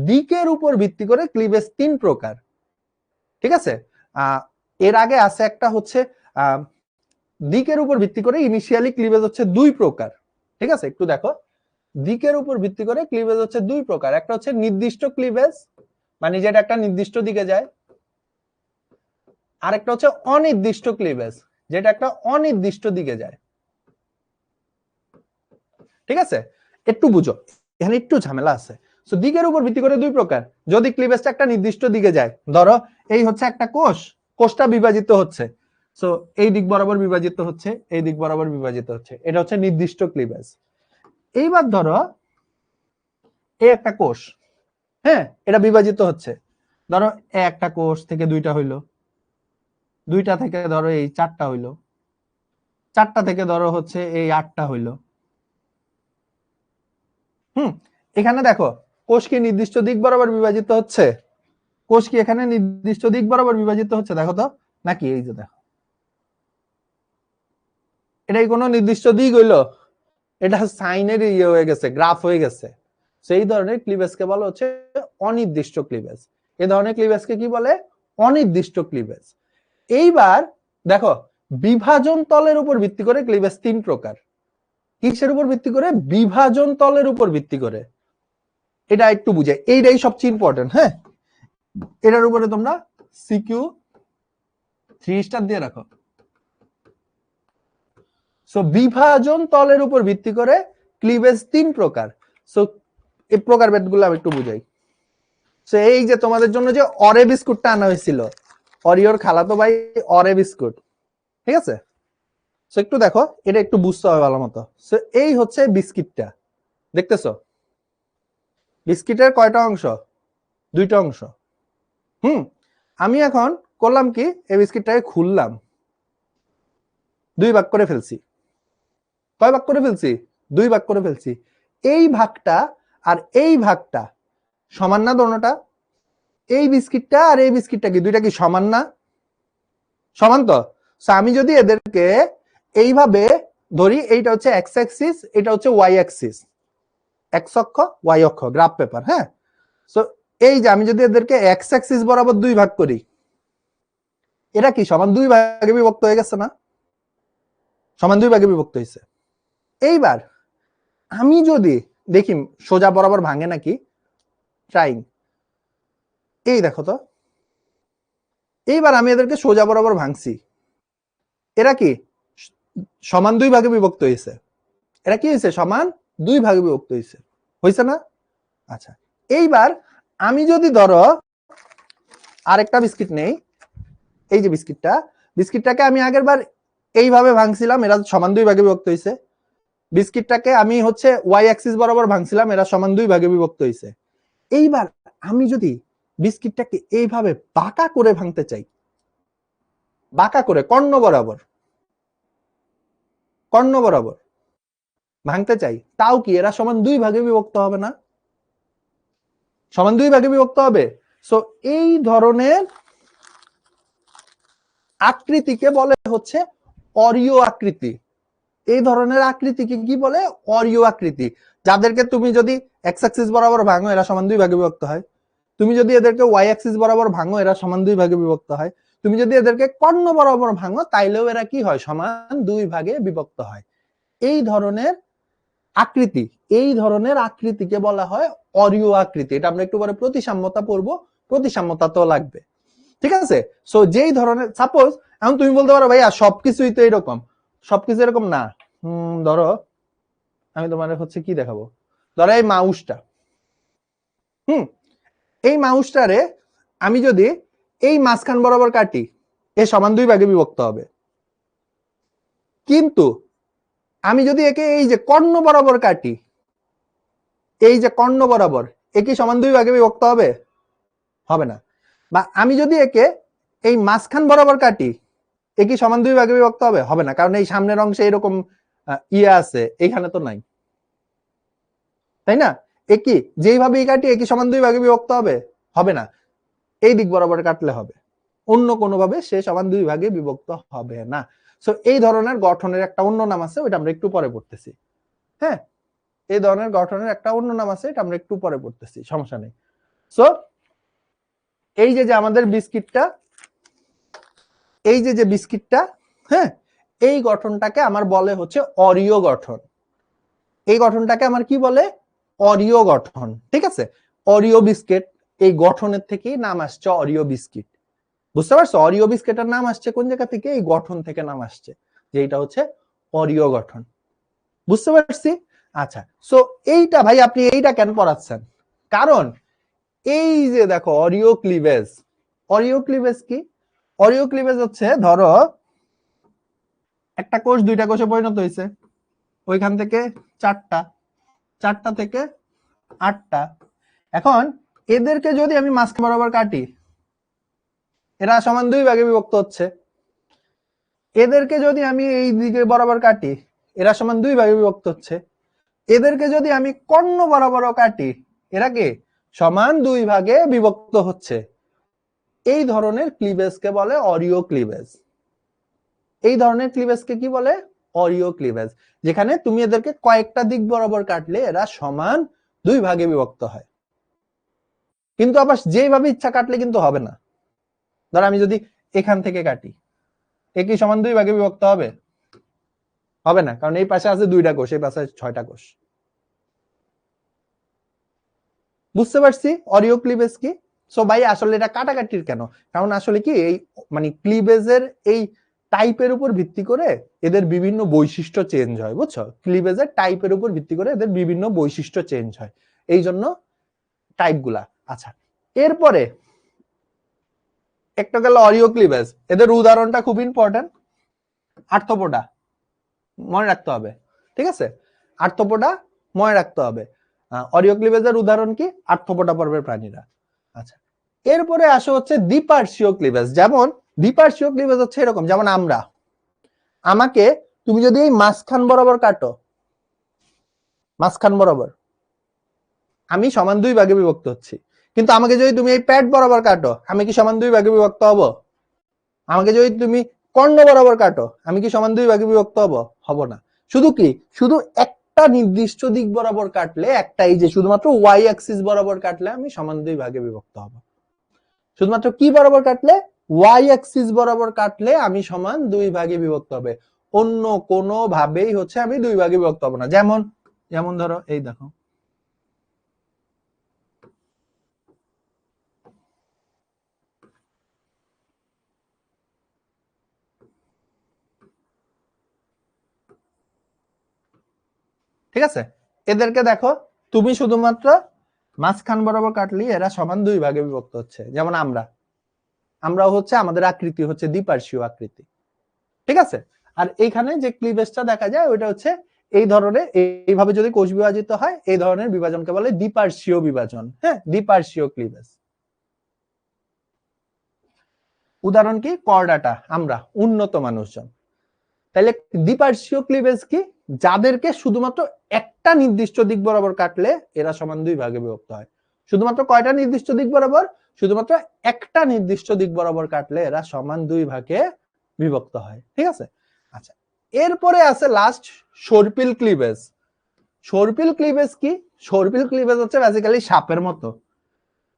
দিকের উপর ভিত্তি করে ক্লিভেজ তিন প্রকার। ঠিক আছে, এর আগে আছে একটা হচ্ছে দিকের উপর ভিত্তি করে ইনিশিয়ালি ক্লিভেজ হচ্ছে দুই প্রকার। ঠিক আছে, একটু দেখো, দিকের উপর ভিত্তি করে ক্লিভেজ হচ্ছে দুই প্রকার, একটা হচ্ছে নির্দিষ্ট ক্লিভেজ, মানে যেটা একটা নির্দিষ্ট দিকে যায়, আরেকটা হচ্ছে অনির্দিষ্ট ক্লিভেজ, যেটা একটা অনির্দিষ্ট দিকে যায়। ঠিক আছে, একটু বুঝো, এখানে একটু ঝামেলা আছে। সো দিকের উপর ভিত্তি করে দুই প্রকার, যদি ক্লিভেজটা একটা নির্দিষ্ট দিকে যায়, ধরো এই হচ্ছে একটা কোষ, কোষটা বিভাজিত হচ্ছে, সো এই দিক বরাবর বিভাজিত হচ্ছে, এই দিক বরাবর বিভাজিত হচ্ছে, এটা হচ্ছে নির্দিষ্ট ক্লিভেজ। এইবার ধরো এই একটা কোষ, হ্যাঁ এটা বিভাজিত হচ্ছে, ধরো একটা কোষ থেকে দুইটা হইলো, দুইটা থেকে ধরো এই চারটা হইলো, 4টা থেকে ধরো হচ্ছে এই 8টা হইলো। এখানে দেখো কোষ কি নির্দিষ্ট দিক বরাবর বিভাজিত হচ্ছে? কোষ কি এখানে নির্দিষ্ট দিক বরাবর বিভাজিত হচ্ছে? দেখো তো, নাকি এই যে দেখো, এটাই কোনো নির্দিষ্ট দিক হইলো? এটা সাইনের ইয়ে হয়ে গেছে, গ্রাফ হয়ে গেছে। সেই ধরনের ক্লিভেজকে বলা হচ্ছে অনির্দিষ্ট ক্লিভেজ। এই ধরনের ক্লিভেজকে কি বলে? অনির্দিষ্ট ক্লিভেজ। এইবার দেখো, বিভাজন তলের উপর ভিত্তি করে ক্লিভেজ 3 প্রকার। কিসের উপর ভিত্তি করে? বিভাজন তলের উপর ভিত্তি করে। এটা একটু বুঝে, এইটাই সবচেয়ে ইম্পর্টেন্ট। হ্যাঁ, এটার উপরে তোমরা সিকিউ 3 স্টার দিয়ে রাখো। সো বিভাজন তলের উপর ভিত্তি করে ক্লিভেজ 3 প্রকার। সো এই প্রকার ভেদগুলো আমি একটু বুঝাই। সো এই যে তোমাদের জন্য যে অরে বিস্কুটটা আনা হয়েছিল, অরিওর খালাতো ভাই অরে বিস্কুট, ঠিক আছে? সো একটু দেখো, এটা একটু বুঝতে হবে ভালো মতো। সো এই হচ্ছে বিস্কিটটা, দেখতেছো? বিস্কিটের কয়টা অংশ? 2টা অংশ। আমি এখন করলাম কি, এই বিস্কিটটাকে খুললাম, 2 ভাগ করে ফেলছি। কয় ভাগ করে ফেলছি? 2 ভাগ করে ফেলছি। এই ভাগটা আর এই ভাগটা সমান না দোনোটা? এই বিস্কিটটা আর এই বিস্কিটটা কি দুইটা কি সমান না? সমান তো। আমি যদি এদেরকে এইভাবে ধরি, এইটা হচ্ছে এক্স অ্যাক্সিস, এটা হচ্ছে ওয়াই অ্যাক্সিস, এক্স অক্ষ ওয়াই অক্ষ, গ্রাফ পেপার। হ্যাঁ, সো এই যে আমি যদি এদেরকে এক্স অ্যাক্সিস বরাবর 2 ভাগ করি, এরা কি সমান 2 ভাগে বিভক্ত হয়ে গেছে না? সমান 2 ভাগে বিভক্ত হয়েছে। এইবার আমি যদি দেখি সোজা বরাবর ভাঙে নাকি, ট্রাইং, এই দেখো তো, এইবার আমি এদেরকে সোজা বরাবর ভাঙছি, এরা কি সমান 2 ভাগে বিভক্ত হয়েছে? এরা কি হয়েছে? সমান 2 ভাগে বিভক্ত হয়েছে, হয়েছে না? আচ্ছা, এইবার আমি যদি ধরো আরেকটা বিস্কিট নেই, এই যে বিস্কিটটাকে আমি আগের বার এইভাবে ভাঙছিলাম, এরা সমান 2 ভাগে বিভক্ত হয়েছে। বিস্কিটটাকে আমি হচ্ছে ওয়াই অ্যাক্সিস বরাবর ভাঙছিলাম, এরা সমান 2 ভাগে বিভক্ত হয়েছে। এইবার আমি যদি বিস্কিটটাকে এইভাবে বাঁকা করে ভাঙতে চাই, বাঁকা করে কর্ণ বরাবর ভাঙতে চাই, তাও কি এরা সমান 2 ভাগে বিভক্ত হবে না? সমান 2 ভাগে বিভক্ত হবে। সো এই ধরনের আকৃতিকে বলে হচ্ছে অরিও আকৃতি। এই ধরনের আকৃতিকে কি বলে? অরিও আকৃতি। যাদেরকে তুমি যদি এক্স অ্যাক্সিস বরাবর ভাঙো, এরা সমান 2 ভাগে বিভক্ত হয়। তুমি যদি এদেরকে ওয়াই অ্যাক্সিস বরাবর ভাঙো, এরা সমান 2 ভাগে বিভক্ত হয়। তুমি যদি এদেরকে কর্ণ বরাবর ভাঙো, তাইলেও এরা কি হয়? সমান 2 ভাগে বিভক্ত হয়। এই ধরনের আকৃতি, এই ধরনের আকৃতিকে বলা হয় অরিও আকৃতি। এটা আমরা একটু পরে প্রতিসাম্যতা পড়বো, প্রতিসাম্যতা তো লাগবে, ঠিক আছে? সো যেই ধরনের, সাপোজ এখন তুমি বলতে পারো ভাইয়া সবকিছুই তো এরকম, সবকিছু এরকম না। ধরো আমি তোমার হচ্ছে কি দেখাবো, ধরো এই মাউসটা, এই মাউসটারে আমি যদি এই মাঝখান বরাবর কাটি, এ সমান 2 ভাগে বিভক্ত হবে। কিন্তু আমি যদি একে এই যে কর্ণ বরাবর কাটি, এই যে কর্ণ বরাবর, এ কি সমান 2 ভাগে বিভক্ত হবে? হবে না। বা আমি যদি একে এই মাঝখান বরাবর কাটি, এ কি সমান 2 ভাগে বিভক্ত হবে? হবে না, কারণ এই সামনের অংশে এরকম ইয়ে আছে, এখানে তো নাই, তাই না? এ কি যেইভাবে কাটি, এ কি সমান 2 ভাগে বিভক্ত হবে? হবে না। এই দিক বরাবর কাটলে হবে, অন্য কোনো ভাবে সে সমান 2 ভাগে বিভক্ত হবে না। সো এই ধরনের গঠনের একটা অন্য নাম আছে, ওইটা আমরা একটু পরে পড়তেছি। হ্যাঁ, এই ধরনের গঠনের একটা অন্য নাম আছে, এটা আমরা একটু পরে পড়তেছি, সমস্যা নেই। সো এই যে আমাদের বিস্কিটটা, এই যে বিস্কিটটা, হ্যাঁ, এই গঠনটাকে আমার বলে হচ্ছে অরিও গঠন। এই গঠনটাকে আমার কি বলে? অরিও গঠন, ঠিক আছে? অরিও বিস্কিট, এই গঠনের থেকেই নাম আসছে অরিও বিস্কিট। বুঝতে পারছো? অরিও বিস্কিটের নাম আসছে কোন জায়গা থেকে? এই গঠন থেকে নাম আসছে, যে এটা হচ্ছে অরিও গঠন। বুঝতে পারছি? আচ্ছা, সো এইটা ভাই আপনি এইটা কেন পড়াচ্ছেন? কারণ এই যে দেখো অরিও ক্লিভেজ, অরিও ক্লিভেজ কি? অরিও ক্লিভেজ হচ্ছে, ধরো একটা কোষ 2টা কোষে পরিণত হয়েছে, ওইখান থেকে 4টা, 4টা থেকে 8টা। এখন এদেরকে যদি আমি মাঝখান বরাবর কাটি, এরা সমান 2 ভাগে বিভক্ত হচ্ছে। এদেরকে যদি আমি এই দিকে বরাবর কাটি, এরা সমান দুই ভাগে বিভক্ত হচ্ছে। এদেরকে যদি আমি কর্ণ বরাবর কাটি, এরা কি সমান দুই ভাগে বিভক্ত হচ্ছে। এই ধরনের ক্লিভেজকে বলে অরিও ক্লিভেজ। এই ধরনের ক্লিভেজকে কি বলে? অরিও ক্লিভেজ, যেখানে তুমি এদেরকে কয়েকটা দিক বরাবর কাটলে এরা সমান দুই ভাগে বিভক্ত হয়। কিন্তু আবার যেভাবে ইচ্ছা কাটলে কিন্তু হবে না। ধর আমি যদি এখান থেকে কাটি, এ কি সমান দুই ভাগে বিভক্ত হবে? হবে না, কারণ এই পাশে আছে দুইটা কোষ, এই পাশে 6টা কোষ। বুঝতে পারছি অরিও ক্লিভেজ কি? সো ভাই আসলে এটা কাটাকাটির কেন? কারণ আসলে কি এই মানে ক্লিভেজের এই টাইপের উপর ভিত্তি করে এদের বিভিন্ন বৈশিষ্ট্য চেঞ্জ হয়, বুঝছো? ক্লিভেজের টাইপের উপর ভিত্তি করে এদের বিভিন্ন বৈশিষ্ট্য চেঞ্জ হয়, এই জন্য টাইপগুলা। আচ্ছা, এরপরে একটা গেল অরিও ক্লিভেজ। এদের উদাহরণটা খুব ইম্পর্টেন্ট, আর্থ্রোপোডা, মনে রাখতে হবে। ঠিক আছে, আর্থ্রোপোডা মনে রাখতে হবে। অরিও ক্লিভেজের উদাহরণ কি? আর্থ্রোপোডা পর্বের প্রাণীরা। আচ্ছা, এরপরে আসে হচ্ছে দ্বিপার্শ্বীয় ক্লিভেজ। যেমন দ্বিপার্শ্বীয় ক্লিভেজ হচ্ছে এরকম, যেমন আমাকে তুমি যদি এই মাঝখান বরাবর কাটো, মাঝখান বরাবর আমি সমান দুই ভাগে বিভক্ত হচ্ছি। কিন্তু আমাকে যদি তুমি এই প্যাড বরাবর কাটো, আমি কি সমান দুই ভাগে বিভক্ত হব? আমাকে যদি তুমি কর্ণ বরাবর কাটো, আমি কি সমান দুই ভাগে বিভক্ত হব না। শুধু কি, শুধু একটা নির্দিষ্ট দিক বরাবর কাটলে, একটা এই যে শুধুমাত্র ওয়াই অ্যাক্সিস বরাবর কাটলে আমি সমান দুই ভাগে বিভক্ত হব। শুধুমাত্র কি বরাবর কাটলে? ওয়াই অ্যাক্সিস বরাবর কাটলে আমি সমান দুই ভাগে বিভক্ত হবে। অন্য কোনো ভাবেই হচ্ছে আমি দুই ভাগে বিভক্ত হব না। যেমন যেমন ধরো এই দেখো, ঠিক আছে, এদেরকে দেখো, তুমি শুধুমাত্র মাঝখান বরাবর কাটলি এরা সমান দুই ভাগে বিভক্ত হচ্ছে। যেমন আমরাও হচ্ছে আমাদের আকৃতি হচ্ছে দ্বিপার্শ্বীয় আকৃতি। ঠিক আছে, আর এইখানে যে ক্লিভেজটা দেখা যায় ওইটা হচ্ছে এই ধরনের, এইভাবে যদি কোষ বিভাজিত হয় এই ধরনের বিভাজনকে বলে দ্বিপার্শ্বীয় বিভাজন। হ্যাঁ, দ্বিপার্শ্বীয় ক্লিভেজ। উদাহরণ কি? করডাটা, আমরা উন্নত মানুষজন। তাহলে দ্বিপার্শ্বীয় ক্লিভেজ কি? যাদেরকে শুধুমাত্র একটা নির্দিষ্ট দিক বরাবর কাটলে এরা সমান দুই ভাগে বিভক্ত হয়। শুধুমাত্র কয়টা নির্দিষ্ট দিক বরাবর? শুধুমাত্র একটা নির্দিষ্ট দিক বরাবর কাটলে এরা সমান দুই ভাগে বিভক্ত হয়। ঠিক আছে, আচ্ছা, এরপরে আছে লাস্ট সর্পিল ক্লিভেজ। সর্পিল ক্লিভেজ কি? সর্পিল ক্লিভেজ হচ্ছে বেসিক্যালি সাপের মতো।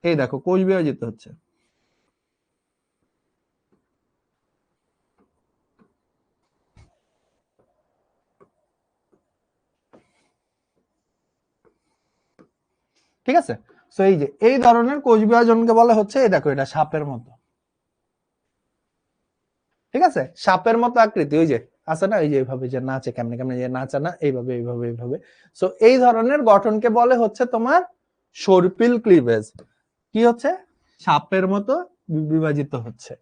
এই দেখো কোষ বিভাজিত হচ্ছে। ঠিক আছে, সো এই যে এই ধরনের কোষ বিভাজনকে বলা হচ্ছে, এই দেখো এটা সাপের মতো। ঠিক আছে, সাপের মতো আকৃতি, ওই যে আছে না, এই যে এইভাবে যে নাচে, কেমনে কেমনে যে নাচে না, এইভাবে এইভাবে এইভাবে। সো এই ধরনের গঠনকে বলে হচ্ছে তোমার সর্পিল ক্লিভেজ। কি হচ্ছে? সাপের মতো বিভাজিত হচ্ছে।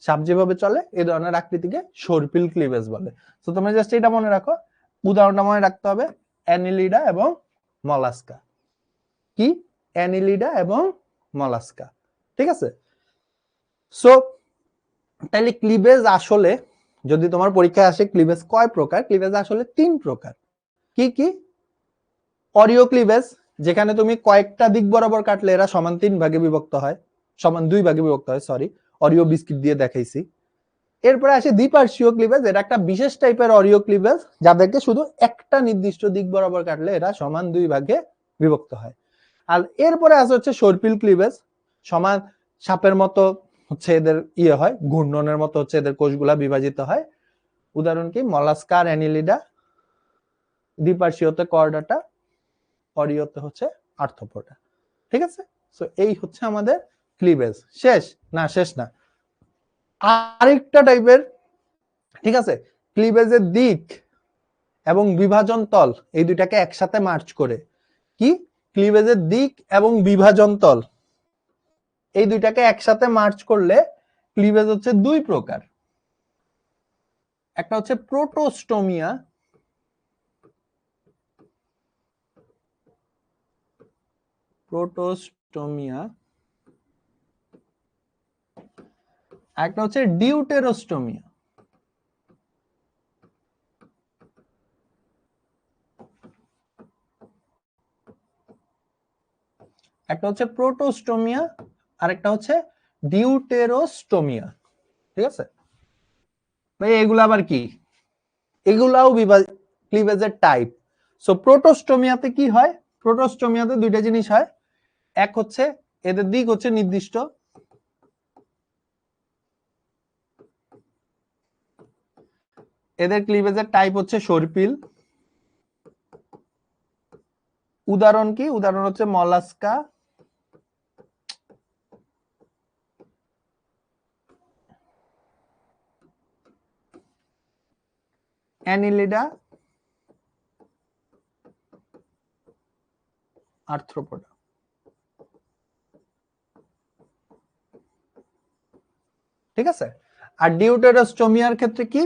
সাপ যেভাবে চলে এই ধরনের আকৃতিকে সর্পিল ক্লিভেজ বলে। তো তোমরা জাস্ট এটা মনে রাখো, উদাহরণটা মনে রাখতে হবে, অ্যানিলিডা এবং মলাস্কা। কি? অ্যানিলিডা এবং মলাস্কা। ঠিক আছে, সো তাহলে ক্লিভেজ আসলে যদি তোমার পরীক্ষায় আসে ক্লিভেজ কয় প্রকার? ক্লিভেজ আসলে 3 প্রকার। কি কি? অরিও ক্লিভেজ, যেখানে তুমি কয়েকটা দিক বরাবর কাটলে এরা সমান 3 ভাগে বিভক্ত হয়, সমান 2 ভাগে বিভক্ত হয়, সরি, অরিও বিস্কিট দিয়ে দেখাইছি। এরপরে আসে দ্বিপার্শ্বীয় ক্লিভেজ, এটা একটা বিশেষ টাইপের অরিও ক্লিভেজ, যাদেরকে শুধু একটা নির্দিষ্ট দিক বরাবর কাটলে এরা সমান 2 ভাগে বিভক্ত হয়। আর এরপরে আছে হচ্ছে সর্পিল ক্লিভেজ, সমান সাপের মতো হচ্ছে এদের ইয়ে হয়, ঘূর্ণনের মতো হচ্ছে এদের কোষগুলা বিভাজিত হয়। উদাহরণ কি? মলাস্কা আর অ্যানিলিডা। দ্বিপার্শ্বীয়তে করডাটা, অরিওতে হচ্ছে আর্থ্রোপোডা। ঠিক আছে, সো এই হচ্ছে আমাদের ক্লিভেজ। শেষ না? শেষ না, আরেকটা টাইপের। ঠিক আছে, ক্লিভেজের দিক এবং বিভাজন তল এই দুইটাকে একসাথে মার্চ করে। কি? ক্লিভেজের দিক এবং বিভাজন তল এই দুইটাকে একসাথে মার্চ করলে ক্লিভেজ হচ্ছে 2 প্রকার। একটা হচ্ছে প্রোটোস্টোমিয়া, প্রোটোস্টোমিয়া, একটা হচ্ছে ডিউটেরোস্টোমিয়া। একটা হচ্ছে প্রোটোস্টোমিয়া আর একটা হচ্ছে ডিউটেরোস্টোমিয়া। ঠিক আছে ভাই, এগুলো আবার কি? এগুলাও ক্লিভেজের টাইপ। সো প্রোটোস্টোমিয়াতে কি হয়? প্রোটোস্টোমিয়াতে দুইটা জিনিস হয়। এক হচ্ছে এদের দিক হচ্ছে নির্দিষ্ট, এদের ক্লিভেজের টাইপ হচ্ছে সর্পিল। উদাহরণ কি? উদাহরণ হচ্ছে মলাস্কা, অ্যানিলিডা, আর্থ্রোপোডা। ঠিক আছে। আর ডিউটেরোস্টোমিয়ার ক্ষেত্রে কি?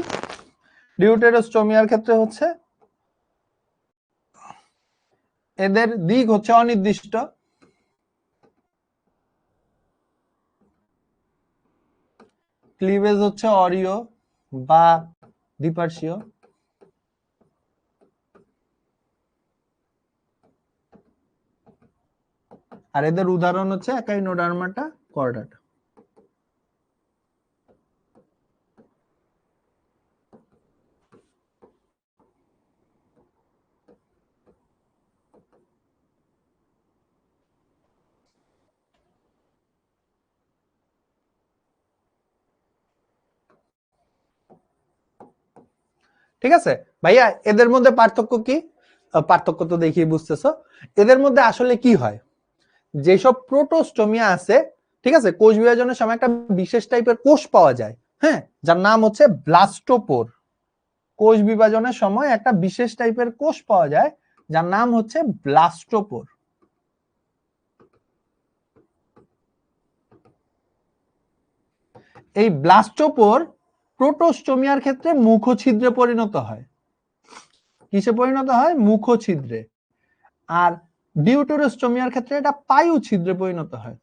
ডিউটেরোস্টোমিয়ার ক্ষেত্রে হচ্ছে এদের দিক হচ্ছে অনির্দিষ্ট, ক্লিভেজ হচ্ছে অরিও বা দ্বিপার্শ্বীয়, আর এদের উদাহরণ হচ্ছে একাইনোডার্মাটা, কর্ডাটা। ঠিক আছে ভাইয়া, এদের মধ্যে পার্থক্য কি? পার্থক্য তো দেখিয়ে বুঝতেছো। এদের মধ্যে আসলে কি হয়, যেসব প্রোটোস্টোমিয়া আছে, ঠিক আছে, কোষ বিভাজনের সময় একটা বিশেষ টাইপের কোষ পাওয়া যায়, হ্যাঁ, যার নাম হচ্ছে ব্লাস্টোপোর। কোষ বিভাজনের সময় একটা বিশেষ টাইপের কোষ পাওয়া যায় যার নাম হচ্ছে ব্লাস্টোপোর। এই ব্লাস্টোপোর প্রোটোস্টোমিয়ার ক্ষেত্রে মুখছিদ্রে পরিণত হয়। কিসে পরিণত হয়? মুখছিদ্রে। আর ডিউটেরোস্টোমিয়ার ক্ষেত্রে এটা পায়ু ছিদ্রে পরিণত হয়।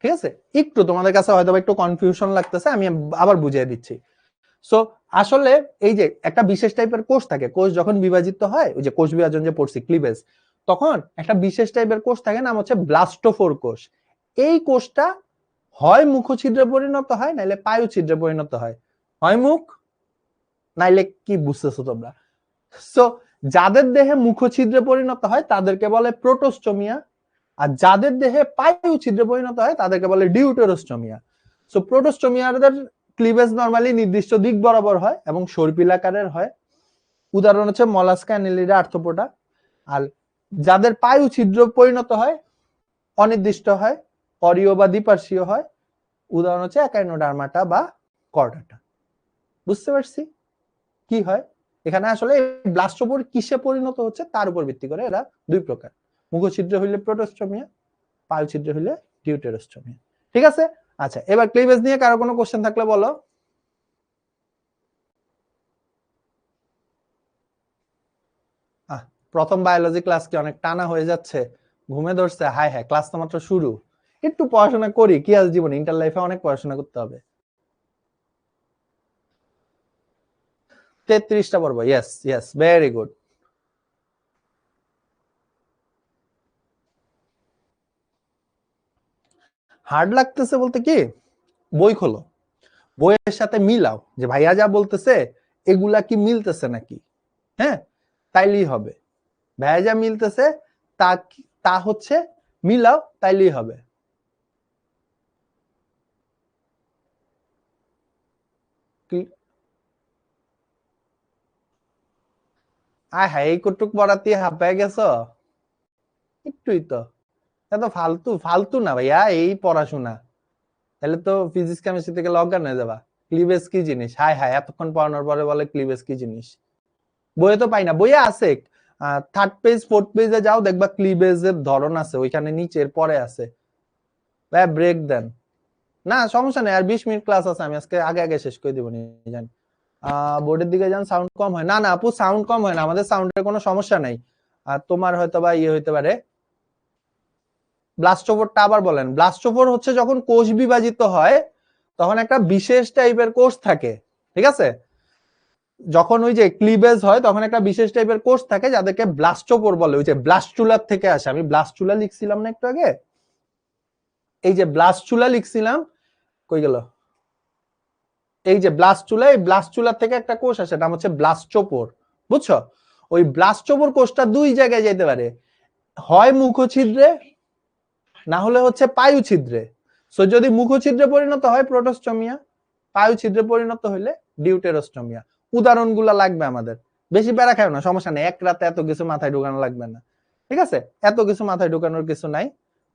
ঠিক আছে, একটু তোমাদের কাছে হয়তো একটু কনফিউশন লাগতেছে, আমি আবার বুঝিয়ে দিচ্ছি। সো আসলে এই যে একটা বিশেষ টাইপের কোষ থাকে, কোষ যখন বিভাজিত হয়, ওই যে কোষ বিভাজন যে পড়ছি ক্লিভেজ, তখন একটা বিশেষ টাইপের কোষ থাকে, নাম হচ্ছে ব্লাস্টোফোর কোষ। এই কোষটা হয় মুখছিদ্রে পরিণত হয়, নাইলে পায়ু ছিদ্রে পরিণত হয়। হয় মুখ, নাইলে কি বুঝতেছো তোমরা? সো যাদের দেহে মুখছিদ্রে পরিণত হয় তাদেরকে বলে প্রোটোস্টোমিয়া, আর যাদের দেহে পায়ু ছিদ্রে পরিণত হয় তাদেরকে বলে ডিউটেরোস্টোমিয়া। সো প্রোটোস্টোমিয়াদের ক্লিভেজ নরমালি নির্দিষ্ট দিক বরাবর হয় এবং সর্পিল আকারের হয়। উদাহরণ হচ্ছে মলাস্কা, অ্যানিলিডা, আর্থ্রোপোডা। আর যাদের পায়ু ছিদ্র পরিণত হয়, অনির্দিষ্ট হয়, অরিও বা দ্বিপার্শ্বীয় হয়, উদাহরণ হচ্ছে একাইনোডার্মাটা বা কর্ডাটা। বুঝতে পারছি কি হয় এখানে? আসলে ব্লাস্টোপোর কিসে পরিণত হচ্ছে তার উপর ভিত্তি করে এরা দুই প্রকার। মুখছিদ্র হইলে প্রোটোস্টোমিয়া, পায়ু ছিদ্র হইলে ডিউটেরোস্টোমিয়া। ঠিক আছে। আচ্ছা, এবার ক্লিভেজ নিয়ে কারো কোনো কোশ্চেন থাকলে বলো। প্রথম বায়োলজি ক্লাস কি অনেক টানা হয়ে যাচ্ছে? ঘুমে ধরছে? হায় হ্যাঁ, ক্লাস তো মাত্র শুরু। একটু পড়াশোনা করি, কি আজ জীবনে, ইন্টার লাইফে অনেক পড়াশোনা করতে হবে। 33টা পড়বো? Yes yes, very good. Hard লাগতেছে বলতে কি, বই খোলো, বইয়ের সাথে মিলাও যে ভাইয়া যা বলতেছে এগুলা কি মিলতেছে নাকি, হ্যাঁ, তাইলেই হবে। ভাইয়া যা মিলতেছে তা তা হচ্ছে মিলাও, তাইলেই হবে। আয় হ্যাঁ, এই কটুক পড়াতে হাঁপায় গেছো? একটুই তো, এত ফালতু ফালতু না ভাইয়া এই পড়াশোনা। তাহলে তো ফিজিক্স কেমিস্ট্রি থেকে অজ্ঞান হয়ে যাবা। ক্লিভেজ কি জিনিস? হায় হায়, এতক্ষণ পড়ানোর পরে বলে ক্লিভেজ কি জিনিস। বইয়ে তো পাই না, বইয়ে আছে। 3rd পেজ 4th পেজে যাও, দেখবা ক্লিভেজের ধরন আছে ওইখানে, নিচের পরে আছে। ভাইয়া ব্রেক দেন না, সমস্যা নেই, আর 20 মিনিট ক্লাস আছে, আমি আজকে আগে আগে শেষ করে দিব নি। জান বোর্ডের দিকে যান, সাউন্ড কম হয় না। না আপু, সাউন্ড কম হয় না, আমাদের সাউন্ডের কোনো সমস্যা নাই। আর তোমার হয়তো বা ইয়ে হইতে পারে। ব্লাস্টোফোরটা আবার বলেন। ব্লাস্টোফোর হচ্ছে যখন কোষ বিভাজিত হয় তখন একটা বিশেষ টাইপের কোষ থাকে, ঠিক আছে। যখন ওই যে ক্লিভেজ হয় তখন একটা বিশেষ টাইপের কোষ থাকে যাদেরকে ব্লাস্টোপোর বলে, ওই যে ব্লাস্টুলার থেকে আসে। আমি ব্লাস্টুলা লিখছিলাম না একটু আগে, এই যে ব্লাস্টুলা লিখছিলাম, কই গেল, এই যে ব্লাস্টুলা, এই ব্লাস্টুলার থেকে একটা কোষ আসে, নাম হচ্ছে ব্লাস্টোপোর, বুঝছো? ওই ব্লাস্টোপোর কোষটা দুই জায়গায় যেতে পারে, হয় মুখছিদ্রে, না হলে হচ্ছে পায়ু ছিদ্রে। সো যদি মুখছিদ্রে পরিণত হয় প্রোটোস্টোমিয়া, পায়ু ছিদ্রে পরিণত হইলে ডিউটেরোস্টোমিয়া। উদাহরণগুলো লাগবে আমাদের, বেশি প্যারা খায় না, সমস্যা নেই, এক রাতে এত কিছু মাথায় ঢুকানো লাগবে না, ঠিক আছে? এত কিছু মাথায় ঢুকানোর কিছু নাই,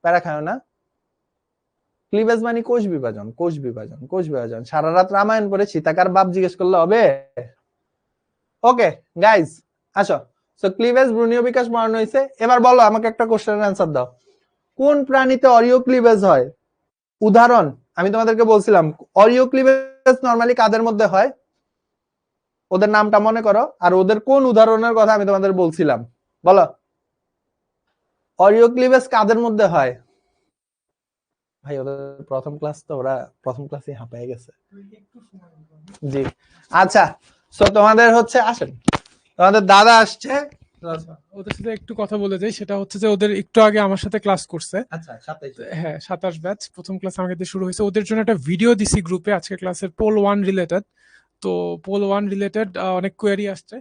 প্যারা খায় না। ক্লিভেজ মানে কোষ বিভাজন, কোষ বিভাজন, কোষ বিভাজন। সারা রাত রামায়ণ পড়ে সীতাকার বাপ জিজ্ঞেস করলে হবে? ওকে গাইজ, আসো। সো ক্লিভেজ ভ্রূণীয় বিকাশ পড়ানো হয়েছে। এবার বলো আমাকে একটা কোশ্চেনের অ্যান্সার দাও, কোন প্রাণীতে অরিও ক্লিভেজ হয়? উদাহরণ আমি তোমাদেরকে বলছিলাম, অরিও ক্লিভেজ নরমালি কাদের মধ্যে হয়? ওদের নামটা মনে করো, আর ওদের কোন উদাহরণের কথা আমি তোমাদের বলছিলাম, বলো। অরিও ক্লিভেজ কাদের মধ্যে হয়? ভাই ওদের প্রথম ক্লাস তো, ওরা প্রথম ক্লাসে হাঁপায় গেছে। জি, আচ্ছা। সো তোমাদের হচ্ছে, আসেন, তোমাদের দাদা আসছে, আচ্ছা, ওদের সাথে একটু কথা বলে যাই। সেটা হচ্ছে যে ওদের একটু আগে আমার সাথে ক্লাস করছে। আচ্ছা 27 হ্যাঁ, 27 ব্যাচ, প্রথম ক্লাস আমাকে দিয়ে শুরু হয়েছে। ওদের জন্য একটা ভিডিও দিছি গ্রুপে আজকে ক্লাসের পোল 1 রিলেটেড। তো পোল 1 রিলেটেড অনেক কোয়েরি আসছে,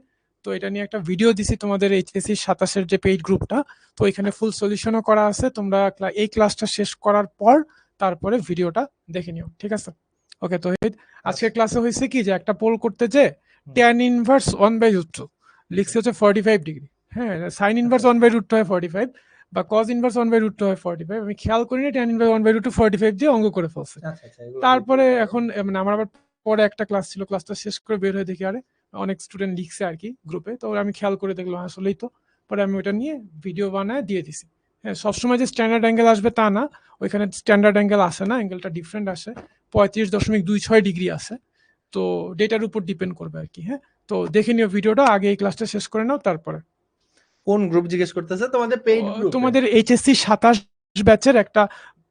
তো এটা নিয়ে একটা ভিডিও দিছি তোমাদের এইচএসসি 27 এর যে পেইড গ্রুপটা। তো এখানে ফুল সলিউশনও করা আছে, তোমরা এই ক্লাসটা শেষ করার পর তারপরে ভিডিওটা দেখে নিও, ঠিক আছে? ওকে, তো আজকে ক্লাসে হয়েছে কি যে একটা পোল করতে যে tan ইনভার্স 1/√2 লিখছে হচ্ছে 45 ডিগ্রি। হ্যাঁ, সাইন ইনভার্স 1/√2 হয় 45, বা কজ ইনভার্স 1/√2 হয় 45। আমি খেয়াল করিনি, tan ইনভার্স 1/√2 45 দিয়ে অঙ্ক করে ফেলছে। তারপরে এখন মানে আমার আবার পরে একটা ক্লাস ছিল, ক্লাসটা শেষ করে বের হয়ে দেখি আরে অনেক স্টুডেন্ট লিখছে আর কি গ্রুপে। তো আমি খেয়াল করে দেখলাম আসলেই তো। পরে আমি ওটা নিয়ে ভিডিও বানায় দিয়ে দিছি। হ্যাঁ, সবসময় যে স্ট্যান্ডার্ড অ্যাঙ্গেল আসবে তা না, ওইখানে স্ট্যান্ডার্ড অ্যাঙ্গেল আসে না, অ্যাঙ্গেলটা ডিফারেন্ট আসে, 35.26 ডিগ্রি আসে। তো ডেটার উপর ডিপেন্ড করবে আর কি। হ্যাঁ, তো দেখে নিও ভিডিওটা, আগে এই ক্লাসটা শেষ করে নাও তারপরে। কোন গ্রুপ জিজ্ঞেস করতেছে? তোমাদের পেইড গ্রুপ? তোমাদের এইচএসসি 27 ব্যাচের একটা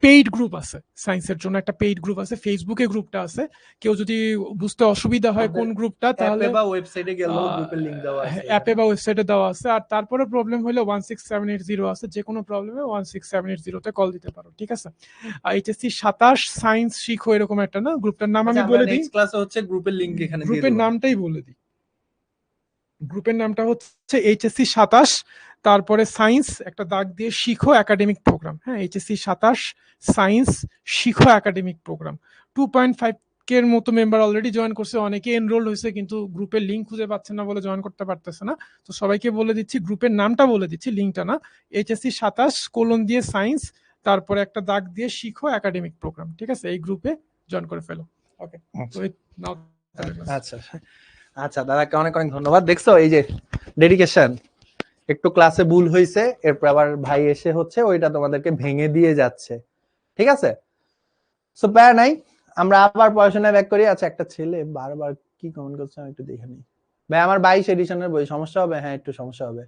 পেইড গ্রুপ আছে, সায়েন্সের জন্য একটা পেইড গ্রুপ আছে, ফেসবুকে গ্রুপটা আছে। কেউ যদি বুঝতে অসুবিধা হয় কোন গ্রুপটা, তাহলে অ্যাপে বা ওয়েবসাইটে গেলেও গ্রুপের লিংক দেওয়া আছে, অ্যাপে বা ওয়েবসাইটে দেওয়া আছে। আর তারপরে প্রবলেম হলে 16780 আছে, যে কোনো প্রবলেমে 16780 তে কল দিতে পারো, ঠিক আছে? এইচএসসি 27 সায়েন্স শিখো, এরকম একটা না, গ্রুপটার নাম আমি বলে দিই। নেক্সট ক্লাসে হচ্ছে গ্রুপের লিংক এখানে দিয়ে গ্রুপের দেব। নামটাই বলে দিই, গ্রুপের নামটা হচ্ছে এইচএসসি 27, তারপরে সায়েন্স একটা দাগ দিয়ে শিখো একাডেমিক প্রোগ্রাম। হ্যাঁ, এইচএসসি 27 সায়েন্স শিখো একাডেমিক প্রোগ্রাম। 2.5 এর মতো মেম্বার অলরেডি জয়েন করছে, অনেকে এনরোল হয়েছে কিন্তু গ্রুপের লিঙ্ক খুঁজে পাচ্ছে না বলে জয়েন করতে পারতেছে না। তো সবাইকে বলে দিচ্ছি, গ্রুপের নামটা বলে দিচ্ছি, লিঙ্কটা না, এইচএসসি 27 কোলন দিয়ে সায়েন্স, তারপরে একটা দাগ দিয়ে শিখো একাডেমিক প্রোগ্রাম, ঠিক আছে? এই গ্রুপে জয়েন করে ফেলো। ওকে, তো নাও। আচ্ছা আচ্ছা, দাদাকে অনেক অনেক ধন্যবাদ। দেখছো এই যে ডেডিকেশন, একটু ক্লাসে ভুল হয়েছে, এরপর আবার ভাই এসে হচ্ছে ওইটা তোমাদেরকে ভেঙে দিয়ে যাচ্ছে, ঠিক আছে? সো প্যারা নাই, আমরা আবার পড়াশোনায় ব্যাক করি। আচ্ছা, একটা ছেলে বারবার কি কমেন্ট করছে আমি একটু দেখে নিই। ভাই আমার 22 এডিশনের বই, সমস্যা হবে? হ্যাঁ একটু সমস্যা হবে।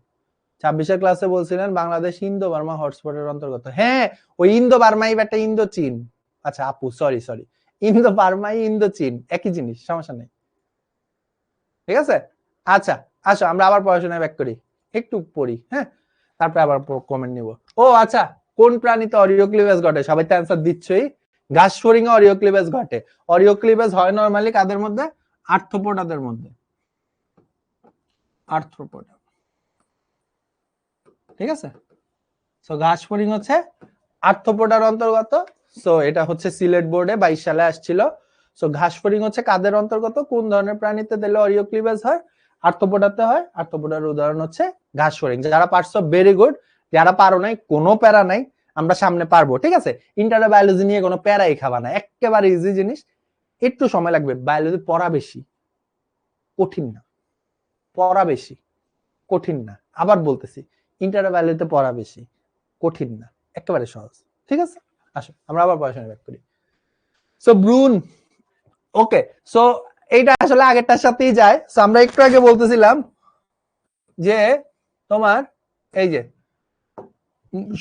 26 এর ক্লাসে বলছিলেন বাংলাদেশ ইন্দো বার্মা হটস্পটের অন্তর্গত। হ্যাঁ, ওই ইন্দো বার্মাই একটা ইন্দো চীন। আচ্ছা আপু, সরি ইন্দো বার্মাই ইন্দো চীন একই জিনিস, সমস্যা নেই, ঠিক আছে? আচ্ছা, আসো আমরা আবার পড়াশোনায় ব্যাক করি, একটু পড়ি, হ্যাঁ, তারপরে আবার কমেন্ট নিব। ও আচ্ছা, কোন প্রাণীতে অরিও ক্লিভেজ ঘটে? সবাই তো অ্যান্সার দিচ্ছই। ঘাস ফড়িংয়ে অরিও ক্লিভেজ ঘটে। অরিও ক্লিভেজ হয় নরমালি কাদের মধ্যে? আর্থ্রোপোডাদের মধ্যে, আর্থ্রোপোডা, ঠিক আছে? সো ঘাস ফড়িং হচ্ছে আর্থ্রোপোডার অন্তর্গত। সো এটা হচ্ছে সিলেট বোর্ডে 22 সালে আসছিল। সো ঘাস ফড়িং হচ্ছে কাদের অন্তর্গত? কোন ধরনের প্রাণীতে দিলে অরিও ক্লিভেজ হয়? আর্থ্রোপোডাতে হয়। আর্থ্রোপোডার উদাহরণ হচ্ছে ঘাস ফড়িং। যারা পারছো ভেরি গুড, যারা পারো নাই কোনো প্যারা নাই, আমরা সামনে পারবো, ঠিক আছে? ইন্টার বায়োলজি নিয়ে কোনো প্যারাই খাবা না, একেবারে ইজি জিনিস। একটু সময় লাগবে, বায়োলজি পড়া বেশি, কঠিন না। পড়া বেশি, কঠিন না। আবার বলতেছি, ইন্টার বায়োলজিতে পড়া বেশি, কঠিন না, একেবারে সহজ, ঠিক আছে? আসো আমরা আবার পড়াশোনা ব্যাক করি। সো ব্রুন, ওকে, সো এইটা আসলে আগেরটার সাথেই যায়। সো আমরা একটু আগে বলতেছিলাম যে তোমার এই যে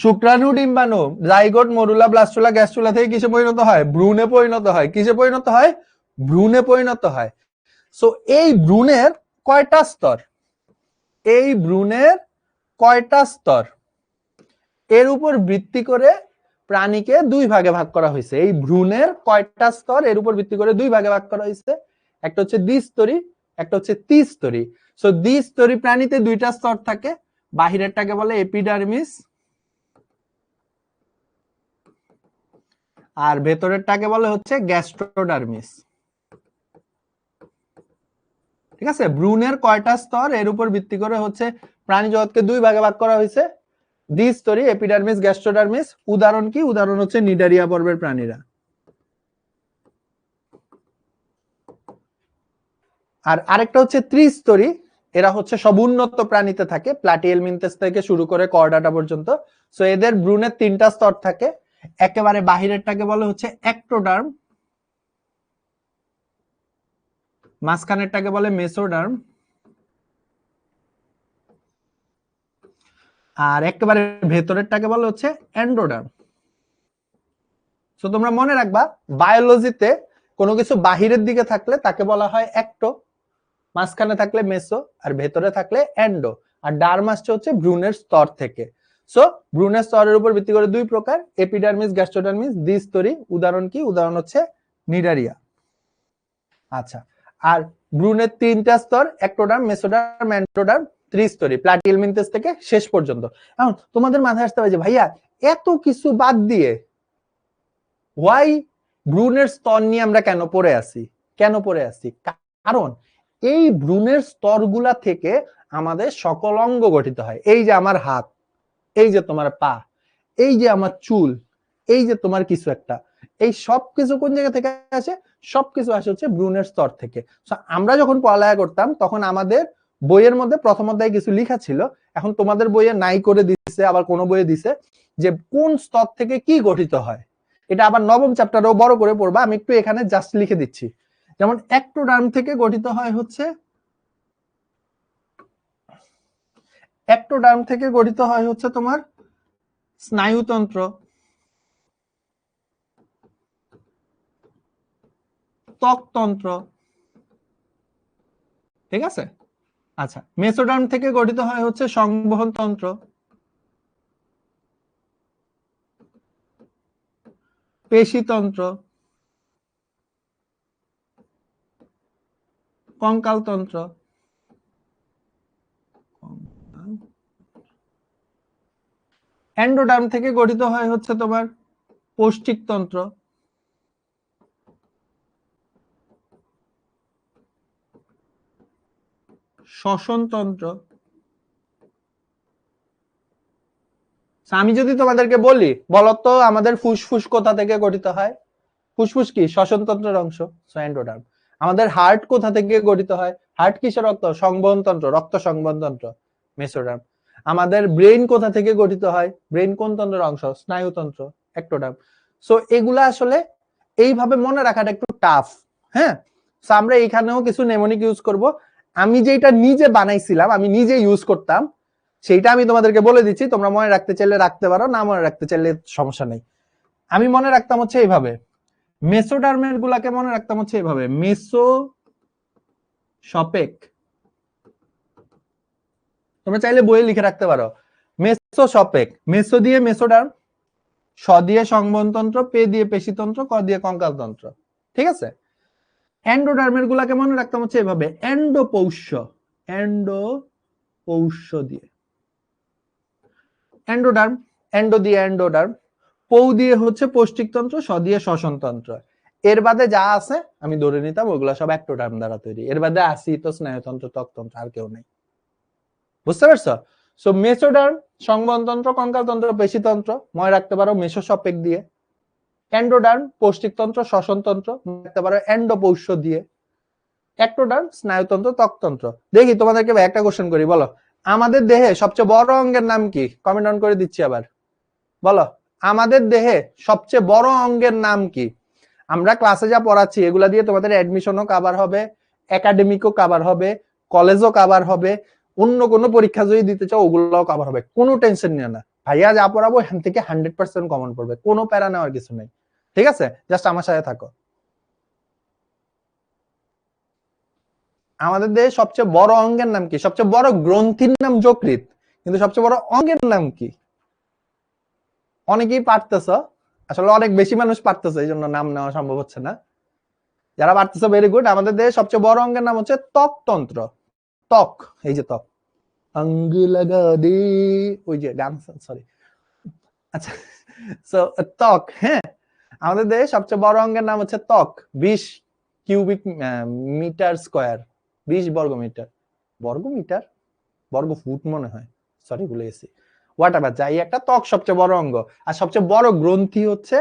শুক্রাণু ডিম্বাণু জাইগোট মরুলা ব্লাস্টুলা গ্যাস্টুলা থেকে কিসে পরিণত হয়? ভ্রূণে পরিণত হয়। কিসে পরিণত হয়? ভ্রূণে পরিণত হয়। সো এই ভ্রূণের কয়টা স্তর? এই ভ্রূণের কয়টা স্তর, এর উপর ভিত্তি করে প্রাণীকে দুই ভাগে ভাগ করা হয়েছে। এই ভ্রূণের কয়টা স্তর, এর উপর ভিত্তি করে দুই ভাগে ভাগ করা হয়েছে। একটা হচ্ছে দ্বিস্তরী, একটা হচ্ছে ত্রিস্তরী। সো দ্বিস্তরী প্রাণীতে দুইটা স্তর থাকে, বাহিরেরটাকে বলে এপিডার্মিস আর ভেতরেরটাকে বলে হচ্ছে গ্যাস্ট্রোডার্মিস। ঠিক আছে, ভ্রূণের কয়টা স্তর এর উপর ভিত্তি করে হচ্ছে প্রাণী জগৎকে দুই ভাগে ভাগ করা হয়েছে, দ্বিস্তরী, এপিডার্মিস, গ্যাস্ট্রোডার্মিস। উদাহরণ কি? উদাহরণ হচ্ছে নিডারিয়া পর্বের প্রাণীরা। আর আরেকটা হচ্ছে ত্রিস্তরী, এরা হচ্ছে সব উন্নত প্রাণীতে থাকে, প্লাটিহেলমিনথেস থেকে শুরু করে কর্ডাটা পর্যন্ত। সো এদের ভ্রূণের তিনটা স্তর থাকে, একেবারে বাহিরেরটাকে বলে হচ্ছে অ্যাক্টোডার্ম, মাঝখানেরটাকে বলে মেসোডার্ম, আর একেবারে ভেতরেরটাকে বলে হচ্ছে এন্ডোডার্ম। তো তোমরা মনে রাখবা, বায়োলজিতে কোনো কিছু বাহিরের দিকে থাকলে তাকে বলা হয় অ্যাক্টো, মাঝখানে থাকলে মেসো, আর ভেতরে থাকলে এন্ডো। আর ডার্ম আসছে হচ্ছে ভ্রূণের স্তর থেকে। সো ভ্রূণের স্তরের উপর ভিত্তি করে দুই প্রকার, এপিডার্মিস, গ্যাস্ট্রোডার্মিস, দ্বিস্তরী। উদাহরণ কি? উদাহরণ হচ্ছে নিডারিয়া। আচ্ছা, আর ভ্রূণের তিনটা স্তর, অ্যাক্টোডার্ম, মেসোডার্ম, এন্ডোডার্ম, ত্রিস্তরী, প্লাটিহেলমিনথেস থেকে শেষ পর্যন্ত। এখন তোমাদের মাথায় আসতে হবে যে ভাইয়া এত কিছু বাদ দিয়ে ওয়াই ভ্রূণের স্তর নিয়ে আমরা কেন পড়ে আছি? কারণ এই ভ্রূণের স্তরগুলা থেকে আমাদের সকল অঙ্গ গঠিত হয়। এই যে আমার হাত, এই যে তোমার পা, এই যে আমার চুল, এই যে তোমার কিছু একটা, এই সবকিছু কোন জায়গা থেকে আসে? সবকিছু আসে হচ্ছে ভ্রূণের স্তর থেকে। আমরা যখন পড়ালেখা করতাম তখন আমাদের বইয়ের মধ্যে প্রথম অধ্যায়ে কিছু লেখা ছিল, এখন তোমাদের বইয়ে নাই করে দিচ্ছে, আবার কোন বইয়ে দিছে যে কোন স্তর থেকে কি গঠিত হয়। এটা আবার নবম চ্যাপ্টারেও বড় করে পড়বা, আমি একটু এখানে জাস্ট লিখে দিচ্ছি। যেমন অ্যাক্টোডার্ম থেকে গঠিত হয় হচ্ছে, অ্যাক্টোডার্ম থেকে গঠিত হয় হচ্ছে তোমার স্নায়ুতন্ত্র, ত্বকতন্ত্র। ঠিক আছে? আচ্ছা, মেসোডার্ম থেকে গঠিত হয় হচ্ছে সংবহন তন্ত্র, পেশিতন্ত্র, কঙ্কালতন্ত্র। এন্ডোডার্ম থেকে গঠিত হয় হচ্ছে তোমার পৌষ্টিকতন্ত্র, শ্বসনতন্ত্র। আমি যদি তোমাদেরকে বলি, বলতো আমাদের ফুসফুস কোথা থেকে গঠিত হয়? ফুসফুস কি? শ্বসনতন্ত্রের অংশ, এন্ডোডার্ম। আমাদের হার্ট কোথা থেকে গঠিত হয়? হার্ট কিসের রক্ত? সংবহন তন্ত্র, রক্ত সংবহন তন্ত্র, মেসোডার্ম। আমাদের ব্রেন কোথা থেকে গঠিত হয়? ব্রেন কোন তন্ত্রের অংশ? স্নায়ুতন্ত্র, অ্যাক্টোডার্ম। সো এগুলা আসলে এইভাবে মনে রাখাটা একটু টাফ। হ্যাঁ, সো আমরা এখানেও কিছু নেমোনিক ইউজ করব। আমি যেটা নিজে বানাইছিলাম, আমি নিজে ইউজ করতাম, সেইটা আমি তোমাদেরকে বলে দিচ্ছি। তোমরা মনে রাখতে চাইলে রাখতে পারো, না মনে রাখতে চাইলে সমস্যা নেই। আমি মনে রাখতাম হচ্ছে এইভাবে, মেসোডার্মের গুলাকে মনে রাখতাম হচ্ছে এইভাবে, মেসো সপেক। তোমরা চাইলে বইয়ে লিখে রাখতে পারো, মেসো সপেক। মেসো দিয়ে মেসোডার্ম, স দিয়ে সংবহনতন্ত্র, পে দিয়ে পেশিতন্ত্র, ক দিয়ে কঙ্কালতন্ত্র। ঠিক আছে? এন্ডোডার্মের গুলাকে মনে রাখতাম হচ্ছে এভাবে, এন্ডোপৌষ্য, এন্ডোপৌষ্য দিয়ে এন্ডোডার্ম, এন্ডো দিয়ে এন্ডোডার্ম, পৌ দিয়ে হচ্ছে পৌষ্টিকতন্ত্র, স দিয়ে শ্বসনতন্ত্র। এর বাদে যা আছে আমি ধরে নিতাম ওগুলা সব অ্যাক্টোডার্ম দ্বারা তৈরি। এর বাদে আসি তো স্নায়ুতন্ত্র, ত্বকতন্ত্র, আর কেউ নেই। বুঝতে পারছো? সো মেসোডার্ম, সংবহনতন্ত্র, কঙ্কালতন্ত্র, পেশিতন্ত্র, মনে রাখতে পারো মেসোসপেক দিয়ে। এন্ডোডার্ম, পৌষ্টিকতন্ত্র, শ্বসনতন্ত্র, মনে রাখতে পারো এন্ডোপৌষ্য দিয়ে। অ্যাক্টোডার্ম, স্নায়ুতন্ত্র, ত্বকতন্ত্র। দেখি তোমাদেরকে একটা কোশ্চেন করি, বলো আমাদের দেহে সবচেয়ে বড় অঙ্গের নাম কি? কমেন্ট অন করে দিচ্ছি আবার। বলো আমাদের দেহে সবচেয়ে বড় অঙ্গের নাম কি? আমরা ক্লাসে যা পড়াচ্ছি এগুলা দিয়ে তোমাদের অ্যাডমিশনও কভার হবে, একাডেমিকও কভার হবে, কলেজও কভার হবে, অন্য কোনো পরীক্ষা যদি দিতে চাও ওগুলোও কভার হবে। কোনো টেনশন নিও না, ভাইয়া যা পড়াবো এখান থেকে 100% কমন পড়বে, কোনো প্যারা নেওয়ার কিছু নেই। ঠিক আছে? জাস্ট আমার সাথে থাকো। আমাদের দেশে সবচেয়ে বড় অঙ্গের নাম কি? সবচেয়ে বড় গ্রন্থির নাম যকৃৎ, কিন্তু সবচেয়ে বড় অঙ্গের নাম কি? অনেকেই পারতেছ, আসলে অনেক বেশি মানুষ পারতেছে, এই জন্য নাম নেওয়া সম্ভব হচ্ছে না। যারা পারতেছে ভেরি গুড। আমাদের দেশে সবচেয়ে বড় অঙ্গের নাম হচ্ছে ত্বকতন্ত্র। ত্বক, এই যে ত্বক, অঙ্গ লাগা দে, ওই যে গান, সরি। আচ্ছা, সো ত্বক, হ্যাঁ, আমাদের দেশে সবচেয়ে বড় অঙ্গের নাম হচ্ছে ত্বক। 20 কিউবিক মিটার স্কয়ার, 20 বর্গমিটার। বর্গমিটার, বর্গ ফুট মনে হয়, সরি ভুলে গেছি। হোয়াট এভার, যাই একটা, ত্বক সবচেয়ে বড় অঙ্গ। আর সবচেয়ে বড় গ্রন্থি হচ্ছে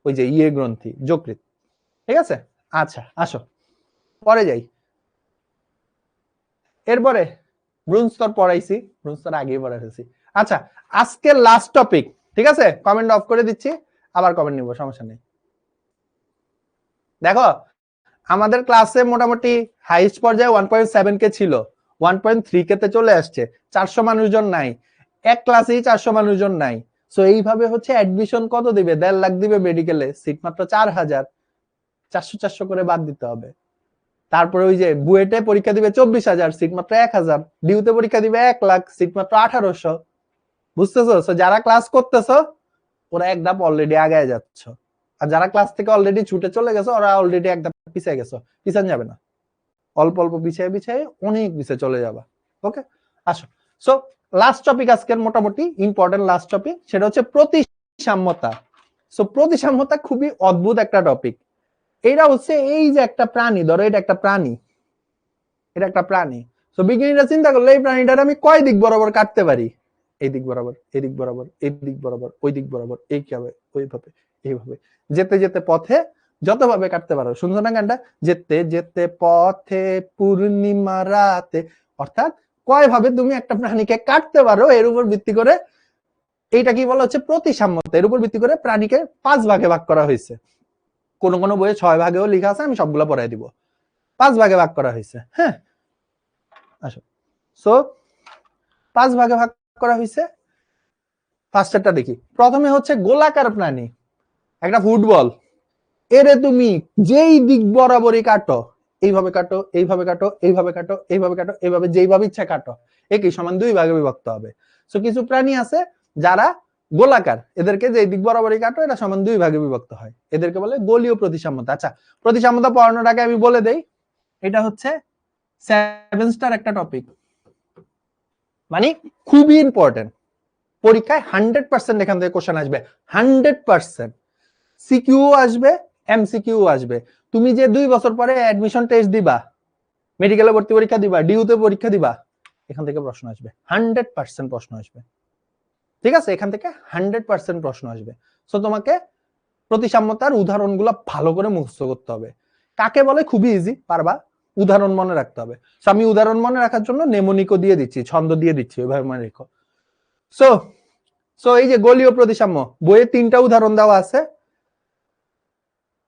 ওই যে গ্রন্থি, যকৃৎ। ঠিক আছে, আচ্ছা আসো পরে যাই। এরপরে ভ্রূণ স্তর পড়াইছি, ভ্রূণ স্তর আগেই পড়াই ফেলছি। আচ্ছা, আজকের লাস্ট টপিক, ঠিক আছে, কমেন্ট অফ করে দিচ্ছি, আবার কমেন্ট নিব, সমস্যা নেই। দেখো, আমাদের ক্লাসে মোটামুটি হাইস্ট পর্যায়ে 1.7 কে ছিল, 1.3 কে তে চলে আসছে। 400 মানুষজন নাই, এক ক্লাসেই 400 মানুষজন নাই। সো এইভাবে হচ্ছে অ্যাডমিশন কত দিবে? 1.5 লাখ দিবে মেডিকেলে, সিট মাত্র 4000, 400 করে বাদ দিতে হবে। তারপরে ওই যে বুয়েটে পরীক্ষা দিবে 24,000, সিট মাত্র 1000। ডিউতে পরীক্ষা দিবে 1 লাখ, সিট মাত্র 1800। বুঝতেছো? যারা ক্লাস করতেছো ওরা এক ধাপ অলরেডি আগায় যাচ্ছ, আর যারা ক্লাস থেকে অলরেডি ছুটে চলে গেছে ওরা অলরেডি এক ধাপ পিছিয়ে গেছো। পিছান যাবে না, অল্প অল্প পিছিয়ে পিছিয়ে অনেক পিছিয়ে চলে যাবা। ওকে, আসো। সো লাস্ট টপিক আজকের, মোটামুটি ইম্পর্টেন্ট লাস্ট টপিক, সেটা হচ্ছে প্রতিসাম্যতা। সো প্রতিসাম্যতা খুবই অদ্ভুত একটা টপিক। এটা হচ্ছে এই যে একটা প্রাণী, ধরো এটা একটা প্রাণী, এটা একটা প্রাণী। তো বিজ্ঞানীরা চিন্তা করলো এই প্রাণীটার আমি কয় দিক বরাবর কাটতে পারি? এই দিক বরাবর, এই দিক বরাবর, এই দিক বরাবর, ওই দিক বরাবর, এইভাবে, ওইভাবে, এইভাবে, যেতে যেতে পথে যতভাবে কাটতে পারো। শুনছো না গানটা? যেতে যেতে পথে পূর্ণিমা রাতে। অর্থাৎ কয় ভাবে তুমি একটা প্রাণীকে কাটতে পারো, এর উপর ভিত্তি করে, এইটা কি বলা হচ্ছে? প্রতিসাম্যতা। এর উপর ভিত্তি করে প্রাণীকে 5 ভাগে ভাগ করা হয়েছে। কোন কোন বইয়ে 6 ভাগেও লেখা আছে, আমি সবগুলো পড়াই দিব। 5 ভাগে ভাগ করা হয়েছে, হ্যাঁ। আসো, সো 5 ভাগে ভাগ করা হয়েছে। ফার্স্টেরটা দেখি। প্রথমে হচ্ছে গোলাকার প্রাণী, একটা ফুটবল। এরে তুমি যেই দিক বরাবরই কাটো, এইভাবে কাটো, এইভাবে কাটো, এইভাবে কাটো, এইভাবে কাটো, এইভাবে যেইভাবে ইচ্ছা কাটো, একই সমান 2 ভাগে বিভক্ত হবে। সো কিছু প্রাণী আছে যারা গোলাকার, এদেরকে যে দিক বরাবরই কাটো এটা সমান 2 ভাগে বিভক্ত হয়, এদেরকে বলে গোলীয় প্রতিসাম্যতা। আচ্ছা, প্রতিসাম্যতা পড়ানোর আগে আমি বলে দেই, এটা হচ্ছে 7 স্টার একটা টপিক, মানে খুবই ইম্পর্টেন্ট। পরীক্ষায় 100% এখান থেকে কোশ্চেন আসবে, 100%। সিকিউ আসবে, এমসিকিউ আসবে। তুমি যে 2 বছর পরে অ্যাডমিশন টেস্ট দিবা, মেডিকেলে ভর্তি পরীক্ষা দিবা, ডিউতে পরীক্ষা দিবা, এখান থেকে প্রশ্ন আসবে, 100% প্রশ্ন আসবে। ঠিক আছে, এখান থেকে 100% প্রশ্ন আসবে। সো তোমাকে প্রতিসাম্যতার উদাহরণগুলো ভালো করে মুখস্থ করতে হবে। কাকে বলে? খুবই ইজি, পারবা। উদাহরণ মনে রাখতে হবে। সো আমি উদাহরণ মনে রাখার জন্য নেমোনিকো দিয়ে দিচ্ছি, ছন্দ দিয়ে দিচ্ছি, ওইভাবে মনে রেখো। সো সো এই যে গোলীয় প্রতিসাম্য, বইয়ে 3টা উদাহরণ দেওয়া আছে,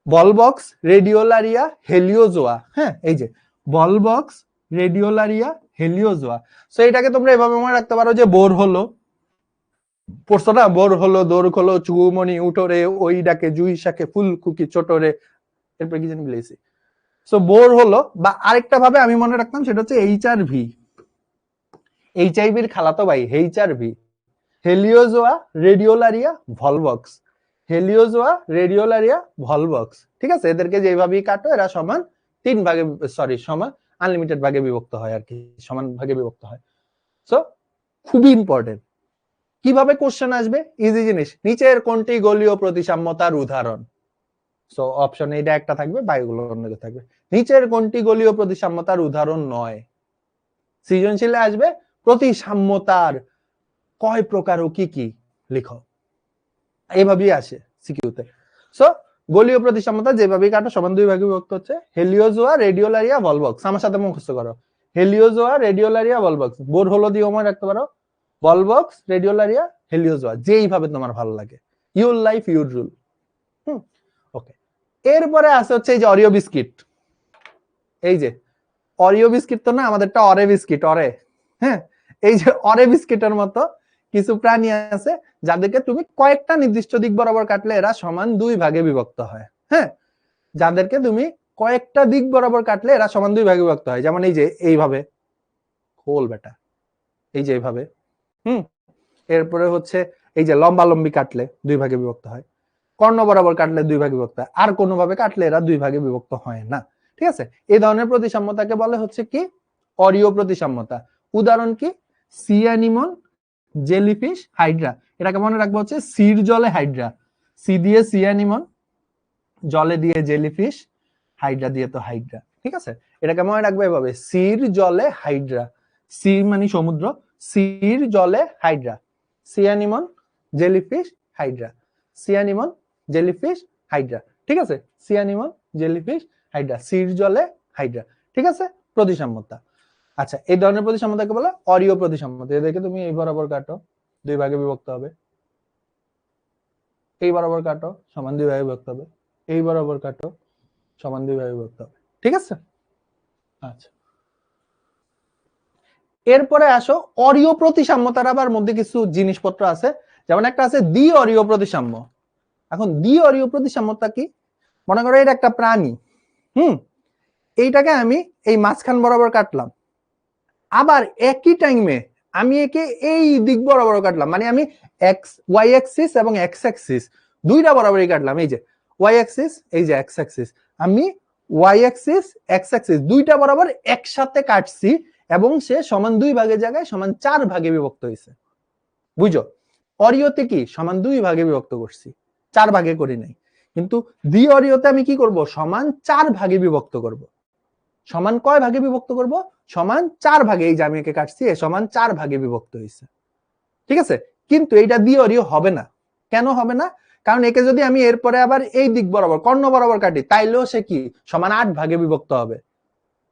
বলবক্স, রেডিওলারিয়া, হেলিওজোয়া। হ্যাঁ, এই যে বলবক্স, রেডিওলারিয়া, হেলিওজোয়া। সো এটাকে তোমরা এভাবে মনে রাখতে পারো যে বোর হলো, পড়ছো না? বোর হলো, দৌড় হলো, চুমনি উঠোরে, ওই ডাকে জুই শাকে ফুল কুকি ছোটরে, এরপর কি জানি বলেছি। সো বোর হলো, বা আরেকটা ভাবে আমি মনে রাখতাম, সেটা হচ্ছে এইচআরভি, এইচআইভির খালাতো ভাই, HRV. Heliozoa, radiolaria, volvox, heliozoa, radiolaria, volvox. ঠিক আছে, এদেরকে যেভাবেই কাটো এরা সমান 3 ভাগে, সরি সমান আনলিমিটেড ভাগে বিভক্ত হয়, আর কি সমান ভাগে বিভক্ত হয়। সো খুবই ইম্পর্টেন্ট। কিভাবে কোশ্চেন আসবে? ইজি জিনিস, নিচের কোনটি গোলীয় প্রতিসাম্যতার উদাহরণ? সো অপশন এইটা একটা থাকবে, বাকিগুলো অন্যদিকে থাকবে। নিচের কোনটি গোলীয় প্রতিসাম্যতার উদাহরণ নয়? সৃজনশীলে আসবে প্রতিসাম্যতার কয় প্রকার ও কি কি, লিখো। এইভাবেই আসে সিকিউতে। সো গোলীয় প্রতিসাম্যতা যেভাবেই কাটো সমান 2 ভাগে বিভক্ত হচ্ছে, হেলিওজোয়া, রেডিওলারিয়া, ভলবক্স। আমার সাথে মুখস্থ করো, হেলিওজোয়া, রেডিওলারিয়া, ভলবক্স। বোর হলো দিয়ে মনে রাখতে পারো, ভলবক্স, রেডিওলারিয়া, হেলিওজোয়া, যেইভাবে তোমার ভালো লাগে। Your life your rule. Okay, এরপরে আছে হচ্ছে এই যে অরিও বিস্কিট। এই যে অরিও বিস্কিট তো না, আমাদেরটা অরে বিস্কিট, অরে। হ্যাঁ, এই যে অরে বিস্কিটের মতো কিছু প্রাণী আছে যাদেরকে তুমি কয়েকটা নির্দিষ্ট দিক বরাবর কাটলে এরা সমান 2 ভাগে বিভক্ত হয়। হ্যাঁ, যাদেরকে তুমি কয়েকটা দিক বরাবর কাটলে এরা সমান দুই ভাগে বিভক্ত হয়। যেমন এই যে এইভাবে, খোল বেটা, এই যে এইভাবে, এরপরে হচ্ছে এই যে লম্বা লম্বি কাটলে দুই ভাগে বিভক্ত হয়, কর্ণ বরাবর কাটলে দুই ভাগে বিভক্ত হয়, আর কোনো ভাবে কাটলে এরা দুই ভাগে বিভক্ত হয় না। ঠিক আছে, এই ধরনের প্রতিসাম্যতাকে বলে হচ্ছে কি অরীয় প্রতিসাম্যতা। উদাহরণ কি? Sea anemone, jellyfish, hydra. এটাকে মনে রাখবো হচ্ছে সির জলে হাইড্রা, সি দিয়ে সি অ্যানিমন, জলে দিয়ে জেলিফিশ, হাইড্রা দিয়ে তো হাইড্রা। ঠিক আছে, এটাকে মনে রাখবো এভাবে, সির জলে হাইড্রা, সি মানে সমুদ্র, সির জলে hydra, sea anemone, jellyfish, hydra, sea anemone, jellyfish, hydra. ঠিক আছে, সি অ্যানিমন, জেলিফিশ, হাইড্রা, সির জলে হাইড্রা। ঠিক আছে, প্রতিসাম্যতা। আচ্ছা, এই ধরনের প্রতিসাম্যতাকে বলে অরীয় প্রতিসাম্যতা। এদেরকে তুমি এই বরাবর কাটো, দুই ভাগে বিভক্ত হবে, এই বরাবর কাটো সমান দুই ভাগে বিভক্ত হবে, এই বরাবর কাটো সমান দুই ভাগে বিভক্ত হবে। ঠিক আছে, আচ্ছা, এরপরে আসো অরীয় প্রতিসাম্যতার আবার মধ্যে কিছু জিনিসপত্র আছে। যেমন একটা আছে দ্বি অরীয় প্রতিসাম্য। এখন দ্বি অরীয় প্রতিসাম্যতা কি? মনে করো এটা একটা প্রাণী, এইটাকে আমি এই মাঝখান বরাবর কাটলাম, আবার একই টাইমে আমি একে এই দিক বরাবর কাটলাম, মানে আমি এক্স ওয়াই অ্যাক্সিস এবং এক্স অ্যাক্সিস দুইটা বরাবরই কাটলাম। এই যে ওয়াই অ্যাক্সিস, এই যে এক্স অ্যাক্সিস, আমি ওয়াই অ্যাক্সিস এক্স অ্যাক্সিস দুইটা বরাবর একসাথে কাটছি এবং সে সমান দুই ভাগের জায়গায় সমান চার ভাগে বিভক্ত হয়েছে। বুঝো, অরীয়তে কি সমান দুই ভাগে বিভক্ত করছি, চার ভাগে করি নাই। কিন্তু দ্বি অরীয়তে আমি কি করব? সমান চার ভাগে বিভক্ত করব। সমান কয় ভাগে বিভক্ত করব? সমান চার ভাগে। এই যে আমি একে কাটছি, এ সমান চার ভাগে বিভক্ত হয়েছে। ঠিক আছে, কিন্তু এইটা দ্বি অরীয় হবে না। কেন হবে না? কারণ একে যদি আমি এরপরে আবার এই দিক বরাবর কর্ণ বরাবর কাটি, তাইলেও সে কি সমান আট ভাগে বিভক্ত হবে।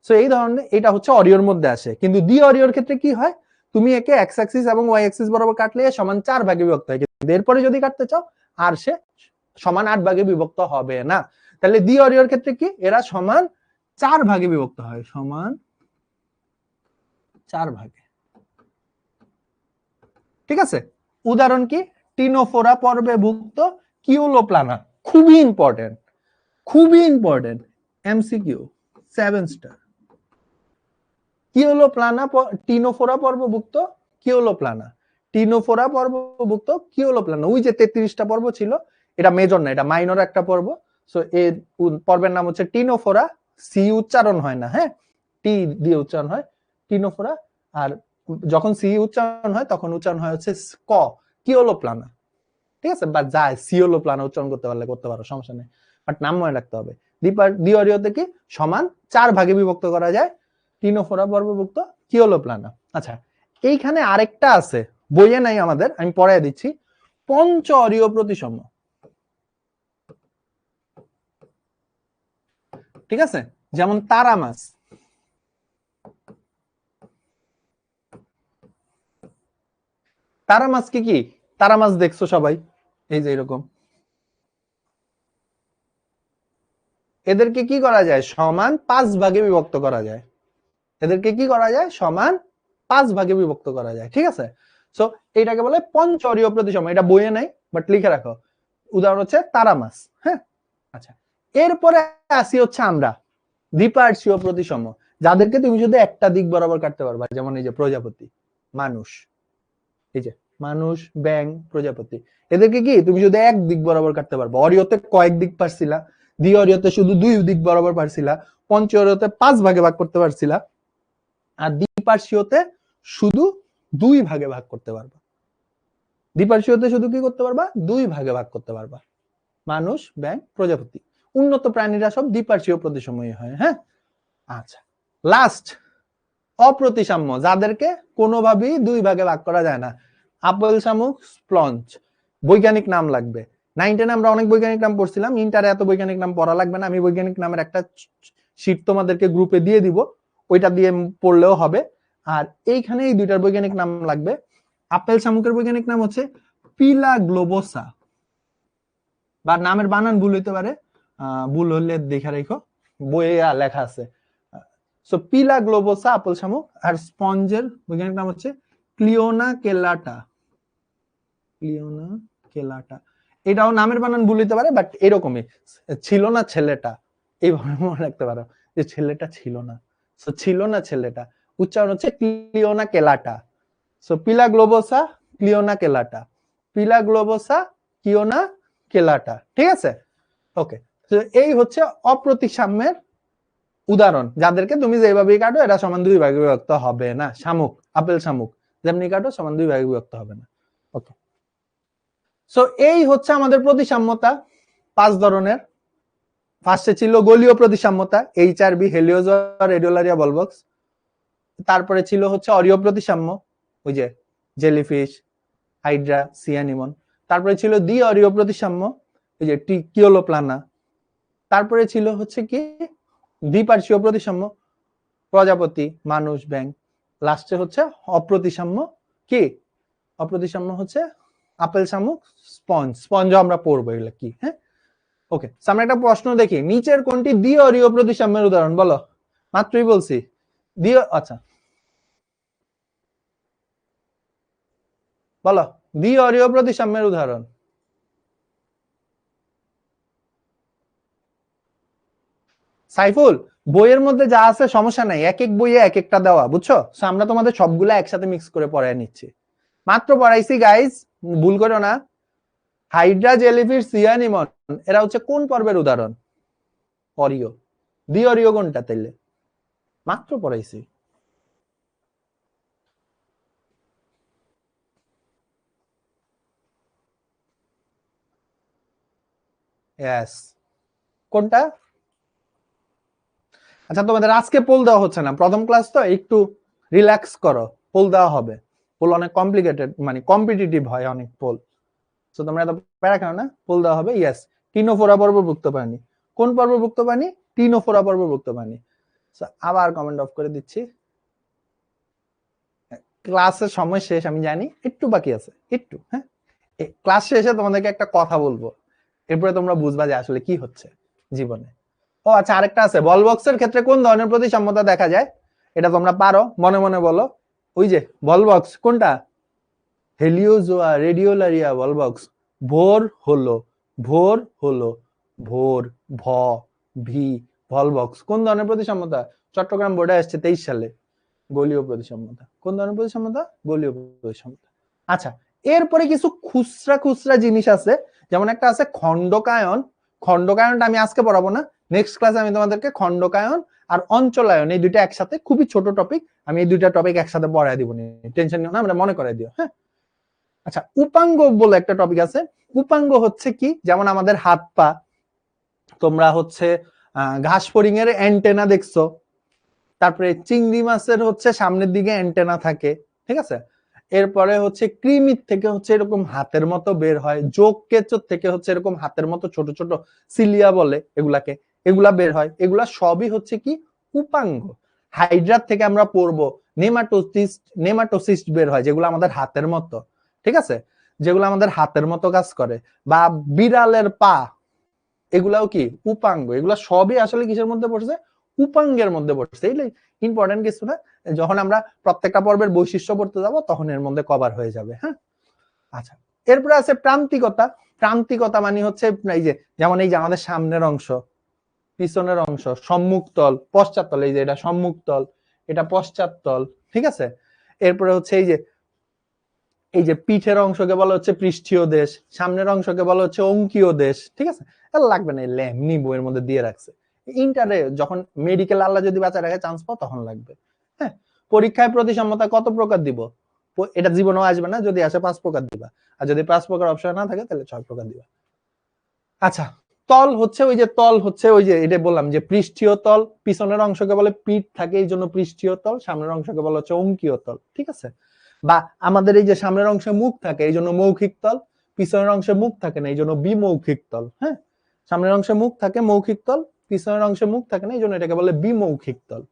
সো এই ধরনের, এটা হচ্ছে অরীয়র মধ্যে আসে। কিন্তু দ্বি অরীয়র ক্ষেত্রে কি হয়? তুমি একে এক্স অ্যাক্সিস এবং ওয়াই অ্যাক্সিস বরাবর কাটলে সমান চার ভাগে বিভক্ত হয়, কিন্তু এরপরে যদি কাটতে চাও আর সে সমান আট ভাগে বিভক্ত হবে না। তাহলে দ্বি অরীয়র ক্ষেত্রে কি এরা সমান চার ভাগে বিভক্ত হয়, সমান চার ভাগে। ঠিক আছে, উদাহরণ কি? টিনোফোরা পর্বে ভুক্ত কিউলোপ্লানা। খুবই ইম্পর্টেন্ট, খুবই important, MCQ 7 star. Coeloplana, ctenophora পর্বভুক্ত কিউলোপ্লানা, টিনোফোরা পর্বভুক্ত কিউলোপ্লানা। ওই যে 33টা পর্ব ছিল, এটা মেজর না, এটা মাইনর একটা পর্ব। সো এর পর্বের নাম হচ্ছে টিনোফোরা। সি উচ্চারণ হয় না, হ্যাঁ, টি দিয়ে উচ্চারণ হয় টিনোফোরা। আর যখন সি উচ্চারণ হয় তখন উচ্চারণ হয় হচ্ছে ক, কিওলোপ্লানা। ঠিক আছে, বা যায় সিওলোপ্লানা উচ্চারণ করতে পারলে করতে পারো, সমস্যা নেই, বাট নাম মনে রাখতে হবে। দ্বি অরীয়তে কি সমান চার ভাগে বিভক্ত করা যায়, টিনোফোরা পর্বভুক্ত কিওলোপ্লানা। আচ্ছা, এইখানে আরেকটা আছে, বইয়ে নাই আমাদের, আমি পড়ায় দিচ্ছি, পঞ্চ অরীয় প্রতিসাম্য। ঠিক আছে, যেমন তারা মাছ। তারা মাছ কি? তারা মাছ দেখছো সবাই, এই যে এরকম। এদেরকে কি করা যায়? সমান পাঁচ ভাগে বিভক্ত করা যায়। এদেরকে কি করা যায়? সমান পাঁচ ভাগে বিভক্ত করা যায়। ঠিক আছে, সো এইটাকে বলে পঞ্চ অরীয় প্রতিসাম্য। এটা বইয়ে নাই, বাট লিখে রাখো। উদাহরণ হচ্ছে তারা মাছ। হ্যাঁ, আচ্ছা, এরপরে আসি হচ্ছে আমরা দ্বিপার্শ্বীয় প্রতিসাম্য, যাদেরকে তুমি শুধু একটা দিক বরাবর কাটতে পারবা। যেমন এই যে প্রজাপতি, মানুষ, এই যে মানুষ, ব্যাং, প্রজাপতি, এদেরকে কি তুমি শুধু এক দিক বরাবর কাটতে পারবা। অরীয়তে কয়েক দিক পারছিলা, দ্বি অরীয়তে শুধু দুই দিক বরাবর পারছিলা, পঞ্চ অরীয়তে পাঁচ ভাগে ভাগ করতে পারছিলা, আর দ্বিপার্শ্বীয়তে শুধু দুই ভাগে ভাগ করতে পারবা। দ্বিপার্শ্বীয়তে শুধু কি করতে পারবা? দুই ভাগে ভাগ করতে পারবা। মানুষ, ব্যাং, প্রজাপতি, উন্নত প্রাণীরা সব দ্বিপার্শ্বীয় প্রতিসাম্যই হয়। হ্যাঁ, আচ্ছা, লাস্ট অপ্রতিসাম্য, যাদেরকে কোনোভাবেই দুই ভাগে ভাগ করা যায় না। আপেল, শামুক, স্পঞ্জ। বৈজ্ঞানিক নাম লাগবে। 9-10 আমরা অনেক বৈজ্ঞানিক নাম পড়ছিলাম, ইন্টারে এত বৈজ্ঞানিক নাম পড়া লাগবে না। আমি বৈজ্ঞানিক নামের একটা শীট তোমাদেরকে গ্রুপে দিয়ে দিব, ওইটা দিয়ে পড়লেও হবে। আর এইখানে এই দুইটার বৈজ্ঞানিক নাম লাগবে। আপেল শামুকের বৈজ্ঞানিক নাম হচ্ছে পিলা গ্লোবোসা, বা নামের বানান ভুল হইতে পারে, ভুল হলে দেখে রেখো, বইয়ে লেখা আছে। সো পিলা গ্লোবোসা আপেল শামুক। আর স্পঞ্জের বৈজ্ঞানিক নাম হচ্ছে ক্লিওনা কেলাটা, ক্লিওনা কেলাটা। এটাও নামের বানান ভুল হইতে পারে, বাট এরকমই, ছিল না ছেলেটা, এইভাবে মনে রাখতে পারো যে ছেলেটা ছিল না, সো ছিল না ছেলেটা, উচ্চারণ হচ্ছে ক্লিওনা কেলাটা। সো পিলা গ্লোবোসা ক্লিওনা কেলাটা, পিলা গ্লোবোসা কিওনা কেলাটা, ঠিক আছে। ওকে, তো এই হচ্ছে অপ্রতিসাম্যের উদাহরণ, যাদেরকে তুমি যেভাবেই কাটো এরা সমান দুই ভাগে বিভক্ত হবে না। শামুক, আপেল শামুক যেমনি কাটো সমান দুই ভাগে বিভক্ত হবে না। ওকে, সো এই হচ্ছে আমাদের প্রতিসাম্যতা 5 ধরনের। ফার্স্টে ছিল গলীয় প্রতিসাম্যতা, এইচআরবি, হেলিওজোয়া, রেডিওলারিয়া, বলবক্স। তারপরে ছিল হচ্ছে অরীয় প্রতিসাম্য, ওই যে জেলিফিশ, হাইড্রা, সিয়ানিমন। তারপরে ছিল দ্বি অরীয় প্রতিসাম্য, ওই যে টিকিওলোপ্লানা। তারপরে ছিল হচ্ছে কি দ্বিপার্শ্বীয় প্রতিসাম্য, প্রজাপতি, মানুষ, ব্যাঙ। লাস্টে হচ্ছে অপ্রতিসাম্য, কি অপ্রতিসাম্য হচ্ছে আপেল শামুক, স্পঞ্জ। স্পঞ্জও আমরা পড়বো এগুলো কি। হ্যাঁ, ওকে, আমরা একটা প্রশ্ন দেখি, নিচের কোনটি দ্বি-অরীয় প্রতিসাম্যের উদাহরণ বলো। মাত্রই বলছি আচ্ছা বলো দ্বি-অরীয় প্রতিসাম্যের উদাহরণ। সাইফুল, বইয়ের মধ্যে যা আছে সমস্যা নাই, এক এক বইয়ে এক একটা দেওয়া, বুঝছো। আমরা তোমাদের সবগুলা একসাথে মিক্স করে পড়ায় নিচ্ছি। মাত্র পড়াইছি গাইজ, ভুল করো না। হাইড্রা, জেলিফিশ, সিয়ানিমন এরা হচ্ছে কোন পর্বের উদাহরণ? অরীয়। দ্বি-অরীয় কোনটা তাইলে? মাত্র পড়াইছি। ইয়েস, কোনটা? আচ্ছা, তোমাদের আজকে পোল দেওয়া হচ্ছে না, প্রথম ক্লাস তো, একটু রিল্যাক্স করো, পোল দেওয়া হবে। পোল অনেক কমপ্লিকেটেড, মানে কম্পিটিটিভ হয় অনেক পোল। তো তোমরা এত প্যারা খাও না, পোল দেওয়া হবে। ইয়েস, টিনোফোরা পর্বভুক্ত প্রাণী কোন পর্বভুক্ত প্রাণী? টিনোফোরা পর্বভুক্ত প্রাণী। আবার কমেন্ট অফ করে দিচ্ছি, ক্লাসের সময় শেষ আমি জানি, একটু বাকি আছে একটু। হ্যাঁ, ক্লাস শেষে তোমাদেরকে একটা কথা বলবো, এরপরে তোমরা বুঝবা যে আসলে কি হচ্ছে জীবনে। ও আচ্ছা, আরেকটা আছে, বল বক্সের ক্ষেত্রে কোন ধরনের প্রতিসাম্যতা দেখা যায়? এটা তোমরা পারো, মনে মনে বলো। ওই যে বল বক্স কোনটা? হেলিওজোয়া, রেডিওলারিয়া, বল বক্স। ভোর হলো, ভোর হলো, ভোর, ভ, ভি, ভল বক্স কোন ধরনের প্রতিসাম্যতা? চট্টগ্রাম বোর্ডে আসছে 23 সালে। গলীয় প্রতিসাম্যতা। কোন ধরনের প্রতিসাম্যতা? গলীয় প্রতিসাম্যতা। আচ্ছা, এরপরে কিছু খুচরা খুচরা জিনিস আছে, যেমন একটা আছে খণ্ডকায়ন। খণ্ডকায়নটা আমি আজকে পড়াবো না, নেক্সট ক্লাসে আমি তোমাদেরকে খণ্ডকায়ন আর অঞ্চলায়ন এই দুইটা একসাথে, খুবই ছোট টপিক, আমি এই দুইটা টপিক একসাথে পড়ায় দিব, টেনশন নিও না, আমরা মনে করাই দিও। হ্যাঁ, আচ্ছা, উপাঙ্গ বলে একটা টপিক আছে। উপাঙ্গ হচ্ছে কি, যেমন আমাদের হাত পা, তোমরা হচ্ছে ঘাস ফড়িং এর অ্যান্টেনা দেখছো, তারপরে চিংড়ি মাছের হচ্ছে সামনের দিকে অ্যান্টেনা থাকে, ঠিক আছে। এরপরে হচ্ছে কৃমির থেকে হচ্ছে এরকম হাতের মতো বের হয়, যোগ কেঁচোর থেকে হচ্ছে এরকম হাতের মতো ছোট ছোট সিলিয়া বলে এগুলাকে, এগুলা বের হয়। এগুলা সবই হচ্ছে কি উপাঙ্গ। হাইড্রার থেকে আমরা পড়বো নেমাটোসিস্ট বের হয়, যেগুলো আমাদের হাতের মতো, ঠিক আছে, যেগুলো আমাদের হাতের মতো কাজ করে। বা বিড়ালের পা, এগুলাও কি উপাঙ্গ। এগুলা সবই আসলে কিসের মধ্যে পড়ছে? উপাঙ্গের মধ্যে পড়ছে। এই ইম্পর্টেন্ট কিছু না, যখন আমরা প্রত্যেকটা পর্বের বৈশিষ্ট্য পড়তে যাব তখন এর মধ্যে কভার হয়ে যাবে। হ্যাঁ, আচ্ছা, এরপরে আছে প্রান্তিকতা। প্রান্তিকতা মানে হচ্ছে এই যে, যেমন এই যে আমাদের সামনের অংশ, পিছনের অংশ, সম্মুখ তল, পশ্চাৎ তল, এই যে এটা সম্মুখ তল, এটা পশ্চাৎ তল, ঠিক আছে। এরপরে হচ্ছে এই যে পিঠের অংশকে বলা হচ্ছে পৃষ্ঠীয় দেশ, সামনের অংশকে বলা হচ্ছে অঙ্কীয় দেশ, ঠিক আছে। লাগবে না, এমনি বইয়ের মধ্যে দিয়ে রাখছে। ইন্টারে যখন মেডিকেল আল্লাহ যদি বাঁচা রাখে চান্স পাও তখন লাগবে। হ্যাঁ, পরীক্ষায় প্রতিসাম্যতা কত প্রকার দিব? এটা জীবনেও আসবে না, যদি আসে 5 প্রকার দিবা, আর যদি 5 প্রকার অপশন না থাকে তাহলে 6 প্রকার দিবা। আচ্ছা, তল হচ্ছে ওই যে, তল হচ্ছে ওই যে, এটা বললাম যে পৃষ্ঠীয় তল, পিছনের অংশকে বলে পিঠ থাকে এই জন্য পৃষ্ঠীয় তল, সামনের অংশকে বলা হচ্ছে অঙ্কীয় তল, ঠিক আছে। বা আমাদের এই যে সামনের অংশে মুখ থাকে এই জন্য মৌখিক তল, পিছনের অংশে মুখ থাকে না এই জন্য বিমৌখিক তল। হ্যাঁ, সামনের অংশে মুখ থাকে মৌখিক তল, পিছনের অংশে মুখ থাকে না এই জন্য এটাকে বলে বিমৌখিক তল।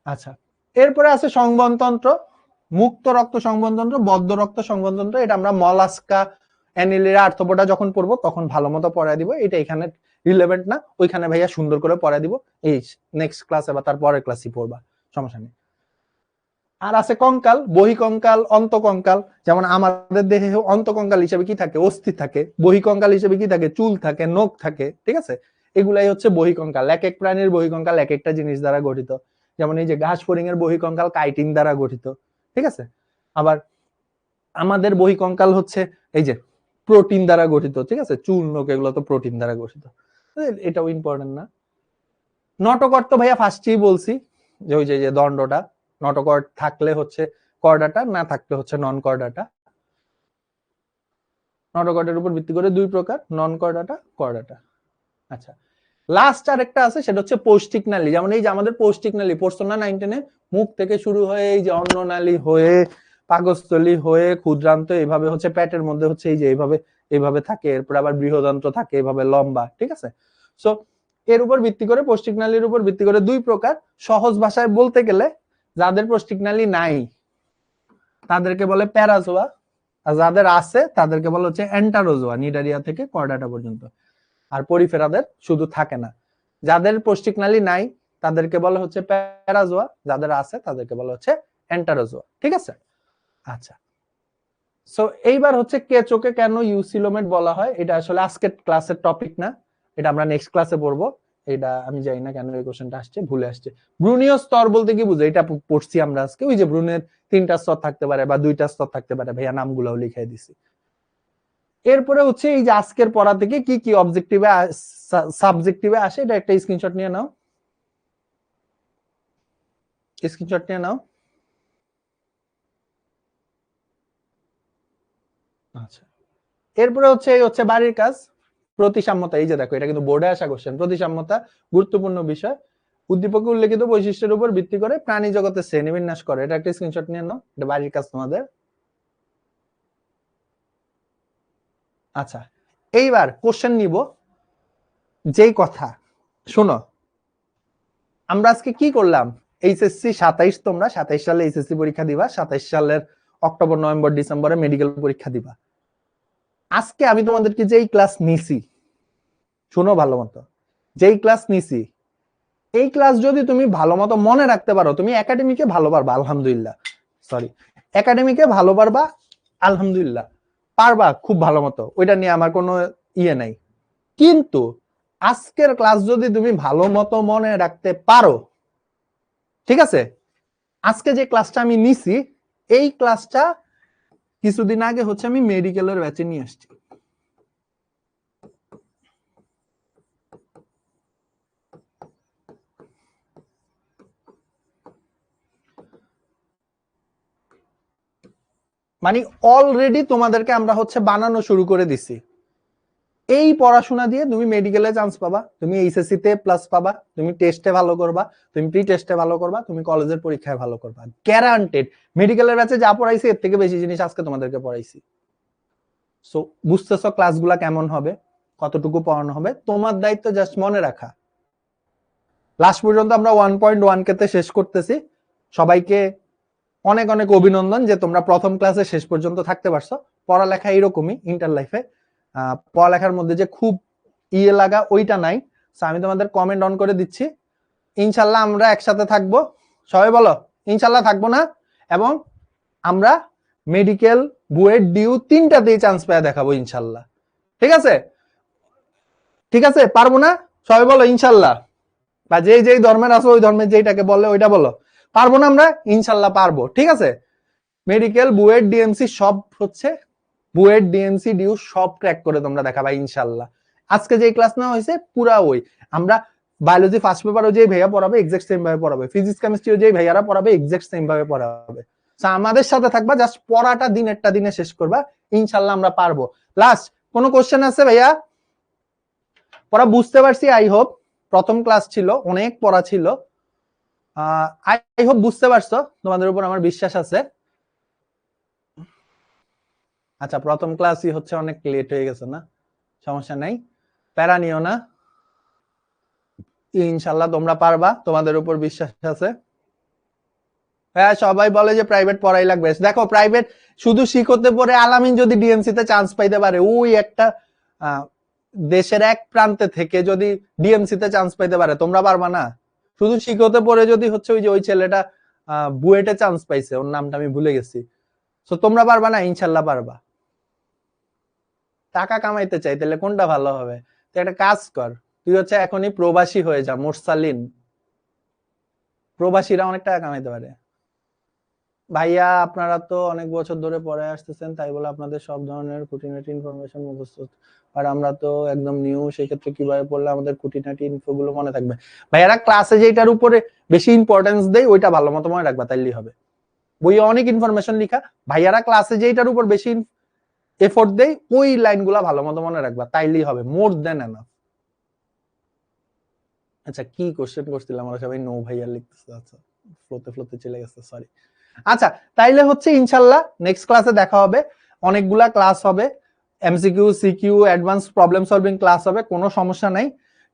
আচ্ছা, এরপরে আছে সংবহনতন্ত্র, মুক্ত রক্ত সংবহনতন্ত্র, বদ্ধ রক্ত সংবহনতন্ত্র। এটা আমরা মলাস্কা, অ্যানিলিরা, আর্থ্রোপোডা যখন পড়বো তখন ভালো মতো পড়ায় দিব, এটা এখানে রিলেভেন্ট না, ওইখানে ভাইয়া সুন্দর করে পড়ায় দিব, এই নেক্সট ক্লাসে বা তার পরের ক্লাসই পড়বা, সমস্যা নেই। আর আছে কঙ্কাল, বহিকঙ্কাল, অন্তকঙ্কাল। যেমন আমাদের দেহে অন্তকঙ্কাল হিসেবে কি থাকে? অস্থি থাকে। বহিকঙ্কাল হিসেবে কি থাকে? চুল থাকে, নখ থাকে, ঠিক আছে। এগুলাই হচ্ছে বহিকঙ্কাল। এক এক প্রাণীর বহিকঙ্কাল এক একটা জিনিস দ্বারা গঠিত। যেমন এই যে ঘাস ফড়িং এর বহিকঙ্কাল কাইটিন দ্বারা গঠিত, ঠিক আছে। আবার আমাদের বহিকঙ্কাল হচ্ছে এই যে প্রোটিন দ্বারা গঠিত, ঠিক আছে। চুল নখ এগুলো তো প্রোটিন দ্বারা গঠিত, এটাও ইম্পর্টেন্ট না। নটকট তো ভাইয়া ফার্স্টেই বলছি যে ওই যে দণ্ডটা, নটকট থাকলে হচ্ছে কর্ডাটা, না থাকলে হচ্ছে নন কর্ডাটা। নটকটের উপর ভিত্তি করে দুই প্রকার, নন কর্ডাটা, কর্ডাটা। আচ্ছা, লাস্ট আরেকটা আছে, সেটা হচ্ছে পৌষ্টিক নালী। যেমন এই যে আমাদের পৌষ্টিক নালী পড়ছো না 9-10-এ, মুখ থেকে শুরু হয়ে এই যে অন্ননালী হয়ে পাকস্থলী হয়ে ক্ষুদ্রান্ত এইভাবে হচ্ছে পেটের মধ্যে হচ্ছে এই যে এইভাবে থাকে, এরপর আবার বৃহদান্ত্র থাকে এইভাবে লম্বা, ঠিক আছে। সো এর উপর ভিত্তি করে, পৌষ্টিক নালীর উপর ভিত্তি করে দুই প্রকার। সহজ ভাষায় বলতে গেলে যাদের পৌষ্টিক নালী নাই তাদেরকে বলে প্যারাজোয়া, আর যাদের আছে তাদেরকে বলে হচ্ছে এন্টারোজোয়া, নিডারিয়া থেকে কর্ডাটা পর্যন্ত। আর পরিফেরাদের শুধু থাকে না। যাদের পৌষ্টিক নালী নাই তাদেরকে বলা হচ্ছে প্যারাজোয়া, যাদের আছে তাদেরকে বলা হচ্ছে এন্টারোজোয়া, ঠিক আছে। আচ্ছা, সো এইবার হচ্ছে কেঁচোকে কেন ইউসিলোমেট বলা হয়, এটা আসলে আজকের ক্লাসের টপিক না, এটা আমরা নেক্সট ক্লাসে পড়বো। এটা আমি জানি না কেন এই কোশ্চেনটা আসছে, ভুলে আসছে। ব্রুনীয় স্তর বলতে কি বুঝো, এটা পড়ছি আমরা আজকে। ওই যে ব্রুনের 3টা স্তর থাকতে পারে বা 2টা স্তর থাকতে পারে, ভাইয়া নামগুলোও লিখে দিছি। এরপরে হচ্ছে এই যে আজকের পড়া থেকে কি কি অবজেক্টিভে সাবজেক্টিভে আসে, এটা একটা স্ক্রিনশট নিয়ে নাও, স্ক্রিনশট নিয়ে নাও। আচ্ছা, এরপরে হচ্ছে এই হচ্ছে বাড়ির কাজ, প্রতিসাম্যতা। এই যে দেখো, এটা কিন্তু বোর্ডে আসা কোশ্চেন। প্রতিসাম্যতা গুরুত্বপূর্ণ বিষয়, উদ্দীপকে উল্লেখিত বৈশিষ্ট্যের উপর ভিত্তি করে প্রাণী জগতের শ্রেণীবিন্যাস করে। এটা একটা স্ক্রিনশট নিয়ে নাও, এটা বাড়ির কাজ তোমাদের। আচ্ছা, এইবার কোশ্চেন নিব। যেই কথা শোনো, আমরা আজকে কি করলাম, এইচএসসি 27, তোমরা 27 সালে এইচএসসি পরীক্ষা দিবা, 27 সালের অক্টোবর নভেম্বর ডিসেম্বরে মেডিকেল পরীক্ষা দিবা। আজকে আমি তোমাদেরকে যেই ক্লাস নিছি, শোনো ভালো মতো, যেই ক্লাস নিছি এই ক্লাস যদি তুমি ভালো মতো মনে রাখতে পারো, তুমি একাডেমিকে ভালো পারবা আলহামদুলিল্লাহ, সরি একাডেমিকে ভালো পারবা আলহামদুলিল্লাহ, পারবা খুব ভালো মতো, ওইটা নিয়ে আমার কোনো ইয়ে নাই। কিন্তু আজকের ক্লাস যদি তুমি ভালো মতো মনে রাখতে পারো, ঠিক আছে, আজকে যে ক্লাসটা আমি নিছি এই ক্লাসটা কিছুদিন আগে হচ্ছে আমি মেডিকেলের ব্যাচে নিয়ে আসছি। মানে অলরেডি তোমাদেরকে আমরা হচ্ছে বানানো শুরু করে দিছি। এই পড়াশোনা দিয়ে তুমি মেডিকেলে চান্স পাবা, তুমি এইচএসসি তে প্লাস পাবা, তুমি টেস্টে ভালো করবা, তুমি প্রি টেস্টে ভালো করবা, তুমি কলেজের পরীক্ষায় ভালো করবা, গ্যারান্টেড। মেডিকেলের ব্যাচে যা পড়াইছি এর থেকে বেশি জিনিস আজকে তোমাদেরকে পড়াইছি। সো বুঝতেছো ক্লাসগুলা কেমন হবে, কতটুকু পড়ানো হবে, তোমার দায়িত্ব জাস্ট মনে রাখা। লাস্ট পর্যন্ত আমরা 1.1 কে শেষ করতেছি। সবাইকে অনেক অনেক অভিনন্দন যে তোমরা প্রথম ক্লাসে শেষ পর্যন্ত থাকতে পারছো। পড়ালেখা এরকমই ইন্টার লাইফে, পড়ালেখার মধ্যে যে খুব ইয়ে লাগা ওইটা নাই। আমি তোমাদের কমেন্ট অন করে দিচ্ছি, ইনশাল্লাহ আমরা একসাথে থাকবো। সবাই বলো ইনশাল্লাহ থাকবো না, এবং আমরা মেডিকেল, বুয়েট, ডিউ 3টাতেই চান্স পেয়ে দেখাবো ইনশাল্লাহ। ঠিক আছে, ঠিক আছে, পারবো না সবাই বলো ইনশাল্লাহ, বা যেই যেই ধর্মের আছো ওই ধর্মের যেইটাকে বলে ওইটা বলো। পারবো না আমরা ইনশাল্লাহ পারবো, ঠিক আছে। মেডিকেল, বুয়েট, ডিএমসি সব হচ্ছে, বুয়েট, ডিএমসি, ডিউ সব ক্র্যাক করে তোমরা দেখাবা ইনশাল্লাহ। আজকে যে ক্লাস নেওয়া হয়েছে পুরা ওই, আমরা বায়োলজি ফার্স্ট পেপারও যেই ভাইয়া পড়াবে এক্সাক্ট সেম ভাবে পড়াবে, ফিজিক্স কেমিস্ট্রিও যেই ভাইয়ারা পড়াবে এক্সাক্ট সেম ভাবে পড়াবে। আমাদের সাথে থাকবা, জাস্ট পড়াটা দিনেরটা দিনে শেষ করবা, ইনশাল্লাহ আমরা পারবো। লাস্ট কোনো কোশ্চেন আছে ভাইয়া? পড়া বুঝতে পারছি আই হোপ, প্রথম ক্লাস ছিল, অনেক পড়া ছিল, আই হোপ বুঝতে পারছো, তোমাদের উপর আমার বিশ্বাস আছে। আচ্ছা, প্রথম ক্লাসই হচ্ছে অনেক লেট হয়ে গেছে না, সমস্যা নাই, প্যারা নিও না, ইনশাল্লাহ তোমরা পারবা, তোমাদের উপর বিশ্বাস আছে। হ্যাঁ, সবাই বলে যে প্রাইভেট পড়াই লাগবে। দেখো প্রাইভেট শুধু শিখতে পড়ে আলামিন যদি ডিএমসি তে চান্স পাইতে পারে, ওই একটা দেশের এক প্রান্তে থেকে যদি ডিএমসি তে চান্স পাইতে পারে, তোমরা পারবা না? শুধু শিখতে পড়ে যদি হচ্ছে ওই যে ওই ছেলেটা বুয়েটে চান্স পাইছে, ওর নামটা আমি ভুলে গেছি, তো তোমরা পারবা না? ইনশাল্লাহ পারবা। টাকা কামাইতে চাই তাহলে কোনটা ভালো হবে, তুই একটা কাজ কর, তুই হচ্ছে এখনই প্রবাসী হয়ে যা, মোরসালিন। প্রবাসীরা অনেক টাকা কামাইতে পারে। ভাইয়া আপনারা তো অনেক বছর ধরে পড়ে আসতেছেন, তাই বলে আপনাদের সব ধরনের খুঁটিনাটি ইনফরমেশন মুখস্থ, আর আমরা তো একদম নিউ, সেই ক্ষেত্রে কিভাবে পড়লে আমাদের খুঁটিনাটি ইনফো গুলো মনে থাকবে? ভাইয়ারা ক্লাসে যেটার উপরে বেশি ইম্পর্টেন্স দেয় ওইটা ভালো মতো মনে রাখবা, তাইলেই হবে। বইয়ে অনেক ইনফরমেশন লিখা, ভাইয়ারা ক্লাসে যেটার উপর বেশি এফোর্ট দেয় ওই লাইনগুলা ভালো মতো মনে রাখবা, তাইলেই হবে, মোর দেন এনাফ। আচ্ছা কি কোশ্চেন করছিলাম আমরা সবাই? নো ভাইয়া লিখতেছে, আচ্ছা ফ্লোতে ফ্লোতে চলে গেছে, সরি। আচ্ছা তাইলে হচ্ছে ইনশাল্লাহ নেক্সট ক্লাসে দেখা হবে, অনেকগুলা ক্লাস হবে, MCQ CQ advance problem solving class হবে, কোনো সমস্যা নাই।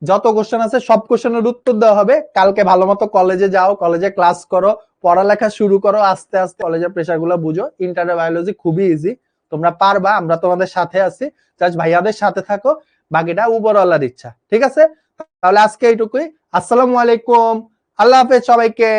যত কোশ্চেন আছে সব কোশ্চেনের উত্তর দেওয়া হবে। কালকে ভালো মতো কলেজে যাও, কলেজে ক্লাস করো, পড়ালেখা শুরু করো, আস্তে আস্তে কলেজের প্রেশার গুলো বুঝো। ইন্টার বায়োলজি খুবই ইজি, তোমরা পারবা, আমরা তোমাদের সাথে আছি, জাস্ট ভাইয়াদের সাথে থাকো, বাকিটা উপরওয়ালার ইচ্ছা। ঠিক আছে, তাহলে আজকে এইটুকুই। আসসালামু আলাইকুম, আল্লাহ হাফেজ সবাইকে।